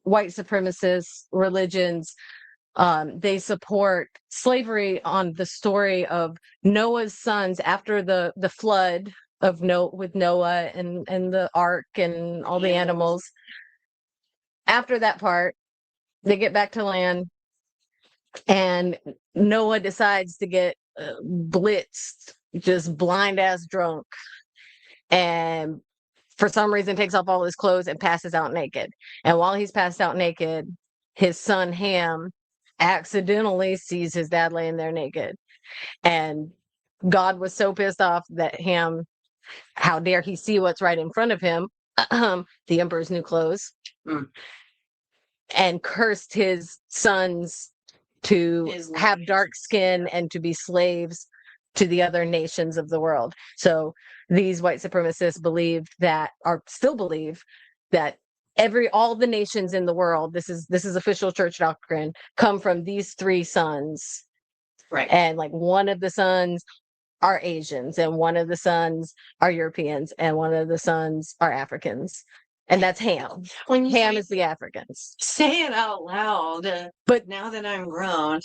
white supremacist religions. They support slavery on the story of Noah's sons after the flood of with Noah and the ark and all the animals. After that part, they get back to land and Noah decides to get blitzed, just blind ass drunk. And for some reason takes off all his clothes and passes out naked. And while he's passed out naked, his son Ham accidentally sees his dad laying there naked. And God was so pissed off that Ham, how dare he see what's right in front of him, the emperor's new clothes, and cursed his sons to have dark skin and to be slaves to the other nations of the world. So these white supremacists still believe that all the nations in the world, this is official church doctrine, come from these three sons. Right. And like one of the sons are Asians and one of the sons are Europeans and one of the sons are Africans. And that's Ham. Ham is the Africans. Say it out loud. But now that I'm grown,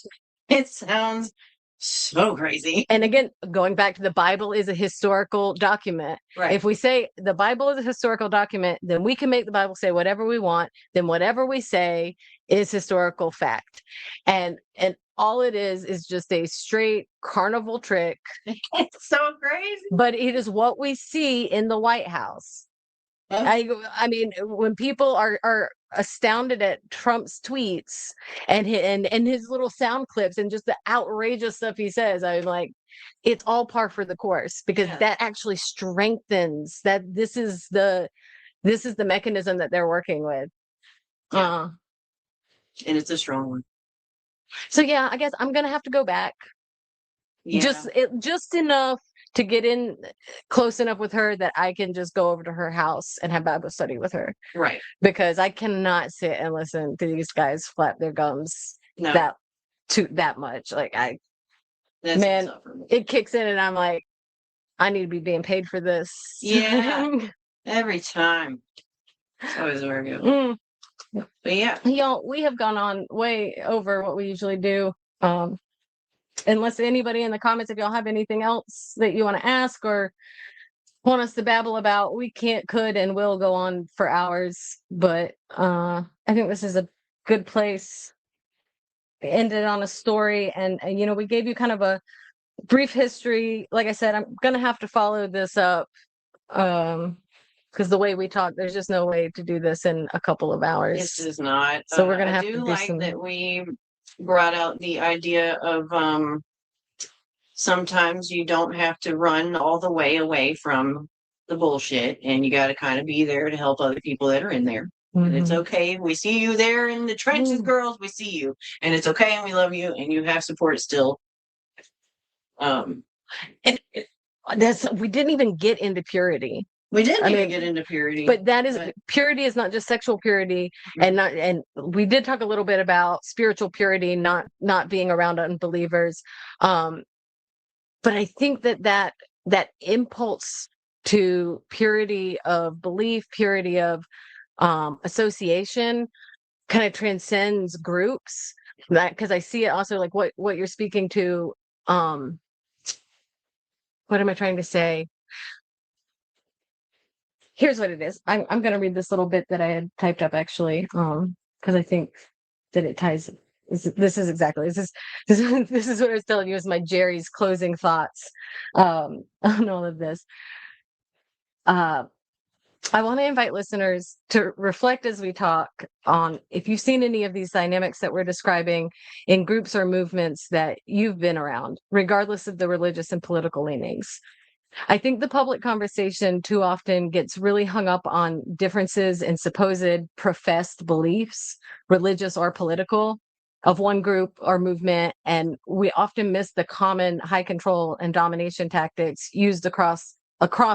it sounds so crazy. And again, going back to the Bible is a historical document. Right. If we say the Bible is a historical document, then we can make the Bible say whatever we want. Then whatever we say is historical fact. And all it is just a straight carnival trick. It's so crazy. But it is what we see in the White House. I mean, when people are astounded at Trump's tweets and his little sound clips and just the outrageous stuff he says, I'm like, it's all par for the course because that actually strengthens that this is the mechanism that they're working with. And it's a strong one. So yeah, I guess I'm gonna have to go back. Yeah. Just enough to get in close enough with her that I can just go over to her house and have Bible study with her. Right. Because I cannot sit and listen to these guys flap their gums that much. Like it kicks in and I'm like, I need to be being paid for this. Yeah. Every time. So is Virgo. Mm. But yeah. Y'all, we have gone on way over what we usually do. Unless anybody in the comments, if y'all have anything else that you want to ask or want us to babble about, we could and will go on for hours. But I think this is a good place. Ended on a story, and we gave you kind of a brief history. Like I said, I'm gonna have to follow this up because the way we talk, there's just no way to do this in a couple of hours. This is not. So we're gonna have to do like some. that we brought out the idea of sometimes you don't have to run all the way away from the bullshit, and you got to kind of be there to help other people that are in there. And it's okay. We see you there in the trenches, girls. We see you, and it's okay, and we love you, and you have support still. And we didn't even get into purity. We didn't even get into purity. But purity is not just sexual purity, and we did talk a little bit about spiritual purity, not being around unbelievers. But I think that impulse to purity of belief, purity of association, kind of transcends groups. Because I see it also like what you're speaking to. What am I trying to say? Here's what it is. I'm going to read this little bit that I had typed up actually, because I think that it ties. This is what I was telling you is my Jerry's closing thoughts on all of this. I want to invite listeners to reflect as we talk on if you've seen any of these dynamics that we're describing in groups or movements that you've been around, regardless of the religious and political leanings. I think the public conversation too often gets really hung up on differences in supposed professed beliefs, religious or political, of one group or movement, and we often miss the common high control and domination tactics used across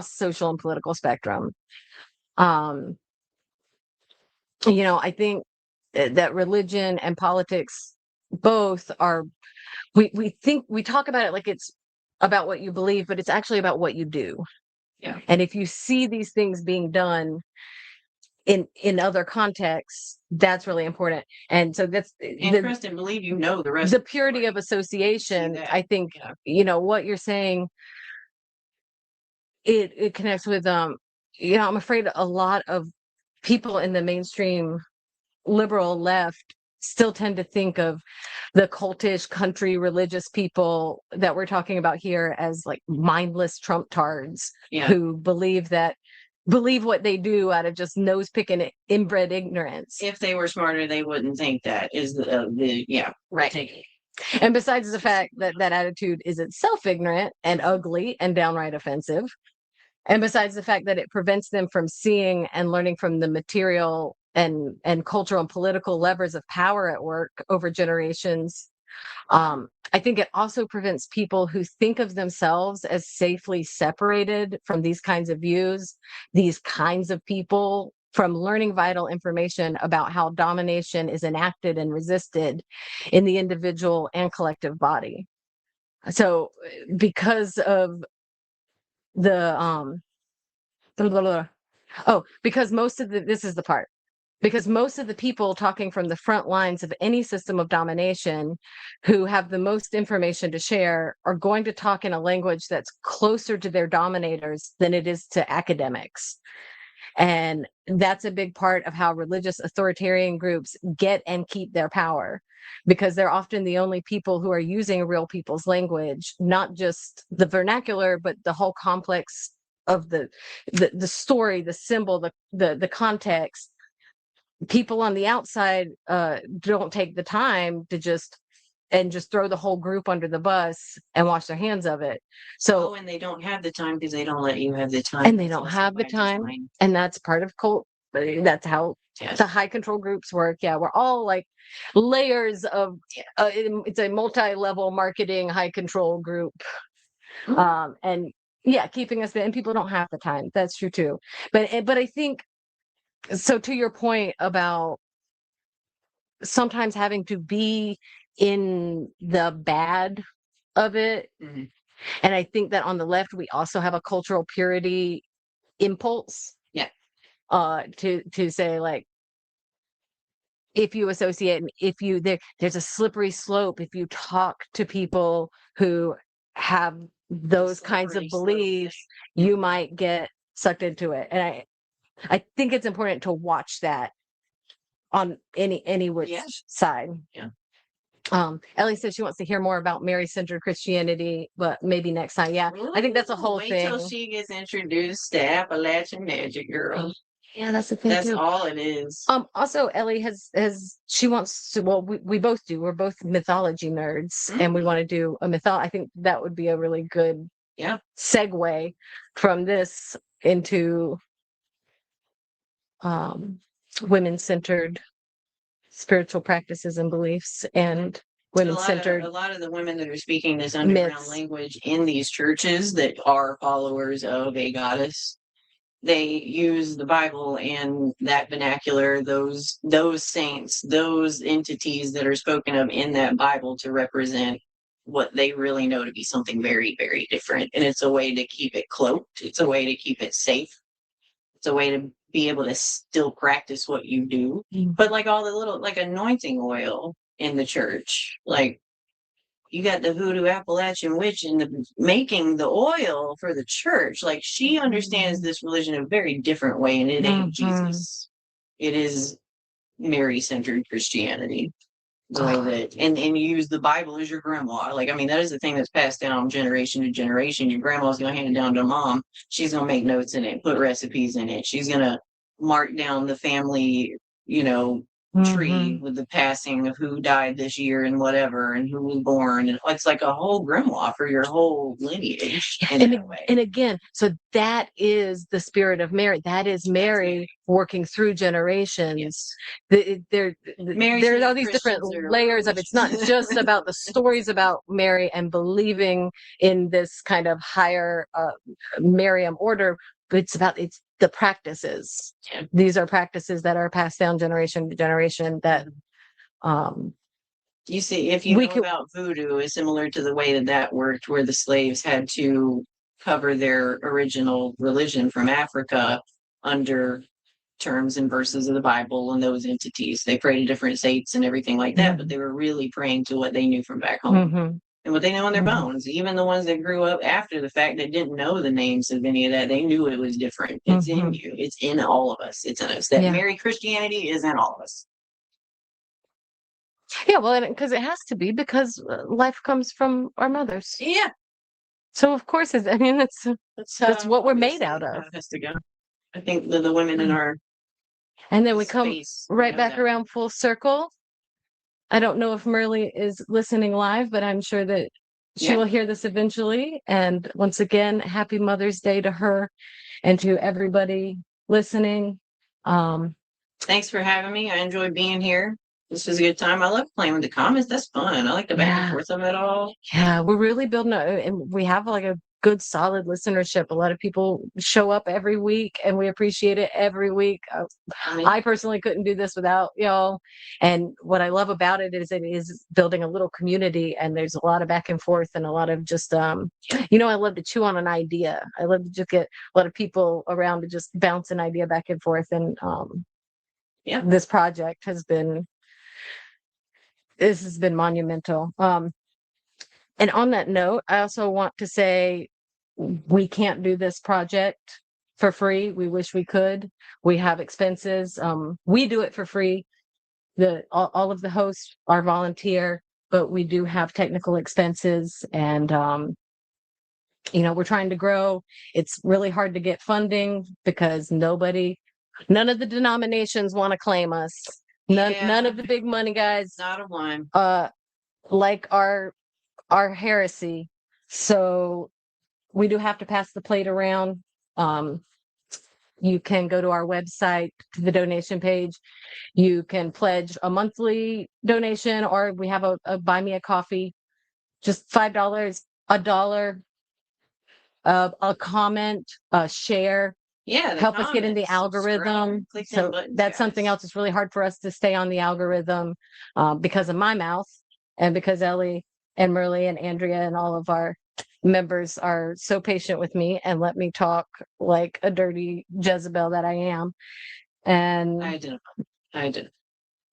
social and political spectrum. I think that religion and politics both are, we talk about it like it's about what you believe, but it's actually about what you do. Yeah. And if you see these things being done in other contexts, that's really important. And so that's trust and believe the rest. The purity of association, I think, what you're saying, it connects with I'm afraid a lot of people in the mainstream liberal left still tend to think of the cultish country religious people that we're talking about here as like mindless Trump tards who believe what they do out of just nose picking inbred ignorance. If they were smarter, they wouldn't think that is right. And besides the fact that that attitude is itself ignorant and ugly and downright offensive, and besides the fact that it prevents them from seeing and learning from the material and cultural and political levers of power at work over generations, I think it also prevents people who think of themselves as safely separated from these kinds of views, these kinds of people, from learning vital information about how domination is enacted and resisted in the individual and collective body. So because of the because most of the people talking from the front lines of any system of domination who have the most information to share are going to talk in a language that's closer to their dominators than it is to academics. And that's a big part of how religious authoritarian groups get and keep their power, because they're often the only people who are using real people's language, not just the vernacular, but the whole complex of the story, the symbol, the context. People on the outside don't take the time to just throw the whole group under the bus and wash their hands of it. So and they don't have the time because they don't let you have the time. And they don't have the time. And that's part of cult. That's how the high control groups work. Yeah, we're all like layers of it's a multi-level marketing high control group. And keeping us there. And people don't have the time. That's true too. But I think, so to your point about sometimes having to be in the bad of it. Mm-hmm. And I think that on the left, we also have a cultural purity impulse. Yeah. to say, like, if you associate, and if you there's a slippery slope if you talk to people who have those kinds of slippery slope, beliefs, you might get sucked into it. And I think it's important to watch that on any which Yeah. side. Yeah. Ellie says she wants to hear more about Mary-centered Christianity, but maybe next time. Yeah, I think that's a whole Wait thing. till she gets introduced to Appalachian magic, girl. Yeah, that's the thing That's too. all it is. Also, Ellie has she wants to. Well, we both do. We're both mythology nerds, and we want to do a I think that would be a really good segue from this into women-centered spiritual practices and beliefs, and women-centered. A lot of the women that are speaking this underground language in these churches that are followers of a goddess, they use the Bible and that vernacular, those saints, those entities that are spoken of in that Bible to represent what they really know to be something very, very different. And it's a way to keep it cloaked. It's a way to keep it safe. It's a way to be able to still practice what you do. But like all the little, like anointing oil in the church, like you got the voodoo Appalachian witch and making the oil for the church. Like she understands this religion in a very different way, and it ain't Jesus. It is Mary-centered Christianity. The way that and you use the Bible as your grandma. Like, I mean, that is the thing that's passed down generation to generation. Your grandma's gonna hand it down to mom. She's gonna make notes in it, put recipes in it. She's gonna mark down the family, tree with the passing of who died this year and whatever and who was born. And it's like a whole grimoire for your whole lineage in that way. And again, so that is the spirit of Mary. That is Mary working through generations. There are all these different layers of it's not just about the stories about Mary and believing in this kind of higher Mariam order, but it's the practices. Yeah. These are practices that are passed down generation to generation that you see, if you know about voodoo, is similar to the way that worked, where the slaves had to cover their original religion from Africa under terms and verses of the Bible and those entities. They prayed to different saints and everything like that, but they were really praying to what they knew from back home. And what they know in their bones. Even the ones that grew up after the fact that didn't know the names of any of that, they knew it was different. It's in you. It's in all of us. It's in us. That Mary Christianity is in all of us. Yeah, well, because it has to be, because life comes from our mothers. Yeah. So of course, that's what we're made out of. It has to go. I think the women in our and then we come right back around full circle. I don't know if Merle is listening live, but I'm sure that she will hear this eventually. And once again, happy Mother's Day to her and to everybody listening. Thanks for having me. I enjoyed being here. This was a good time. I love playing with the comments. That's fun. I like the back and forth of it all. Yeah, we're really building and we have like a good solid listenership. A lot of people show up every week and we appreciate it every week. I personally couldn't do this without y'all. And what I love about it is building a little community, and there's a lot of back and forth and a lot of just, I love to chew on an idea. I love to just get a lot of people around to just bounce an idea back and forth. And this project has been monumental. And on that note, I also want to say we can't do this project for free. We wish we could. We have expenses. We do it for free. All of the hosts are volunteer, but we do have technical expenses, and we're trying to grow. It's really hard to get funding because none of the denominations want to claim us. None of the big money guys. Not a one. Like our heresy. So we do have to pass the plate around. You can go to our website, to the donation page. You can pledge a monthly donation, or we have a buy me a coffee, just $5, $1, a comment, a share. Yeah, help us get in the algorithm. So that's something else that's really hard for us to stay on the algorithm because of my mouth, and because Ellie and Merle and Andrea and all of our members are so patient with me and let me talk like a dirty Jezebel that I am. And I did.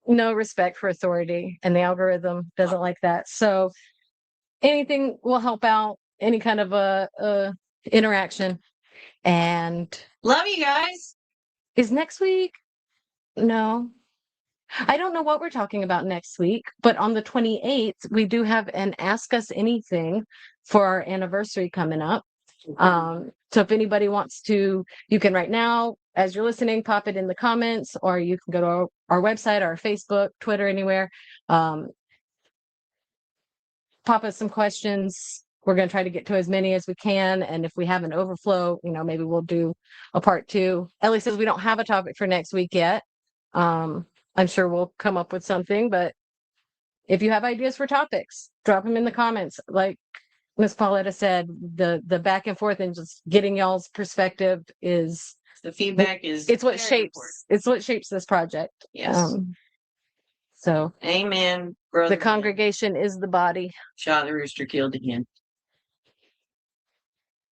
No respect for authority, and the algorithm doesn't like that. So anything will help out, any kind of a interaction. And love you guys. Is next week? No. I don't know what we're talking about next week, but on the 28th, we do have an Ask Us Anything for our anniversary coming up. So if anybody wants to, you can right now, as you're listening, pop it in the comments, or you can go to our website, our Facebook, Twitter, anywhere. Pop us some questions. We're going to try to get to as many as we can. And if we have an overflow, maybe we'll do a part 2. Ellie says we don't have a topic for next week yet. I'm sure we'll come up with something, but if you have ideas for topics, drop them in the comments. Like Miss Pauletta said, the back and forth and just getting y'all's perspective is the feedback is it's what shapes this project. Yes. So amen, brother. The congregation is the body. Shot the rooster, killed the hen.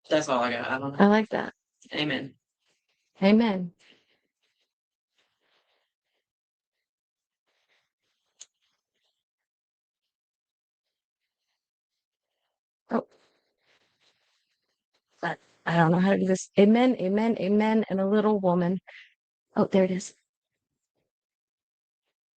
That's all I got. I don't know. I like that. Amen. Amen. Oh, but I don't know how to do this. Amen, amen, amen, and a little woman. Oh, there it is.